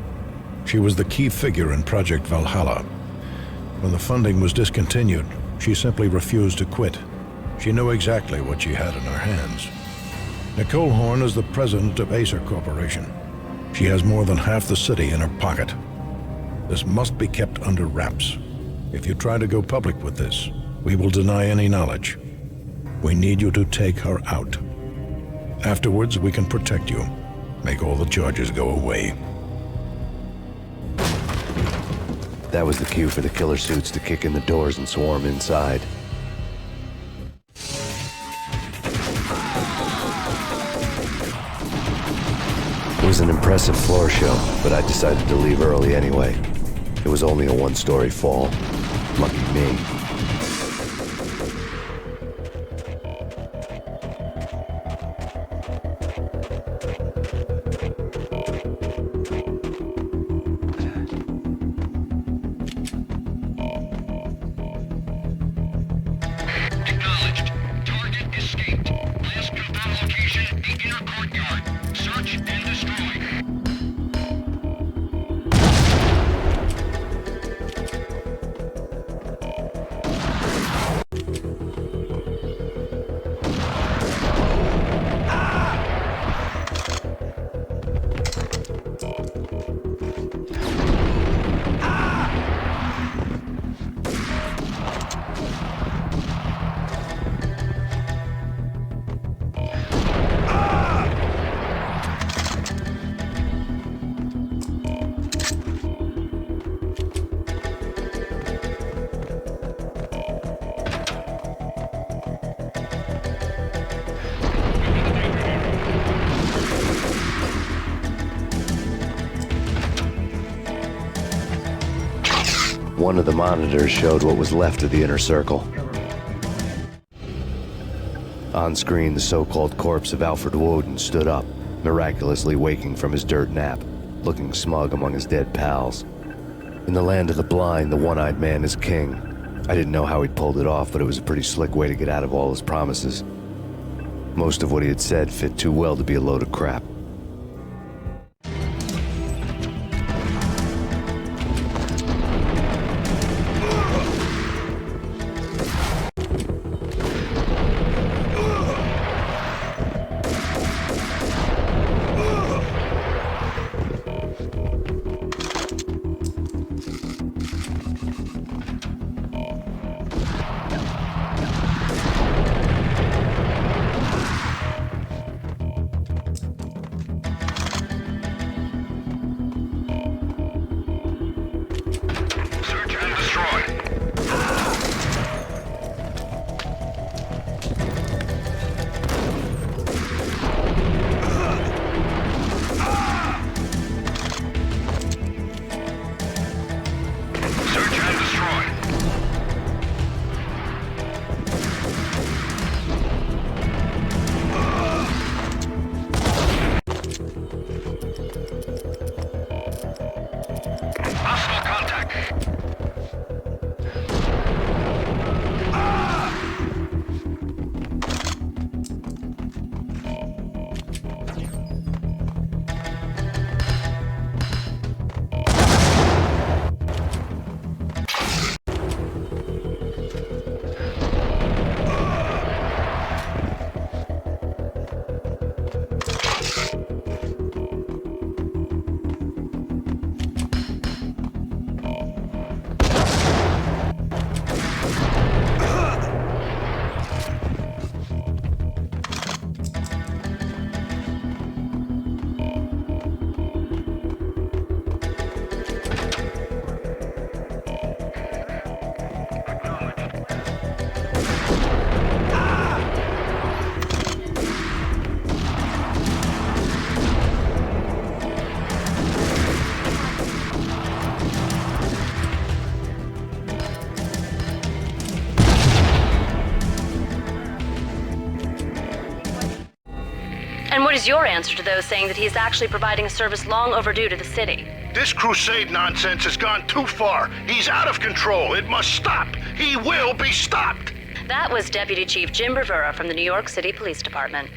She was the key figure in Project Valhalla. When the funding was discontinued, she simply refused to quit. She knew exactly what she had in her hands. NICOLE HORNE is the president of Acer Corporation. She has more than half the city in her pocket. This must be kept under wraps. If you try to go public with this, we will deny any knowledge. We need you to take her out. Afterwards, we can protect you. Make all the charges go away. That was the cue for the killer suits to kick in the doors and swarm inside. It was an impressive floor show, but I decided to leave early anyway. It was only a one-story fall. Lucky me. Acknowledged. Target escaped. Last confirmed location, the inner courtyard. Search and destroy. One of the monitors showed what was left of the inner circle. On screen, the so-called corpse of Alfred Woden stood up, miraculously waking from his dirt nap, looking smug among his dead pals. In the land of the blind, the one-eyed man is king. I didn't know how he'd pulled it off, but it was a pretty slick way to get out of all his promises. Most of what he had said fit too well to be a load of crap. your answer to those saying that he is actually providing a service long overdue to the city? This crusade nonsense has gone too far. He's out of control. It must stop. He will be stopped. That was Deputy Chief Jim Bravura from the New York City Police Department.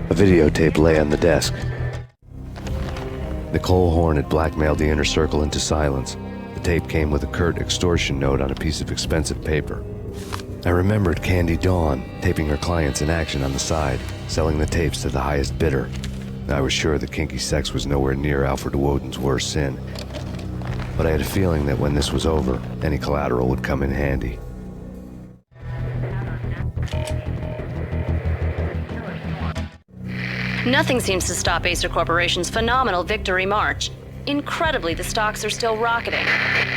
A videotape lay on the desk. NICOLE HORNE had blackmailed the Inner Circle into silence. The tape came with a curt extortion note on a piece of expensive paper. I remembered Candy Dawn taping her clients in action on the side, selling the tapes to the highest bidder. I was sure that kinky sex was nowhere near Alfred Woden's worst sin. But I had a feeling that when this was over, any collateral would come in handy. Nothing seems to stop Acer Corporation's phenomenal victory march. Incredibly, the stocks are still rocketing.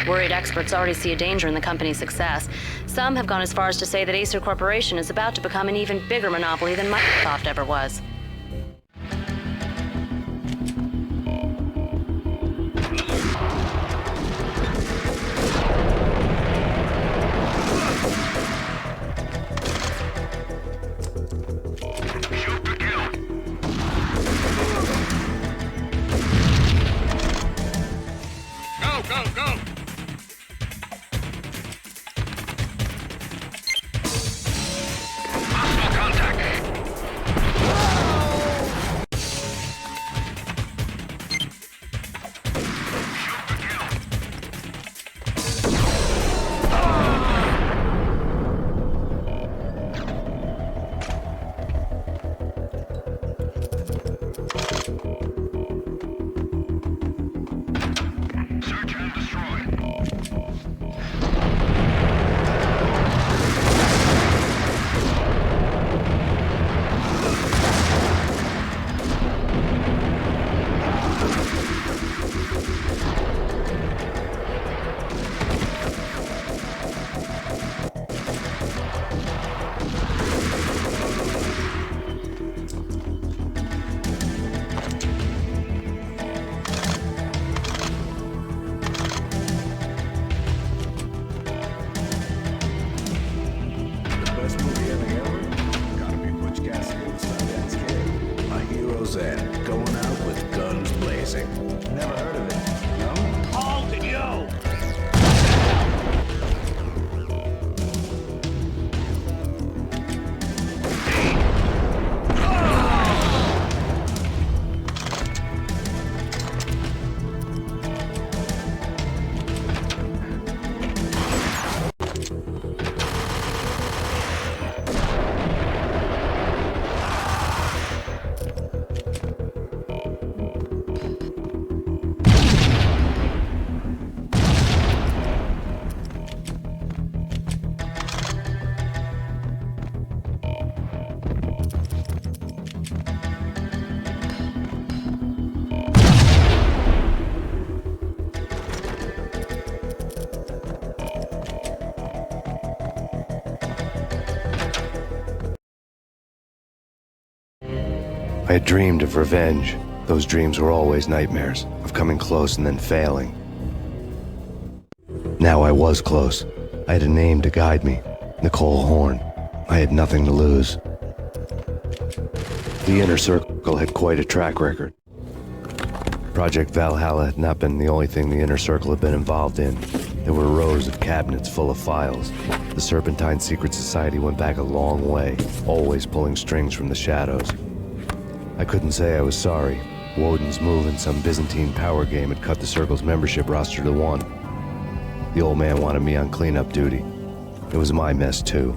Worried experts already see a danger in the company's success. Some have gone as far as to say that Acer Corporation is about to become an even bigger monopoly than Microsoft ever was. I had dreamed of revenge. Those dreams were always nightmares, of coming close and then failing. Now I was close. I had a name to guide me, NICOLE HORNE. I had nothing to lose. The Inner Circle had quite a track record. Project Valhalla had not been the only thing the Inner Circle had been involved in. There were rows of cabinets full of files. The Serpentine Secret Society went back a long way, always pulling strings from the shadows. I couldn't say I was sorry. Woden's move in some Byzantine power game had cut the Circle's membership roster to 1. The old man wanted me on cleanup duty. It was my mess, too.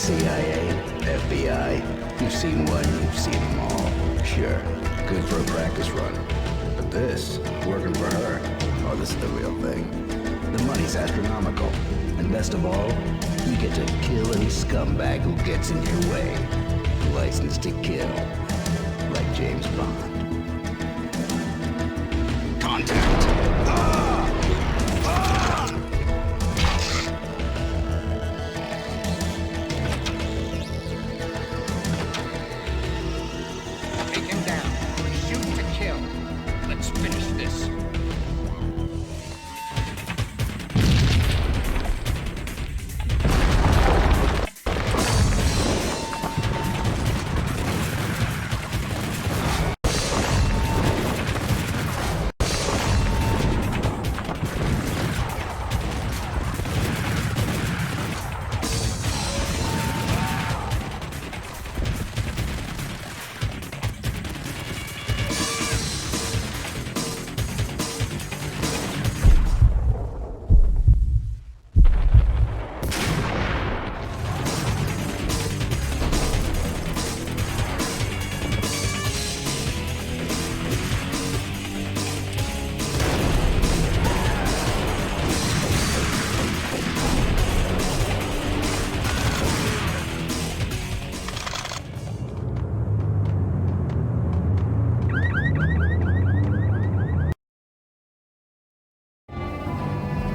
CIA, FBI, you've seen one, you've seen them all. Sure, good for a practice run. But this, working for her, oh, this is the real thing. The money's astronomical. And best of all, you get to kill any scumbag who gets in your way. License to kill. Like James Bond. Contact! Take him down. Shoot to kill. Let's finish this.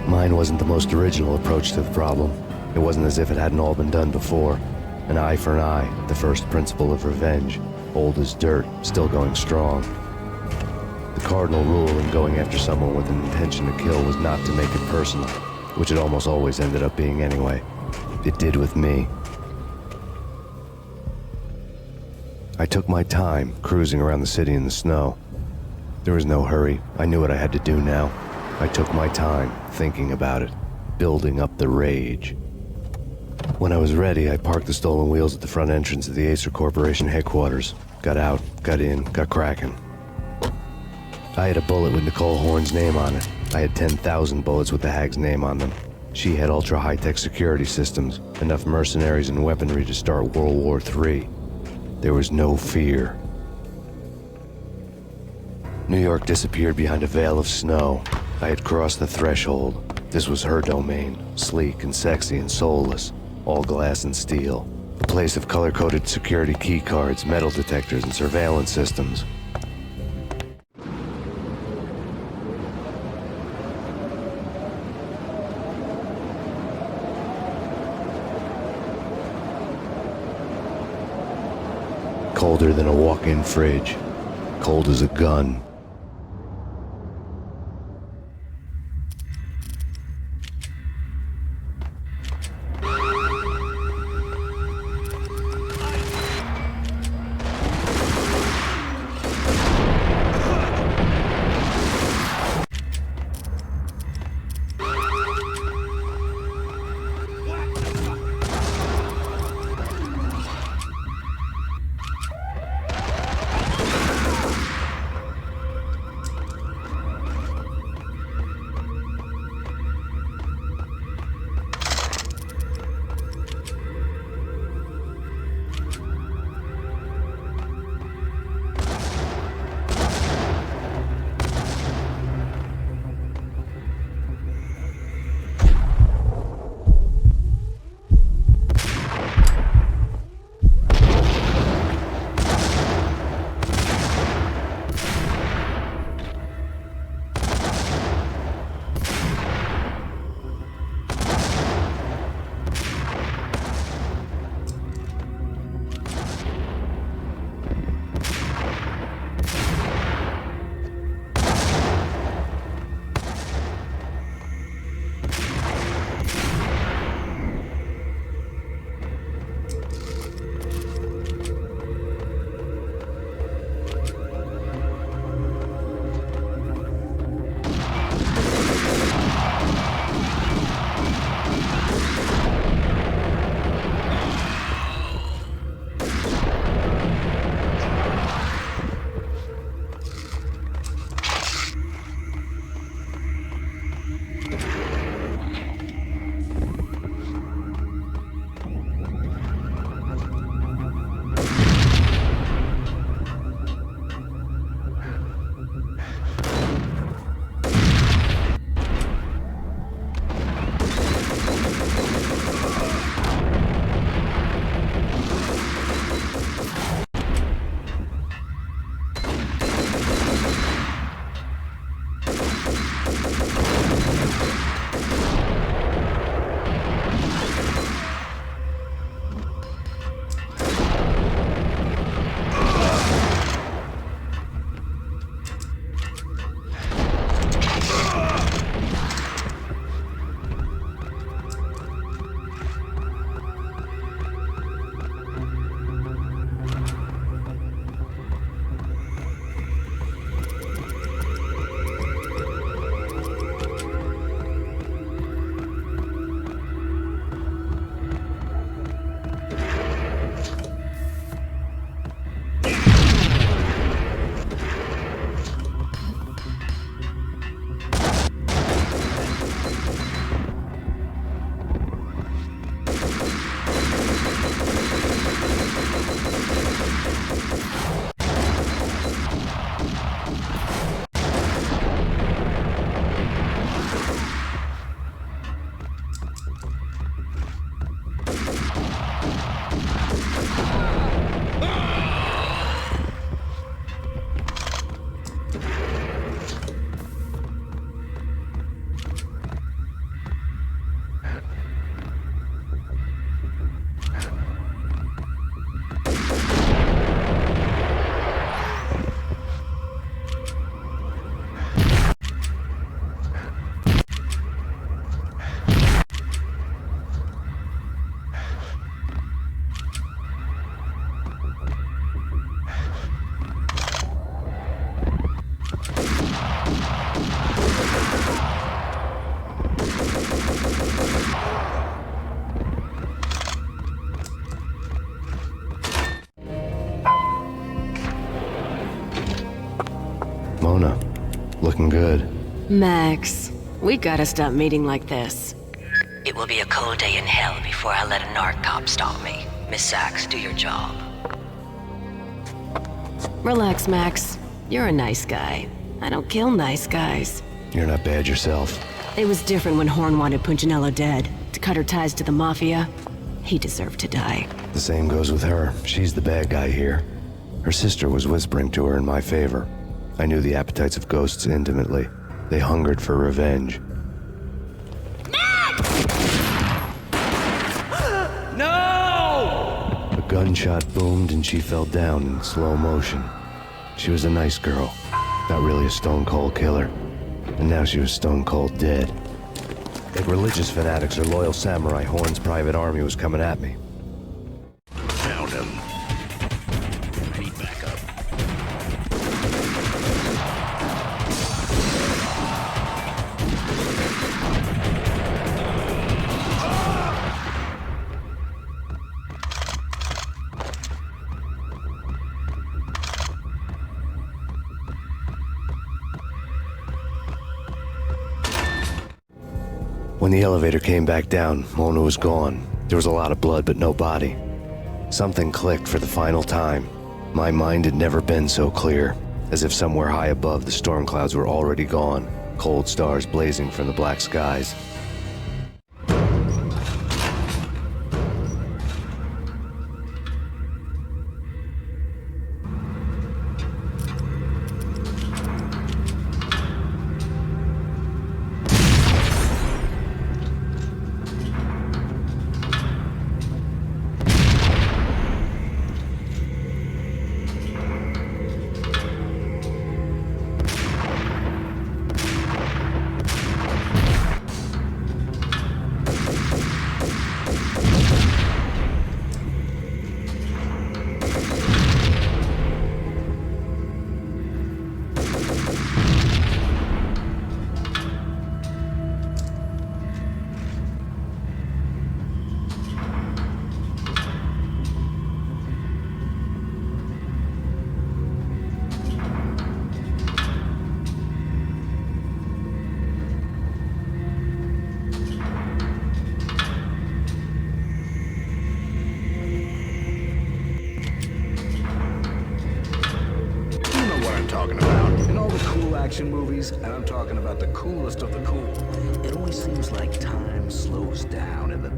Mine wasn't the most original approach to the problem. It wasn't as if it hadn't all been done before. An eye for an eye, the first principle of revenge. Old as dirt, still going strong. The cardinal rule in going after someone with an intention to kill was not to make it personal, which it almost always ended up being anyway. It did with me. I took my time, cruising around the city in the snow. There was no hurry. I knew what I had to do now. I took my time, thinking about it, building up the rage. When I was ready, I parked the stolen wheels at the front entrance of the Acer Corporation headquarters. Got out, got in, got cracking. I had a bullet with Nicole Horne's name on it. I had 10,000 bullets with the hag's name on them. She had ultra-high-tech security systems, enough mercenaries and weaponry to start World War III. There was no fear. New York disappeared behind a veil of snow. I had crossed the threshold. This was her domain, sleek and sexy and soulless, all glass and steel. A place of color-coded security key cards, metal detectors, and surveillance systems. Colder than a walk-in fridge. Cold as a gun. Looking good. Max, we gotta stop meeting like this. It will be a cold day in hell before I let a narc cop stop me. Miss Sachs, do your job. Relax, Max. You're a nice guy. I don't kill nice guys. You're not bad yourself. It was different when Horne wanted Punchinello dead. To cut her ties to the Mafia. He deserved to die. The same goes with her. She's the bad guy here. Her sister was whispering to her in my favor. I knew the appetites of ghosts intimately. They hungered for revenge. No! A gunshot boomed and she fell down in slow motion. She was a nice girl. Not really a stone-cold killer. And now she was stone-cold dead. Like religious fanatics or loyal samurai, Horne's private army was coming at me. Found him. I need backup. When the elevator came back down, Mona was gone. There was a lot of blood, but no body. Something clicked for the final time. My mind had never been so clear, as if somewhere high above the storm clouds were already gone, cold stars blazing from the black skies. Movies, and I'm talking about the coolest of the cool. It always seems like time slows down in the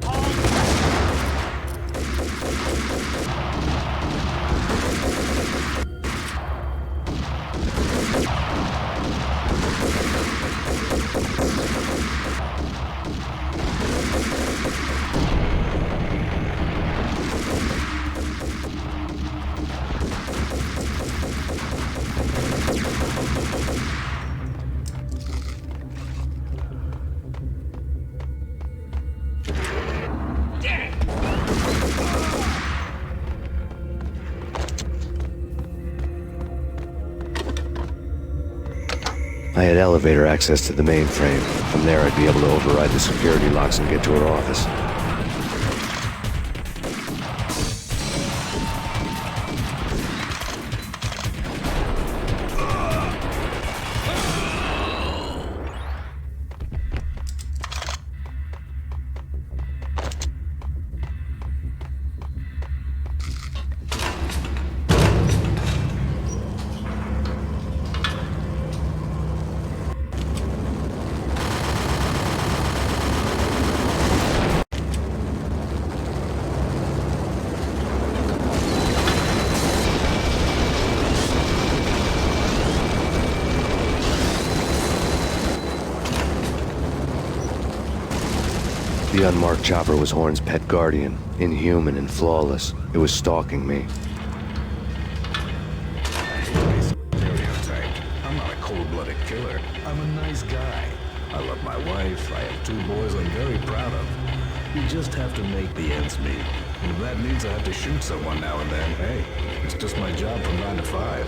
I had elevator access to the mainframe. From there, I'd be able to override the security locks and get to her office. The unmarked chopper was Horne's pet guardian, inhuman and flawless. It was stalking me. stereotype. I'm not a cold-blooded killer. I'm a nice guy. I love my wife. I have 2 boys I'm very proud of. We just have to make the ends meet. And if that means I have to shoot someone now and then, hey, it's just my job from 9 to 5.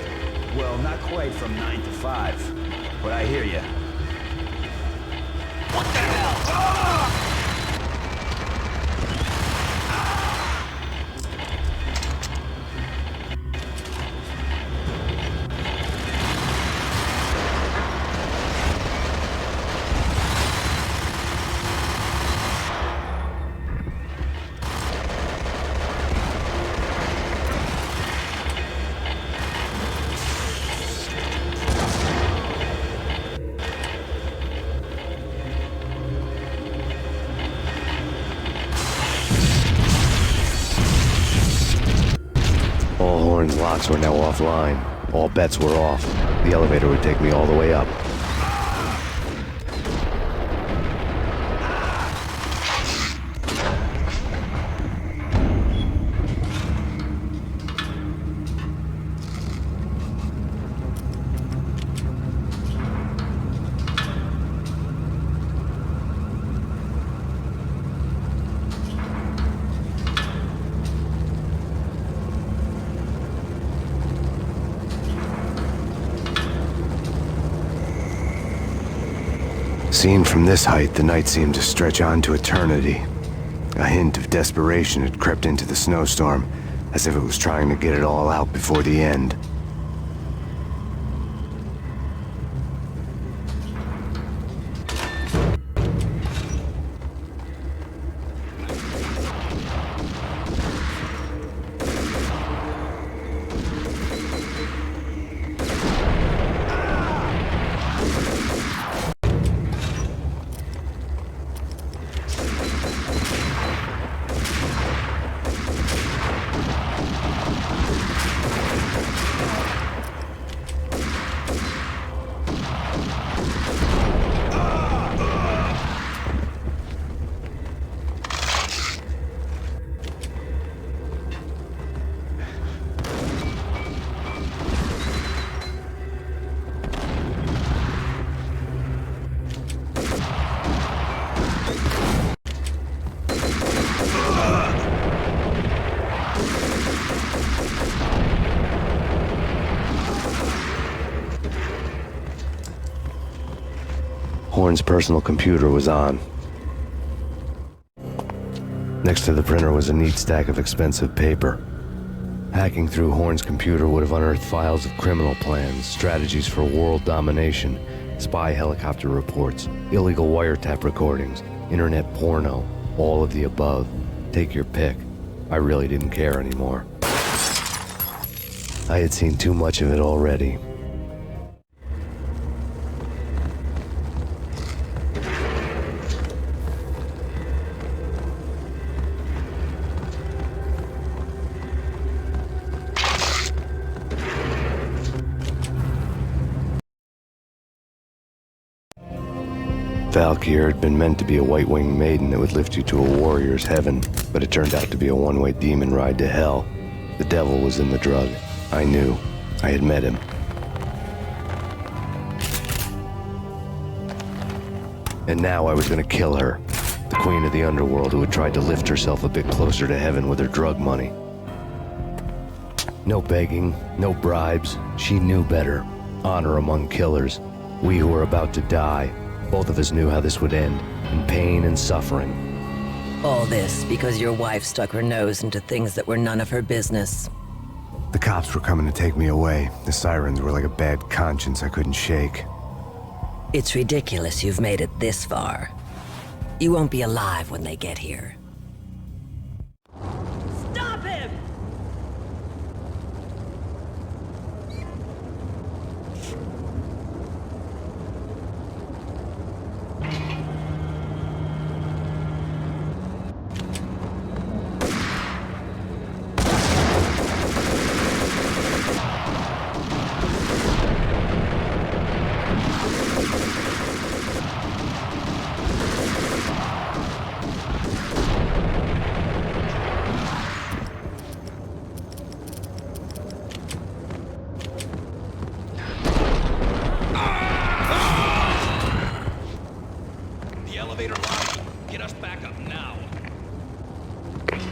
Well, not quite from 9 to 5. But I hear you. What the hell? Ah! locks were now offline. All bets were off. The elevator would take me all the way up. Seen from this height, the night seemed to stretch on to eternity. A hint of desperation had crept into the snowstorm, as if it was trying to get it all out before the end. Horne's personal computer was on. Next to the printer was a neat stack of expensive paper. Hacking through Horne's computer would have unearthed files of criminal plans, strategies for world domination, spy helicopter reports, illegal wiretap recordings, internet porno, all of the above. Take your pick. I really didn't care anymore. I had seen too much of it already. Valkyr had been meant to be a white-winged maiden that would lift you to a warrior's heaven, but it turned out to be a one-way demon ride to hell. The devil was in the drug. I knew. I had met him. And now I was gonna kill her. The queen of the underworld who had tried to lift herself a bit closer to heaven with her drug money. No begging, no bribes. She knew better. Honor among killers. We who were about to die. Both of us knew how this would end, in pain and suffering. All this because your wife stuck her nose into things that were none of her business. The cops were coming to take me away. The sirens were like a bad conscience I couldn't shake. It's ridiculous you've made it this far. You won't be alive when they get here. Stop him!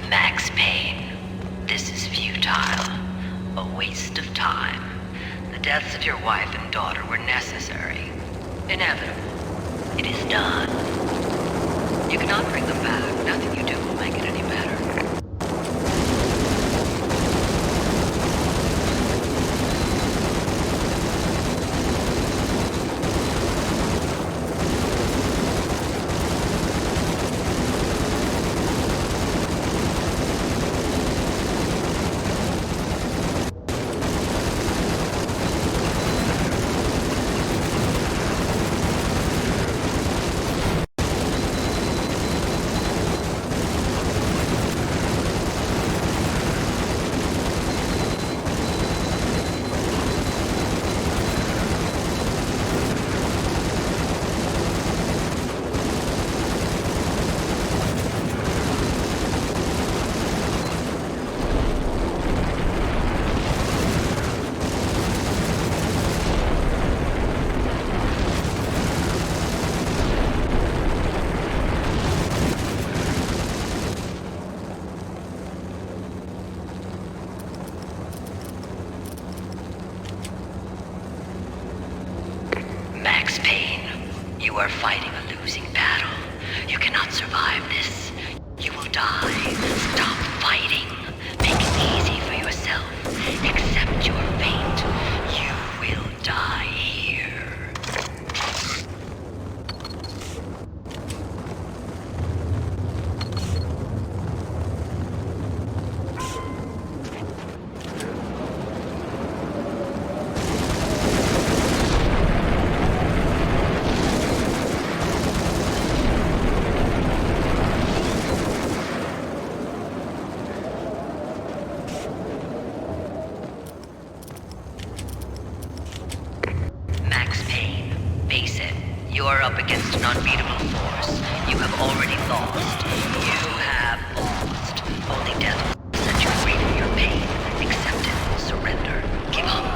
Max Payne, this is futile. A waste of time. The deaths of your wife and daughter were necessary. Inevitable. It is done. You cannot bring them back. Nothing you do will make it any better. You are fighting a losing battle. You cannot survive this. You will die. Stop fighting. Make it easy for yourself. Accept your fate. You will die here. You are up against an unbeatable force. You have already lost. You have lost. Only death will set you free from your pain. Accept it. Surrender. Give up.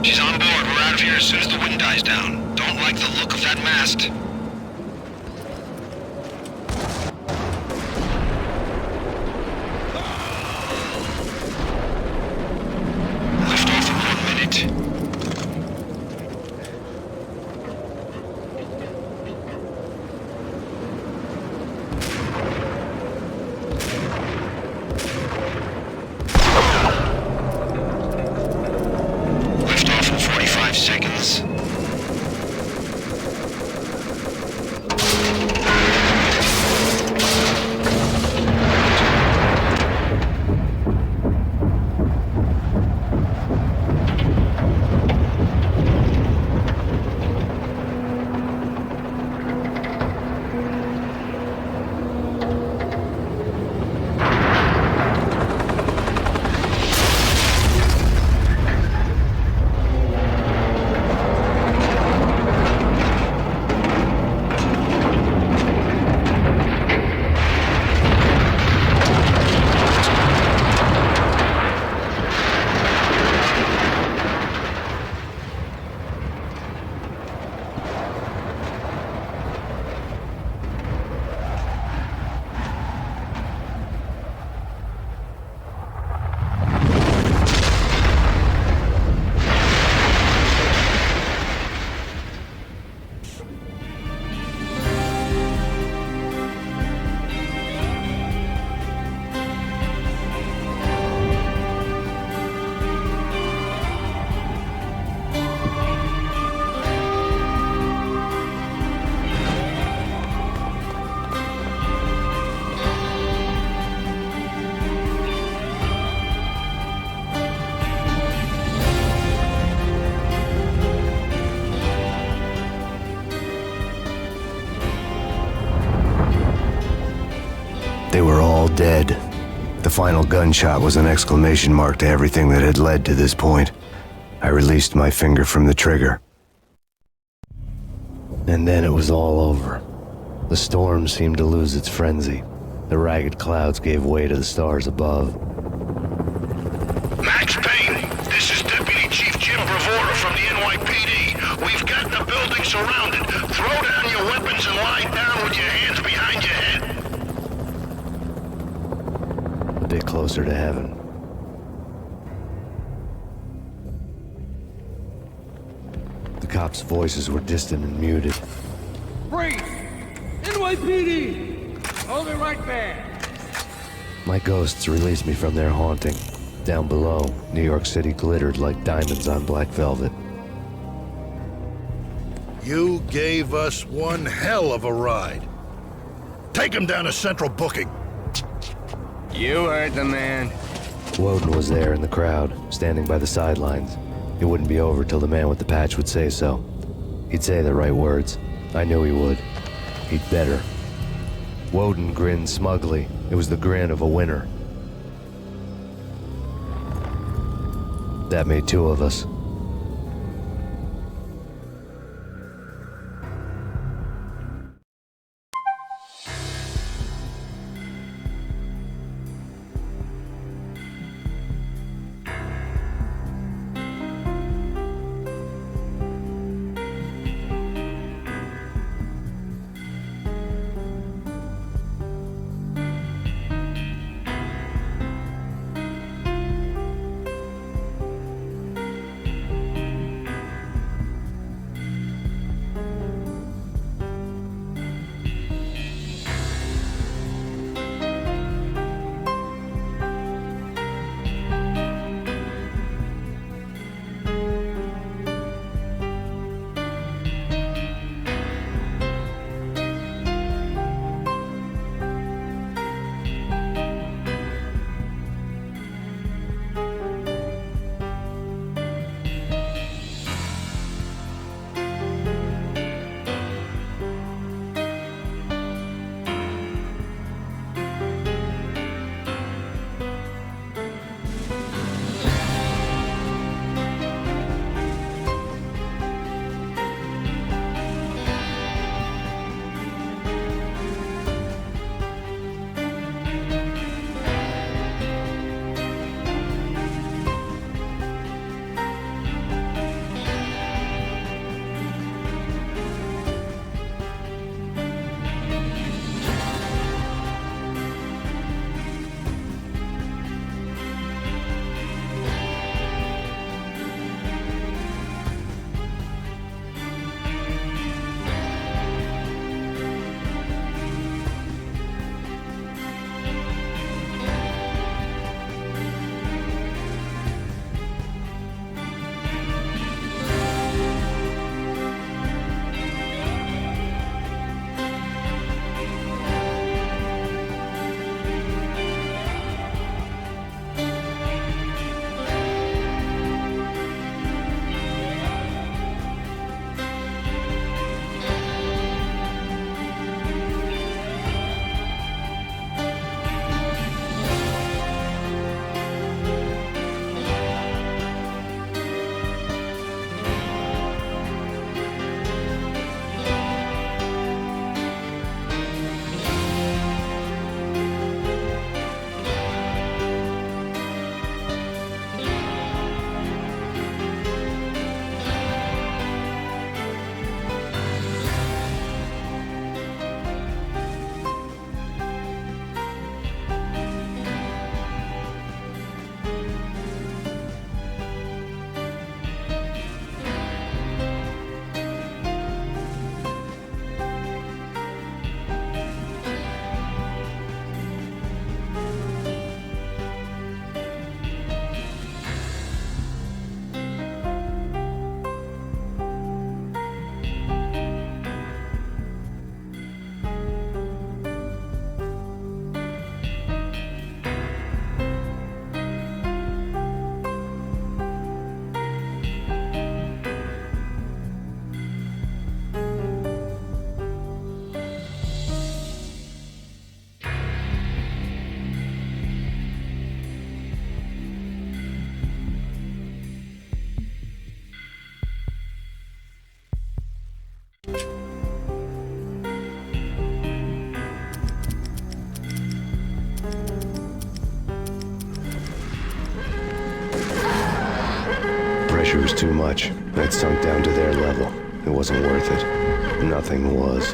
She's on board. We're out of here as soon as the wind dies down. Don't like the look of that mast. Lift off in 1 minute. Lift off in 45 seconds. dead. The final gunshot was an exclamation mark to everything that had led to this point. I released my finger from the trigger. And then it was all over. The storm seemed to lose its frenzy. The ragged clouds gave way to the stars above. Max Payne, this is Deputy Chief Jim Bravura from the NYPD. We've got the building surrounded. Throw down your weapons and lie down with your hands behind your head. A bit closer to heaven. The cops' voices were distant and muted. Freeze! NYPD! Hold it right there! My ghosts released me from their haunting. Down below, New York City glittered like diamonds on black velvet. You gave us one hell of a ride. Take him down to Central Booking. You heard the man. Woden was there in the crowd, standing by the sidelines. It wouldn't be over till the man with the patch would say so. He'd say the right words. I knew he would. He'd better. Woden grinned smugly. It was the grin of a winner. That made two of us. pressure was too much. I'd sunk down to their level. It wasn't worth it. Nothing was.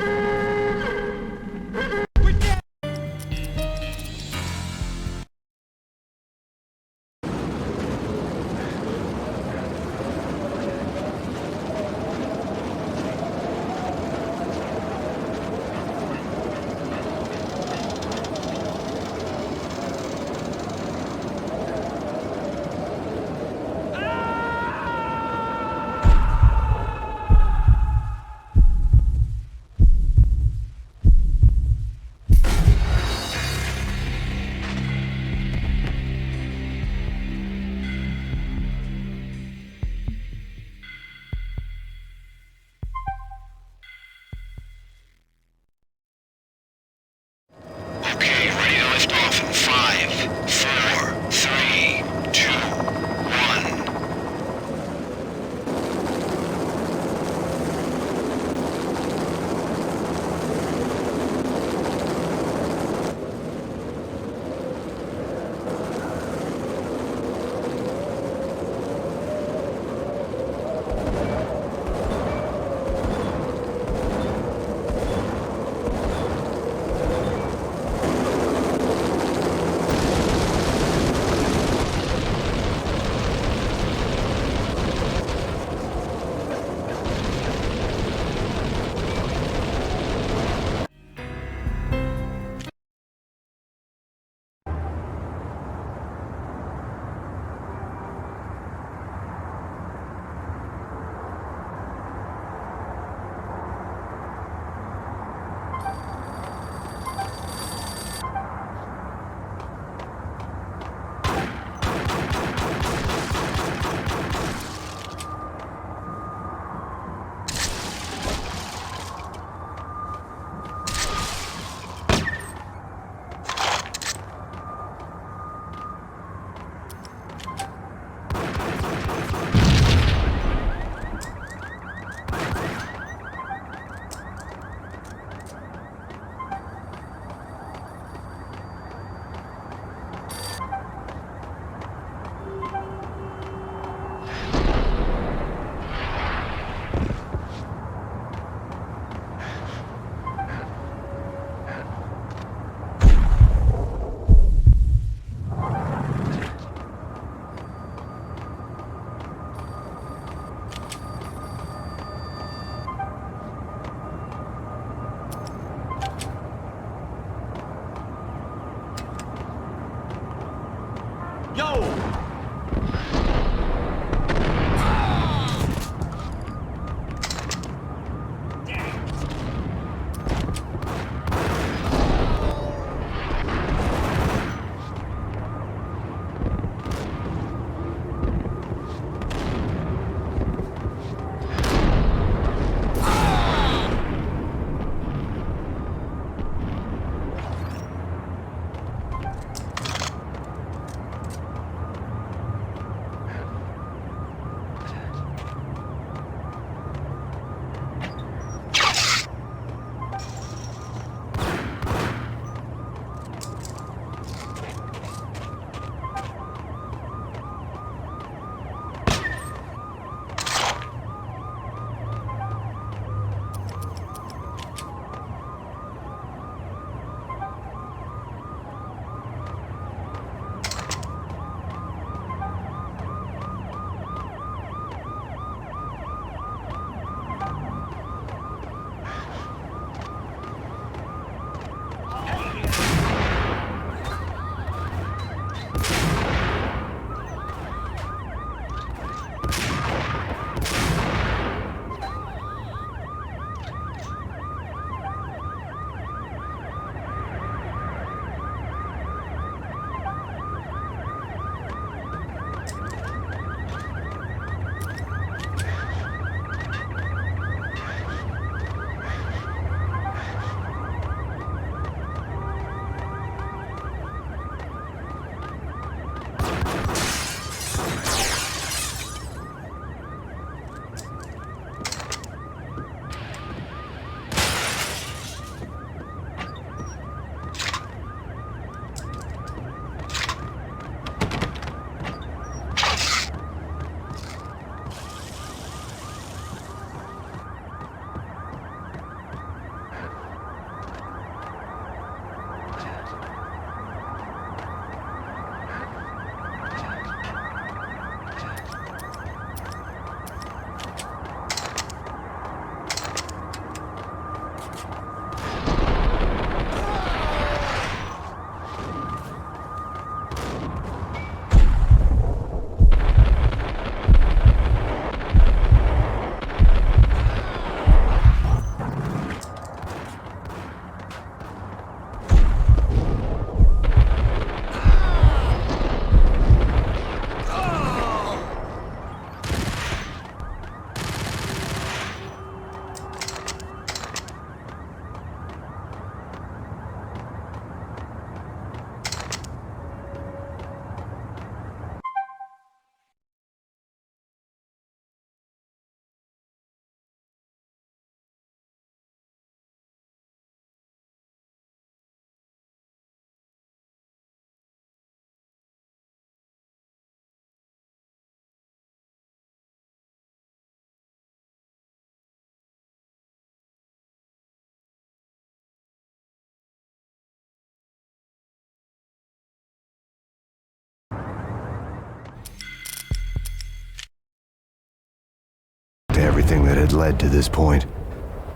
everything that had led to this point.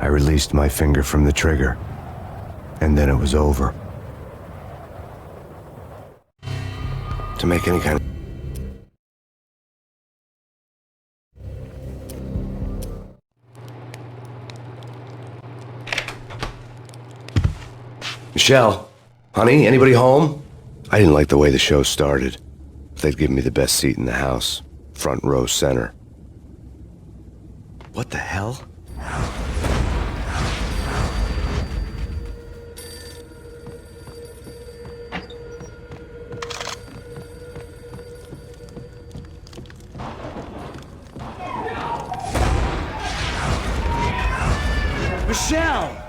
I released my finger from the trigger, and then it was over. To make any kind of... Michelle? Honey, anybody home? I didn't like the way the show started. They'd give me the best seat in the house. Front row center. What the hell? Michelle!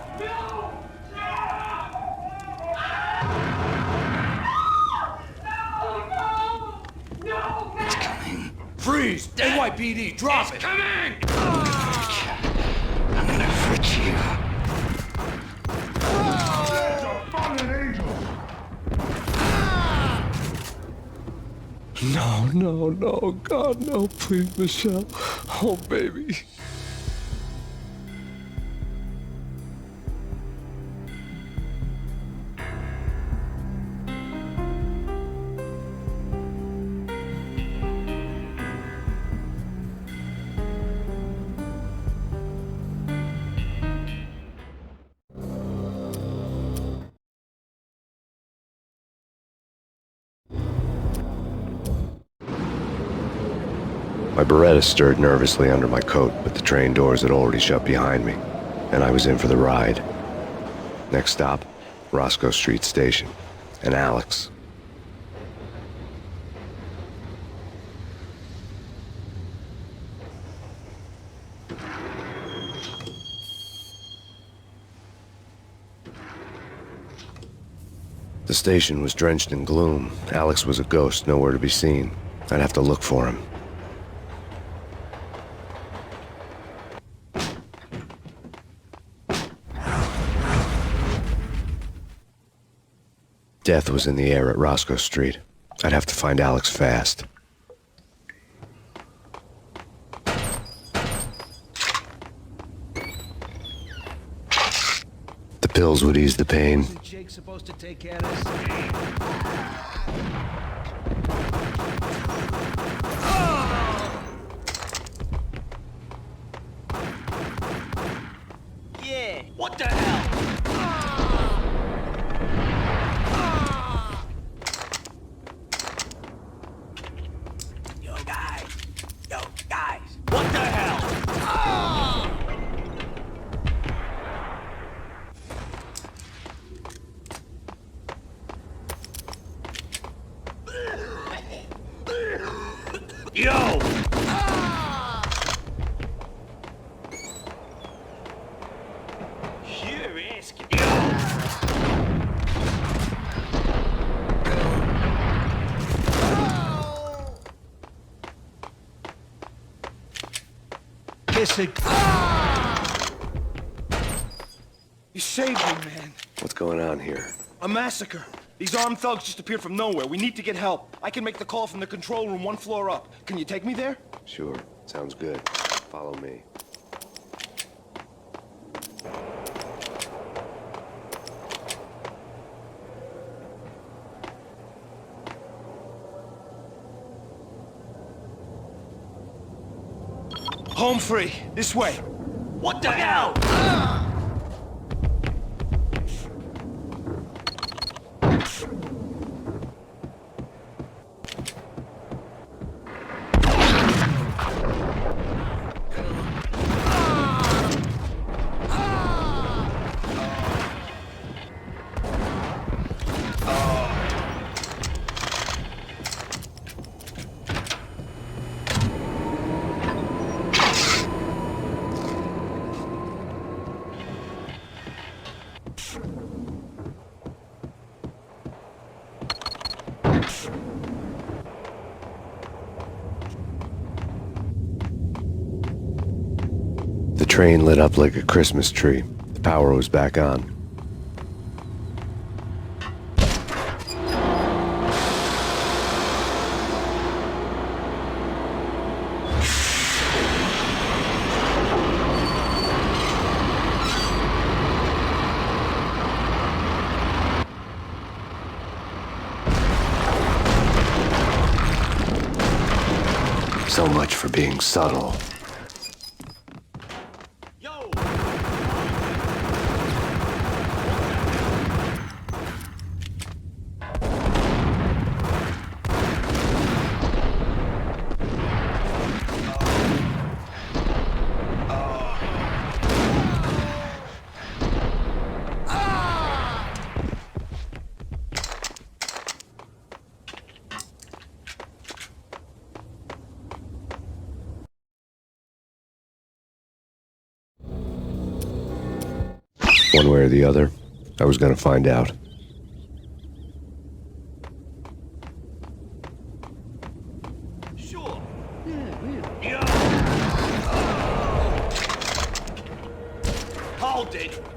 Freeze! NYPD, drop it! Coming! I'm gonna hurt you. No, no, no, God, no, please, Michelle. Oh, baby. My Beretta stirred nervously under my coat, but the train doors had already shut behind me, and I was in for the ride. Next stop, Roscoe Street Station, and Alex. The station was drenched in gloom. Alex was a ghost, nowhere to be seen. I'd have to look for him. Death was in the air at Roscoe Street. I'd have to find Alex fast. The pills would ease the pain. Isn't Jake supposed to take care of this? Yeah. What the hell? What the hell? Yo! Sure is. Kissing. You saved me, man. What's going on here? A massacre. These armed thugs just appeared from nowhere. We need to get help. I can make the call from the control room 1 floor up. Can you take me there? Sure. Sounds good. Follow me. Home free. This way. What the hell? The train lit up like a Christmas tree. The power was back on. So much for being subtle. One way or the other, I was gonna find out. Sure. Hold it.